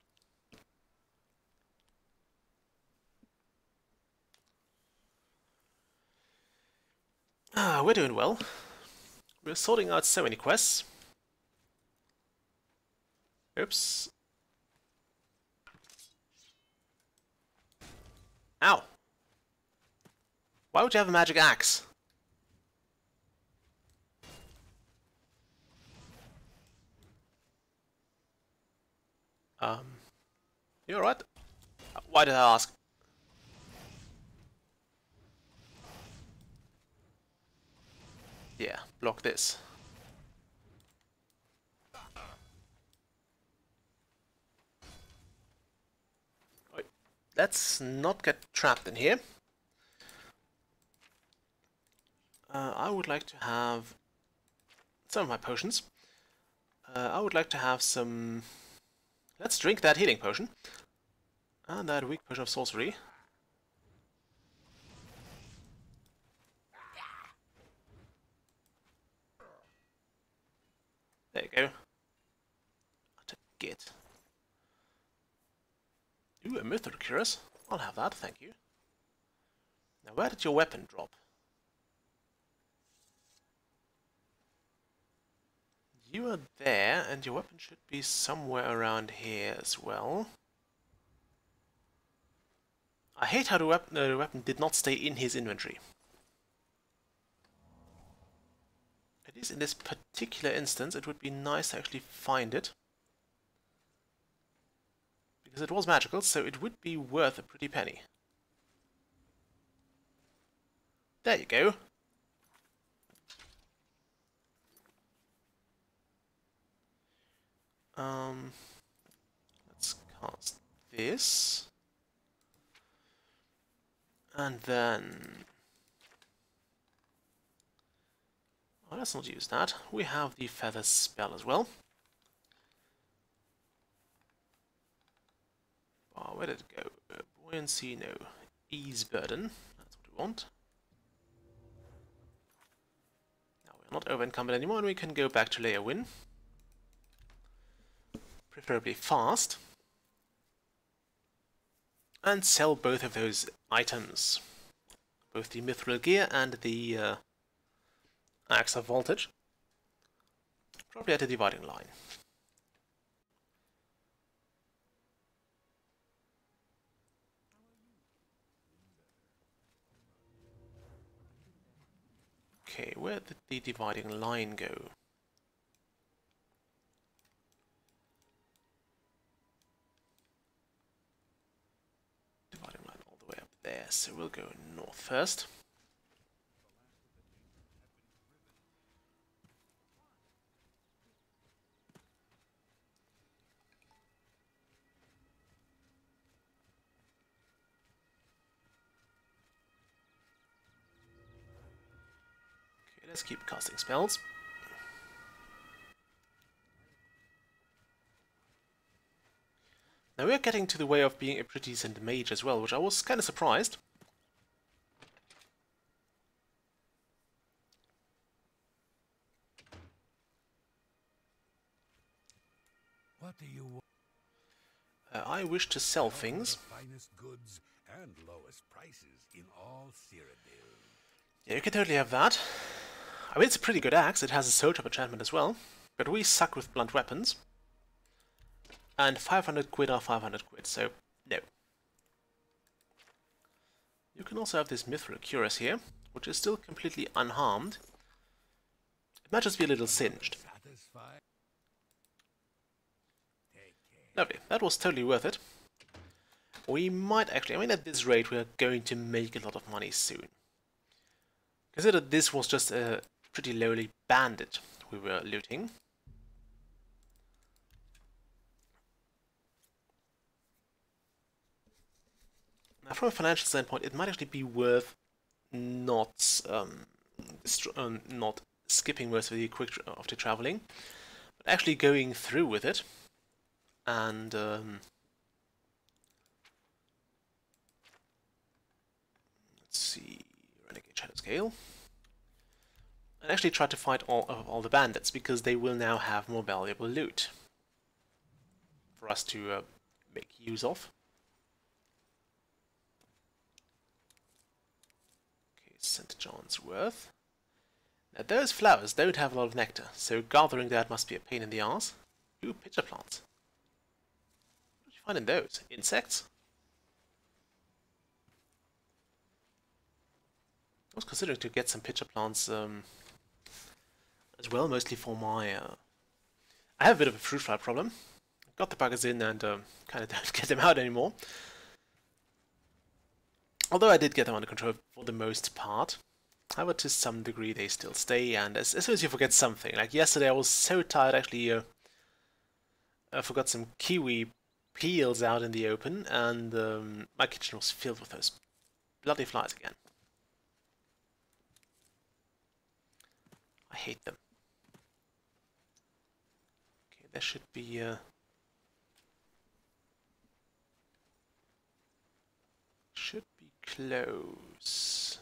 Ah, we're doing well. We're sorting out so many quests. Oops. Ow! Why would you have a magic axe? You alright? Why did I ask? Yeah, block this. Wait, let's not get trapped in here. I would like to have some of my potions. I would like to have some... Let's drink that healing potion. And that weak potion of sorcery. There you go. Get. Ooh, a mithril cuirass. I'll have that, thank you. Now, where did your weapon drop? You are there, and your weapon should be somewhere around here as well. I hate how the weapon did not stay in his inventory. At least in this particular instance, it would be nice to actually find it. Because it was magical, so it would be worth a pretty penny. There you go. Let's cast this. And then... Oh, let's not use that. We have the feather spell as well. Oh, where did it go? Buoyancy, no. Ease burden. That's what we want. Now we're not over encumbered anymore, and we can go back to Leowyn. Preferably fast. And sell both of those items. Both the mithril gear and the axe of voltage. Probably at a dividing line. Okay, where did the dividing line go? Dividing line all the way up there, so we'll go north first. Let's keep casting spells. Now we're getting to the way of being a pretty decent mage as well, which I was kind of surprised.
What do you want?
I wish to sell things.
The finest goods and lowest prices in all Cyrodiil.
Yeah, you can totally have that. I mean, it's a pretty good axe. It has a soul trap enchantment as well. But we suck with blunt weapons. And 500 quid are 500 quid, so no. You can also have this mithril cuirass here, which is still completely unharmed. It might just be a little singed. Lovely. That was totally worth it. We might actually... I mean, at this rate, we are going to make a lot of money soon. Consider this was just a pretty lowly bandit we were looting. Now, from a financial standpoint, it might actually be worth not skipping most of the after traveling, but actually going through with it and let's see, Renegade Shadow Scale. And actually try to fight all the bandits, because they will now have more valuable loot for us to make use of. Okay, St. John's Worth. Now those flowers don't have a lot of nectar, so gathering that must be a pain in the ass. Ooh, pitcher plants. What did you find in those? Insects? was considering to get some pitcher plants as well, mostly for my... I have a bit of a fruit fly problem. Got the buggers in and kind of don't get them out anymore. Although I did get them under control for the most part. However, to some degree they still stay, and as soon as you forget something, like yesterday I was so tired actually I forgot some kiwi peels out in the open, and my kitchen was filled with those bloody flies again. I hate them. Okay, there should be close.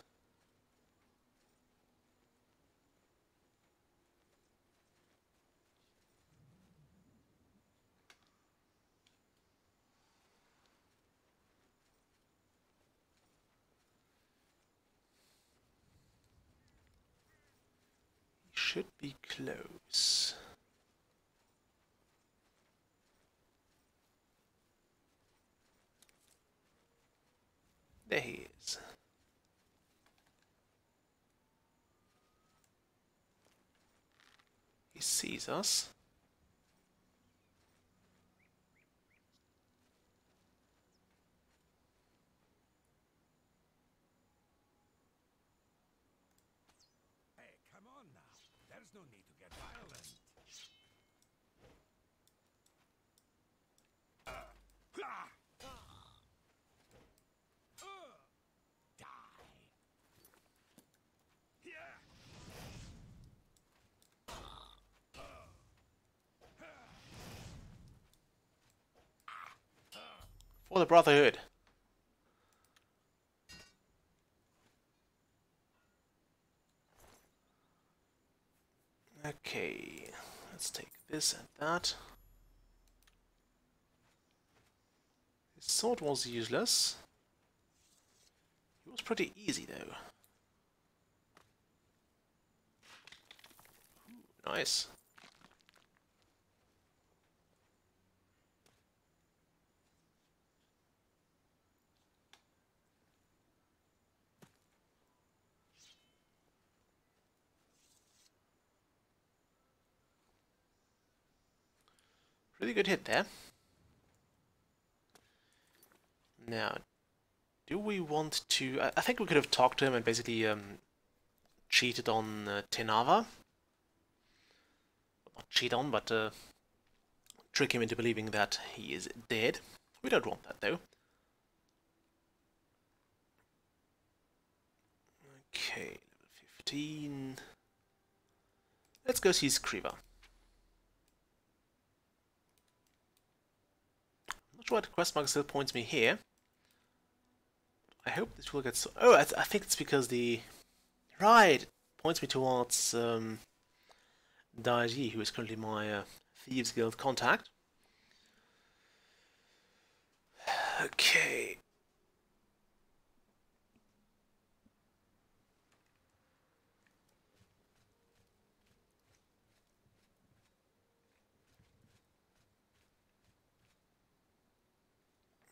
Should be close. There he is. He sees us.
There's no need to get violent. Die.
For the Brotherhood. Okay, let's take this and that. His sword was useless. It was pretty easy though. Ooh, nice. Pretty good hit there. Now, do we want to... I think we could have talked to him and basically cheated on Tenava. Not cheat on, but trick him into believing that he is dead. We don't want that though. Okay, level 15. Let's go see Skriva. Not sure why the quest marker still points me here. I hope this will get so... Oh, I think it's because the... Right! It points me towards Daiji, who is currently my Thieves Guild contact. Okay.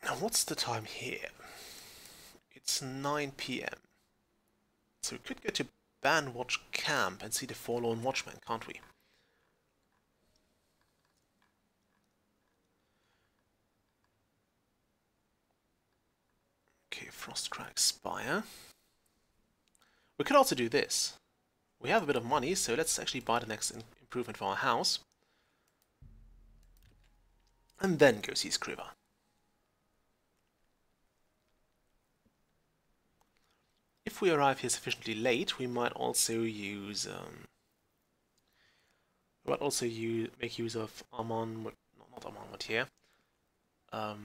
Now, what's the time here? It's 9 PM. So we could go to Bandwatch Camp and see the Forlorn Watchman, can't we? Okay, Frostcrag Spire. We could also do this. We have a bit of money, so let's actually buy the next improvement for our house. And then go see Skriva. If we arrive here sufficiently late, we might also use make use of Armand, not Armand, but here. Was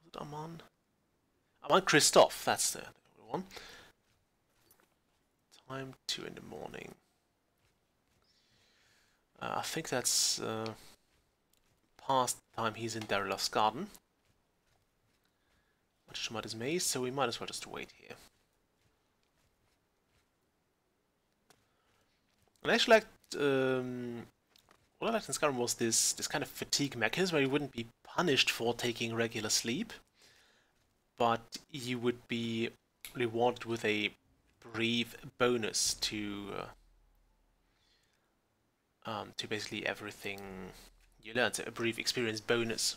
it Armand? Armand Christophe, that's the one. Time 2 in the morning. I think that's past the time he's in Darylov's garden. Much to my dismay, so we might as well just wait here. And I actually liked, what I liked in Skyrim was this kind of fatigue mechanism where you wouldn't be punished for taking regular sleep, but you would be rewarded with a brief bonus to basically everything you learn, so a brief experience bonus,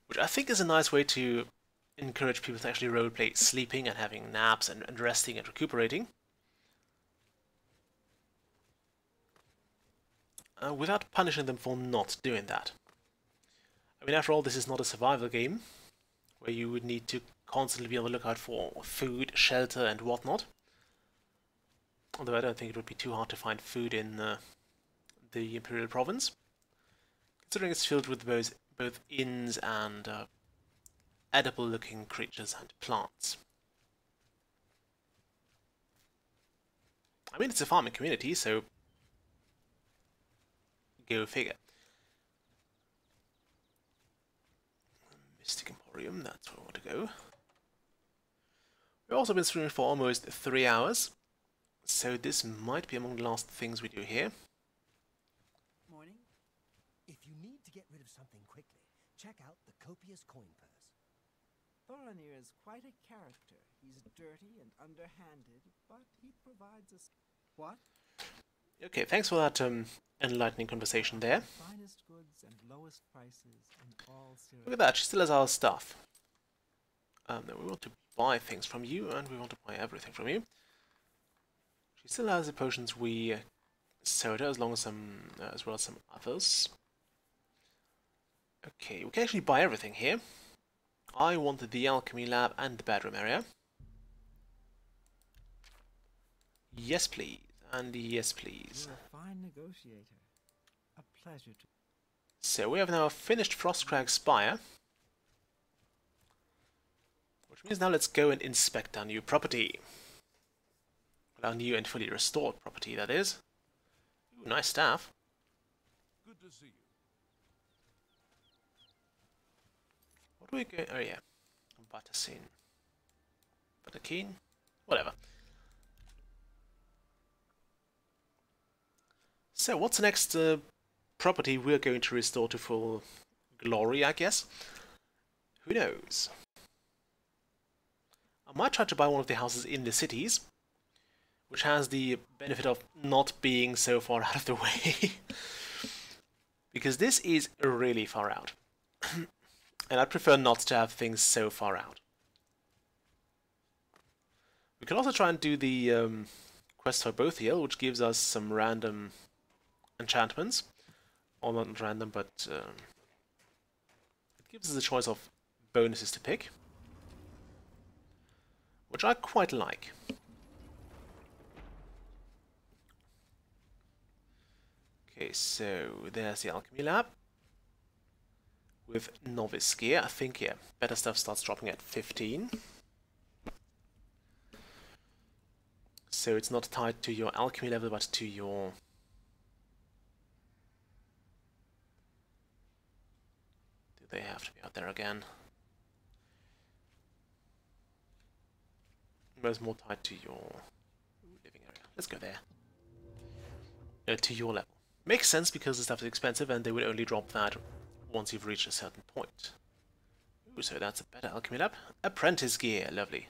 which I think is a nice way to encourage people to actually roleplay sleeping and having naps and resting and recuperating, without punishing them for not doing that. I mean, after all, this is not a survival game where you would need to constantly be on the lookout for food, shelter, and whatnot. Although I don't think it would be too hard to find food in the Imperial Province, considering it's filled with both inns and edible-looking creatures and plants. I mean, it's a farming community, so go figure. Mystic Emporium, that's where I want to go. We've also been streaming for almost 3 hours, so this might be among the last things we do here.
Morning. If you need to get rid of something quickly, check out the copious coin purse.
Thorinir is quite a character. He's dirty and underhanded, but he provides us... What?
Okay, thanks for that enlightening conversation there.
Finest goods and lowest prices in all Syria.
Look at that, she still has our stuff. No, we want to buy things from you, and we want to buy everything from you. She still has the potions we sold her, as well as some others. Okay, we can actually buy everything here. I wanted the alchemy lab and the bedroom area. Yes, please. And yes, please.
You're a fine negotiator. A pleasure to...
So we have now finished Frostcrag Spire. Which means now let's go and inspect our new property. Well, our new and fully restored property, that is. Ooh, nice staff.
Good to see you.
What do we go... Oh, yeah. Buttercene. Butterkeen? Whatever. So, what's the next property we're going to restore to full glory, I guess? Who knows? I might try to buy one of the houses in the cities, which has the benefit of not being so far out of the way. Because this is really far out. And I'd prefer not to have things so far out. We can also try and do the quest for Bothiel, which gives us some random enchantments. Or not random, but it gives us a choice of bonuses to pick, which I quite like. Okay, so there's the alchemy lab with novice gear. I think, yeah, better stuff starts dropping at 15. So it's not tied to your alchemy level, but to your... Do they have to be out there again? It's more tied to your living area. Let's go there. To your level. Makes sense because the stuff is expensive and they would only drop that once you've reached a certain point. Ooh, so that's a better alchemy lab. Apprentice gear, lovely.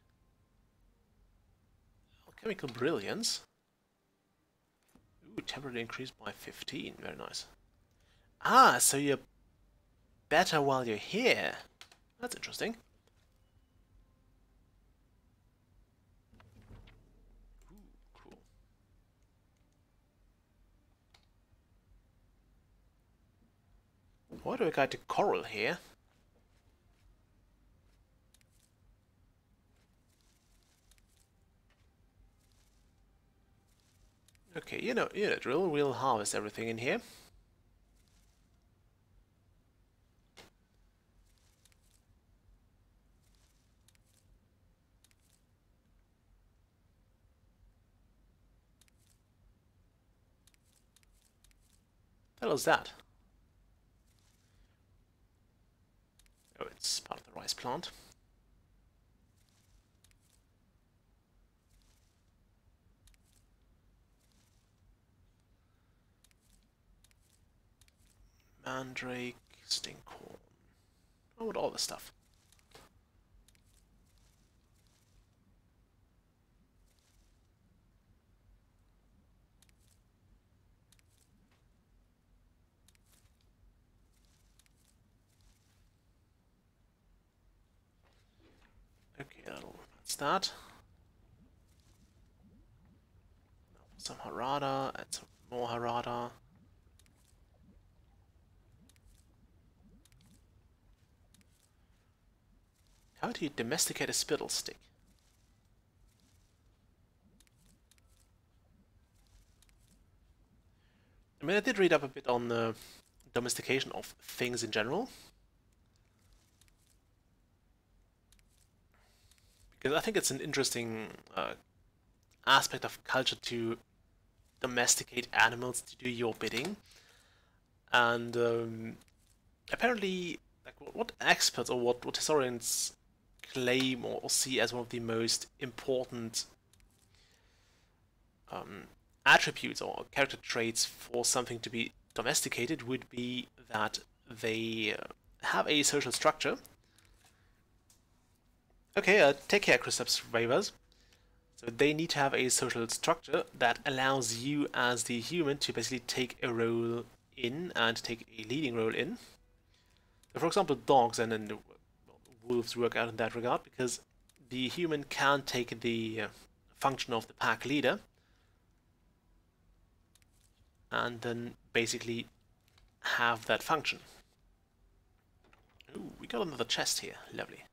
Alchemical brilliance. Ooh, temporarily increased by 15, very nice. Ah, so you're better while you're here. That's interesting. Why do I go to coral here? Okay, you know, drill. We'll harvest everything in here. What the hell is that? Oh, it's part of the rice plant. Mandrake, stinkhorn. Oh, what all this stuff. that's that. Some Harada, and some more Harada. How do you domesticate a spittle stick? I mean, I did read up a bit on the domestication of things in general. Because I think it's an interesting aspect of culture to domesticate animals to do your bidding. And apparently, like what experts or what historians claim or see as one of the most important attributes or character traits for something to be domesticated would be that they have a social structure. Okay, take care, Kristaps Ravers. So they need to have a social structure that allows you as the human to basically take a role in and take a leading role in. So for example, dogs and then wolves work out in that regard because the human can take the function of the pack leader and then basically have that function. Ooh, we got another chest here. Lovely.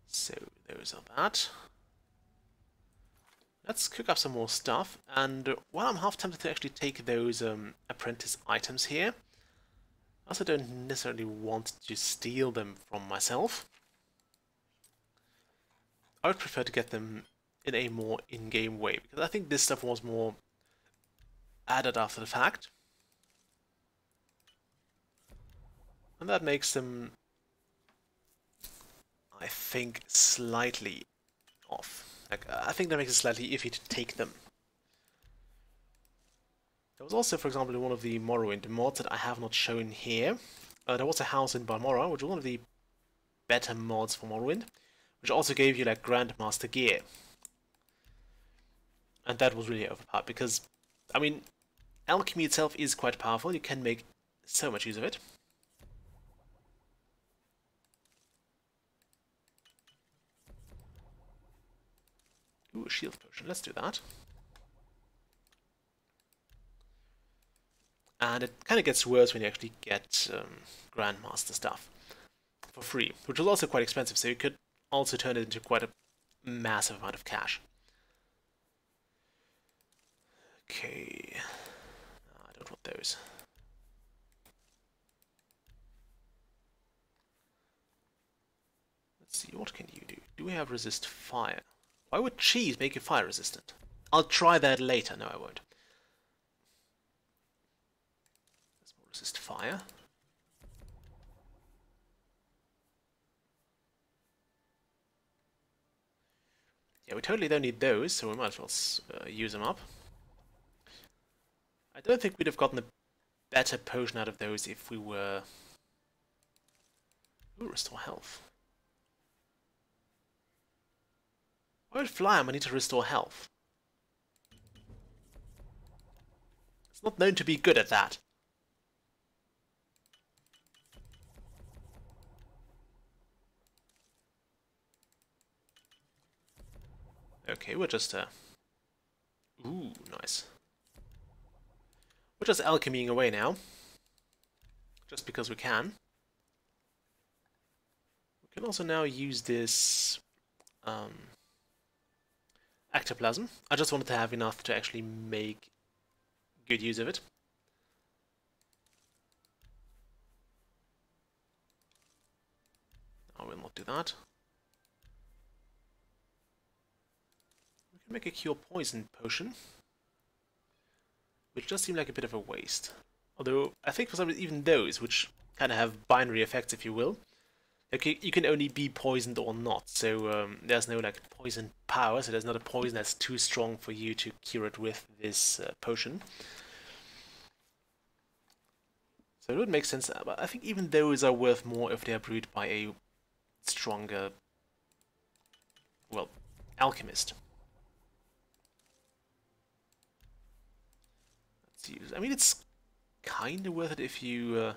So those are that. Let's cook up some more stuff, and while I'm half tempted to actually take those apprentice items here, I also don't necessarily want to steal them from myself. I would prefer to get them in a more in-game way, because I think this stuff was more added after the fact. And that makes them, I think, slightly off. Like, I think that makes it slightly iffy to take them. There was also, for example, in one of the Morrowind mods that I have not shown here, there was a house in Balmora, which was one of the better mods for Morrowind, which also gave you like Grandmaster gear. And that was really overpowered because, I mean, alchemy itself is quite powerful. You can make so much use of it. Ooh, a shield potion. Let's do that. And it kind of gets worse when you actually get Grandmaster stuff for free, which was also quite expensive, so you could also turn it into quite a massive amount of cash. Okay. I don't want those. Let's see, what can you do? Do we have resist fire? Why would cheese make you fire resistant? I'll try that later. No, I won't. Let's resist fire. Yeah, we totally don't need those, so we might as well use them up. I don't think we'd have gotten a better potion out of those if we were... Ooh, restore health. Why would Flyhammer need to restore health? It's not known to be good at that. Okay, we're just ooh, nice. We're just alchemying away now. Just because we can. We can also now use this ectoplasm. I just wanted to have enough to actually make good use of it. I will not do that. We can make a cure poison potion, which does seem like a bit of a waste. Although, I think for some reason, even those, which kind of have binary effects, if you will, like you can only be poisoned or not, so there's no like poison power, so there's not a poison that's too strong for you to cure it with this potion. So it would make sense, but I think even those are worth more if they are brewed by a stronger, well, alchemist. Let's use, I mean, it's kind of worth it if you...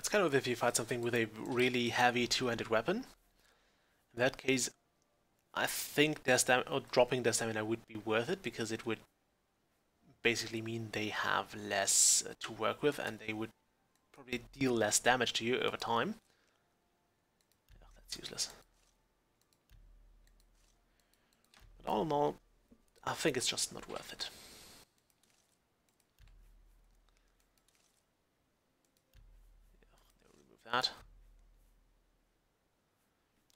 It's kind of if you fight something with a really heavy two-handed weapon. In that case, I think dropping their stamina would be worth it, because it would basically mean they have less to work with, and they would probably deal less damage to you over time. Oh, that's useless. But all in all, I think it's just not worth it. Remove that.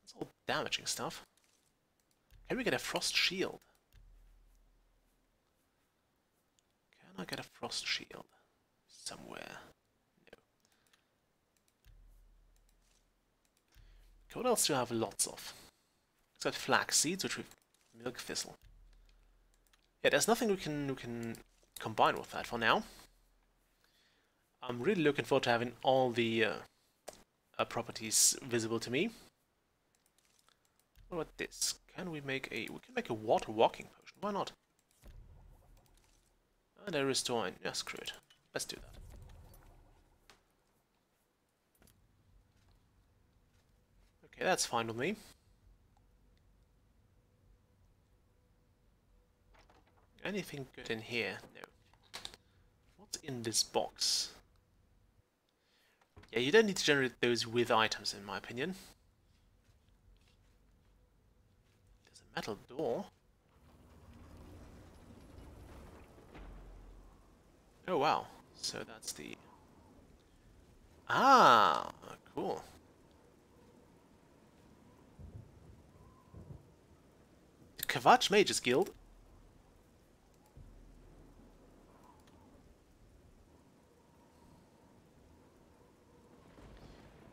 It's all damaging stuff. Can we get a frost shield? Can I get a frost shield somewhere? No. Okay, what else do I have lots of? Except flax seeds, which we've milk thistle. Yeah, there's nothing we can combine with that for now. I'm really looking forward to having all the properties visible to me. What about this? Can we make a... We can make a water walking potion. Why not? And a restoring. Yeah, screw it. Let's do that. Okay, that's fine with me. Anything good in here? No. What's in this box? Yeah, you don't need to generate those with items, in my opinion. There's a metal door. Oh wow, so that's the... Ah, cool. The Kvatch Mages Guild.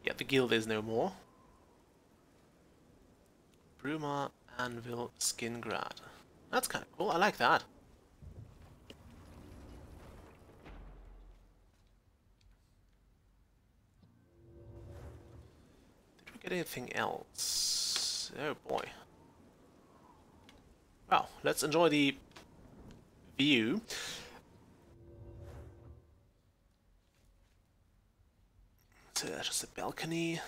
Yeah, the guild is no more. Bruma, Anvil, Skingrad. That's kind of cool, I like that. Did we get anything else? Oh boy. Well, let's enjoy the view. So that's just a balcony.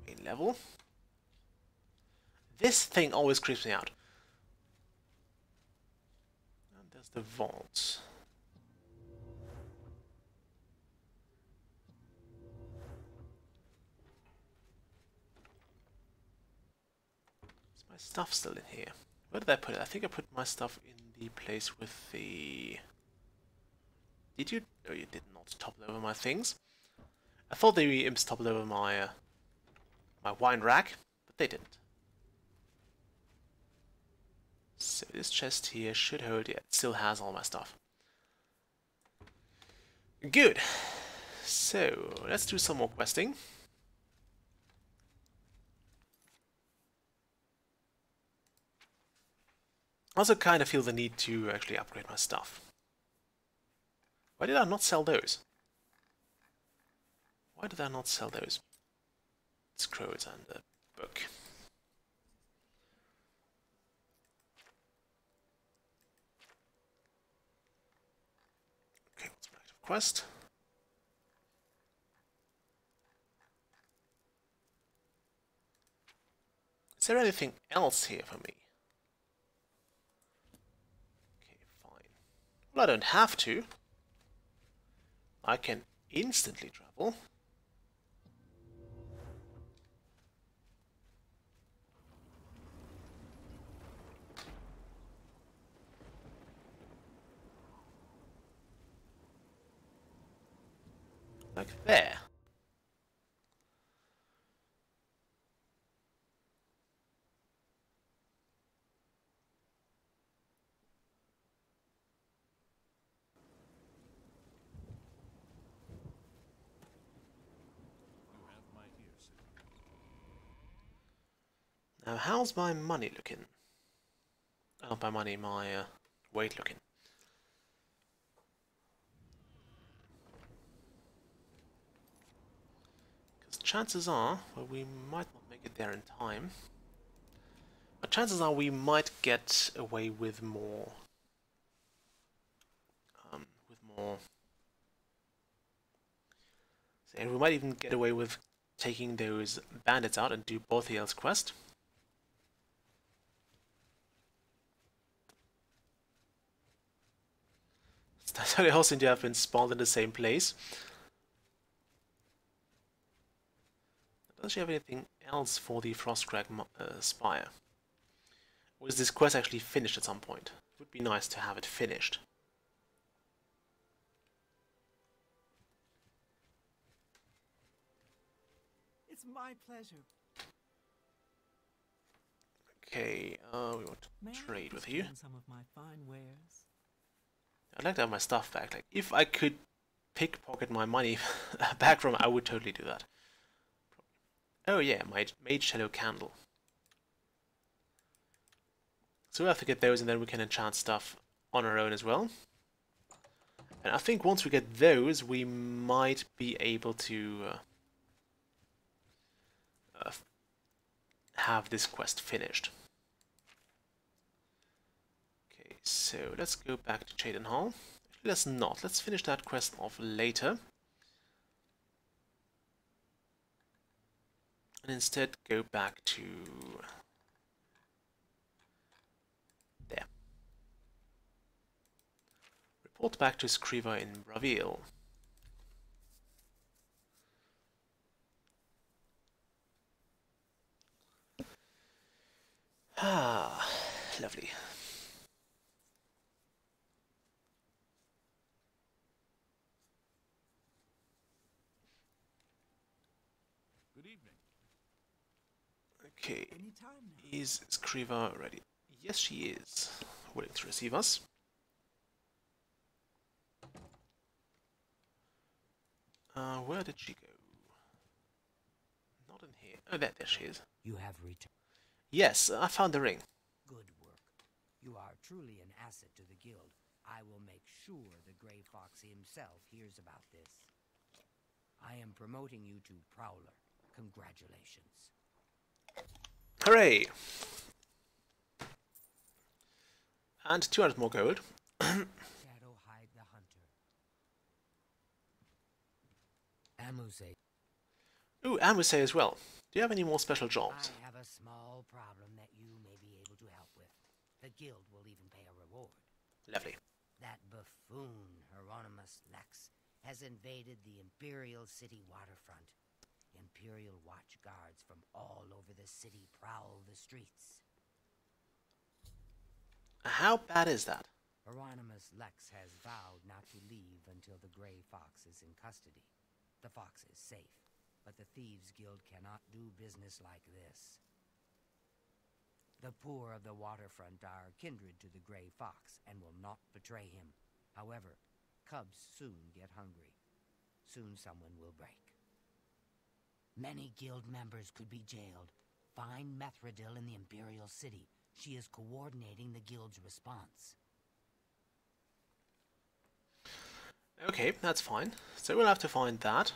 Main level. This thing always creeps me out. And there's the vault. Is my stuff still in here? Where did I put it? I think I put my stuff in the place with the... Did you? Oh, you did not topple over my things. I thought the imps toppled over my my wine rack, but they didn't. So this chest here should hold. Yeah, it still has all my stuff. Good. So let's do some more questing. I also kind of feel the need to actually upgrade my stuff. Why did I not sell those? Why did I not sell those? Scrolls and the book. Okay, what's my active quest? Is there anything else here for me? Okay, fine. Well, I don't have to. I can instantly travel. Like there. Now, how's my money looking? Not my money, my weight looking. Because chances are, well, we might not make it there in time. But chances are we might get away with more. And we might even get away with taking those bandits out and do both the Elves quest. So they all seem to have been spawned in the same place. Does she have anything else for the Frostcrag Spire? Or is this quest actually finished at some point? It would be nice to have it finished.
It's my pleasure.
Okay, we want to trade with you.
Some of my fine wares.
I'd like to have my stuff back. Like, if I could pickpocket my money back from, I would totally do that. Oh yeah, my Mage Shadow Candle. So we have to get those, and then we can enchant stuff on our own as well. And I think once we get those, we might be able to have this quest finished. Okay, so let's go back to Cheydinhal. Let's not. Let's finish that quest off later. And instead go back to there. Report back to Scriva in Bravil. Ah, lovely.
Good evening.
Okay,
Anytime now.
is Scriva ready? Yes, she is. Willing to receive us. Where did she go? Not in here. Oh, there she is.
You have returned.
Yes, I found the ring.
Good work. You are truly an asset to the guild. I will make sure the Grey Fox himself hears about this. I am promoting you to Prowler. Congratulations.
Hooray! And 200 more gold.
Shadowhide the Hunter. Amuse.
Ooh, Amuse as well. Do you have any more special jobs?
I have a small problem that you may be able to help with. The guild will even pay a reward.
Lovely.
That buffoon, Hieronymus Lex, has invaded the Imperial City waterfront. Imperial watch guards from all over the city prowl the streets.
How bad is that?
Hieronymus Lex has vowed not to leave until the Grey Fox is in custody. The fox is safe, but the Thieves' Guild cannot do business like this. The poor of the waterfront are kindred to the Grey Fox and will not betray him. However, cubs soon get hungry. Soon someone will break. Many guild members could be jailed. Find Methredil in the Imperial City. She is coordinating the guild's response.
Okay, that's fine. So we'll have to find that.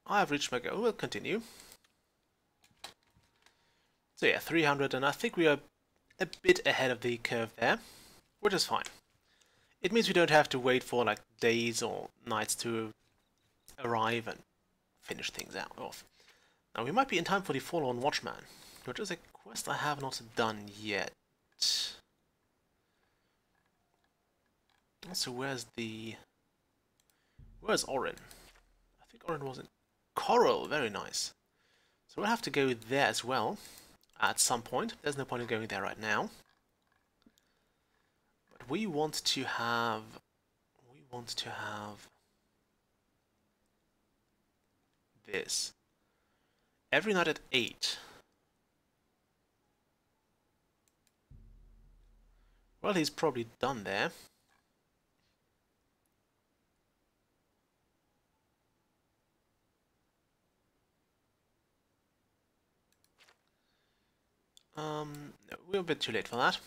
I have reached my goal. We'll continue. So yeah, 300, and I think we are a bit ahead of the curve there, which is fine. It means we don't have to wait for like days or nights to arrive and finish things out off. Now we might be in time for the Forlorn Watchman, which is a quest I have not done yet. So where's Orin? I think Orin was in Coral. Very nice. So we'll have to go there as well at some point. There's no point in going there right now. But we want to have this every night at 8. Well, he's probably done there. No, we're a bit too late for that.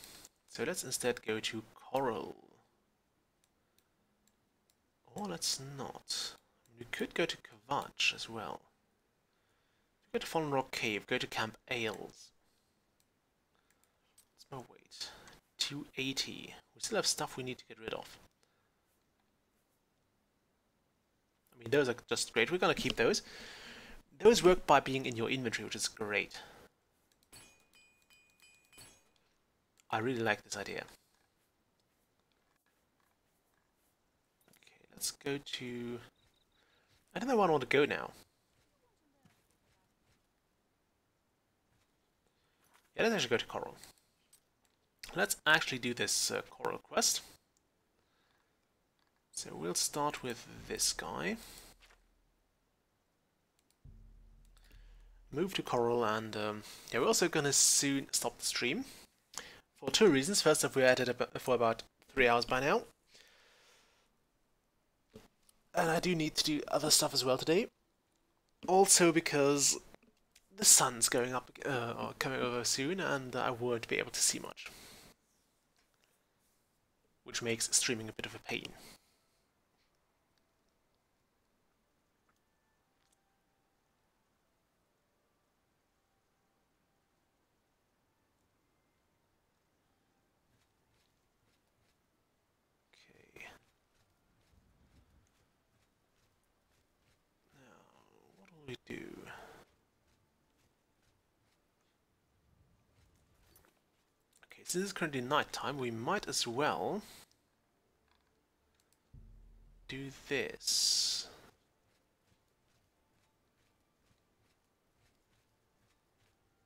So let's instead go to Coral. Or let's not. We could go to Kvatch as well. Go to Fallen Rock Cave, go to Camp Ailes. What's my weight? 280. We still have stuff we need to get rid of. I mean, those are just great. We're gonna keep those. Those work by being in your inventory, which is great. I really like this idea. Okay, let's go to... I don't know where I want to go now. Yeah, let's actually go to Coral. Let's actually do this Coral quest. So we'll start with this guy. Move to Coral, and yeah, we're also gonna soon stop the stream. For two reasons. First off, we're at it for about 3 hours by now. And I do need to do other stuff as well today. Also because the sun's going up, or coming over soon, and I won't be able to see much. Which makes streaming a bit of a pain. Okay. Now, what will we do? Okay, since it's currently night time, we might as well do this.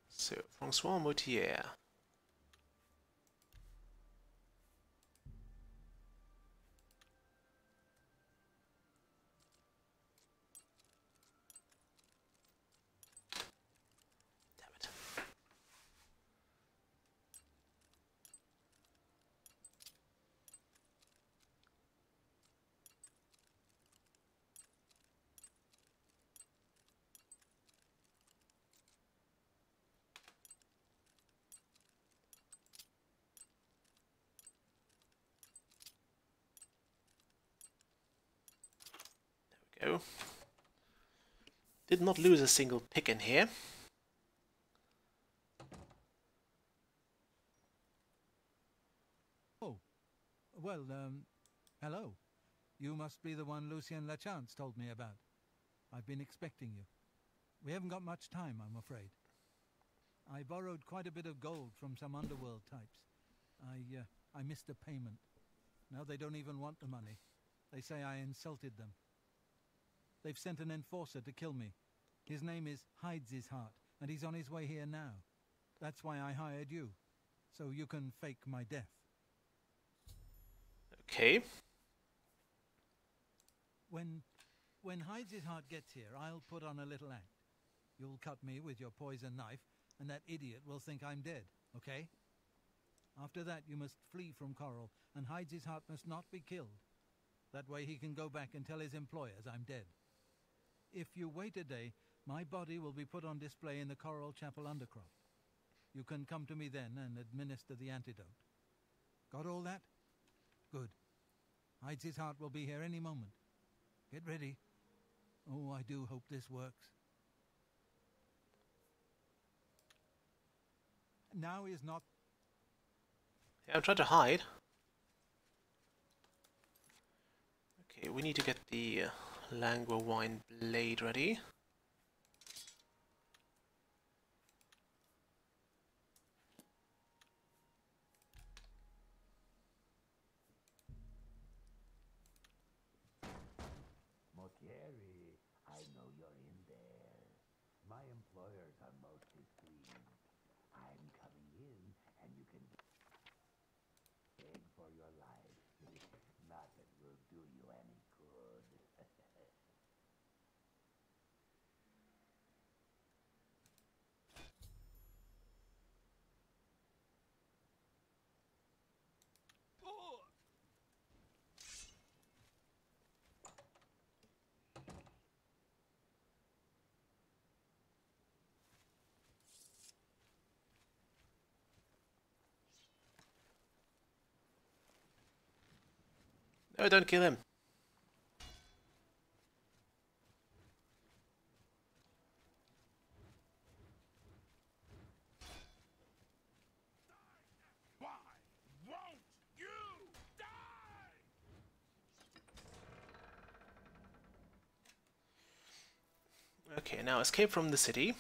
So, François Motier. Damn it. Go. Did not lose a single pick in here.
Oh, well, hello. You must be the one Lucien Lachance told me about. I've been expecting you. We haven't got much time, I'm afraid. I borrowed quite a bit of gold from some underworld types. I missed a payment. Now they don't even want the money. They say I insulted them. They've sent an enforcer to kill me. His name is Hides His Heart, and he's on his way here now. That's why I hired you, so you can fake my death.
Okay.
When Hides His Heart gets here, I'll put on a little act. You'll cut me with your poison knife, and that idiot will think I'm dead, okay? After that, you must flee from Coral, and Hides His Heart must not be killed. That way he can go back and tell his employers I'm dead. If you wait a day, my body will be put on display in the Coral Chapel Undercroft. You can come to me then and administer the antidote. Got all that? Good. Hides His Heart will be here any moment. Get ready. Oh, I do hope this works. Now is not...
Yeah, I'm trying to hide. Okay, we need to get the Langua Wine Blade ready.
Motieri, I know you're in there. My employers are most displeased. I'm coming in, and you can beg for your life. Not that it will do you any good.
No, don't kill him.
Why won't you die?
Okay, now escape from the city.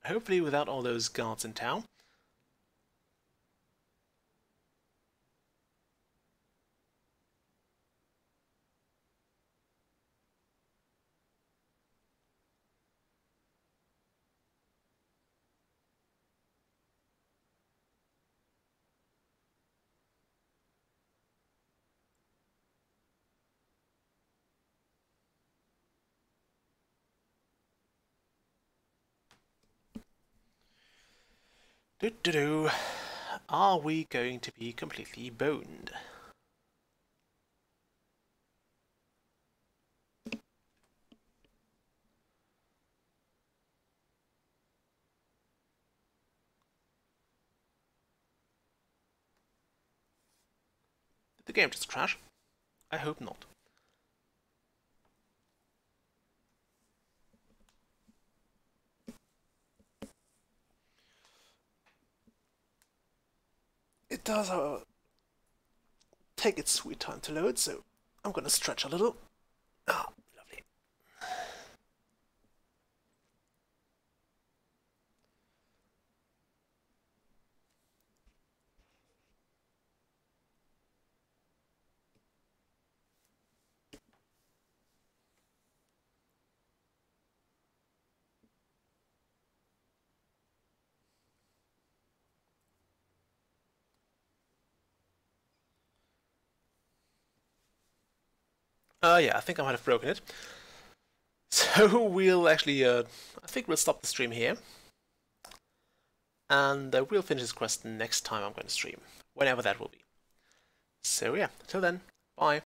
Hopefully without all those guards in town. Do-do-do. Are we going to be completely boned? Did the game just crash? I hope not. It does take its sweet time to load, so I'm gonna stretch a little. Ah, lovely. Yeah, I think I might have broken it. So we'll actually, I think we'll stop the stream here. And we'll finish this quest next time I'm going to stream. Whenever that will be. So yeah, till then, bye.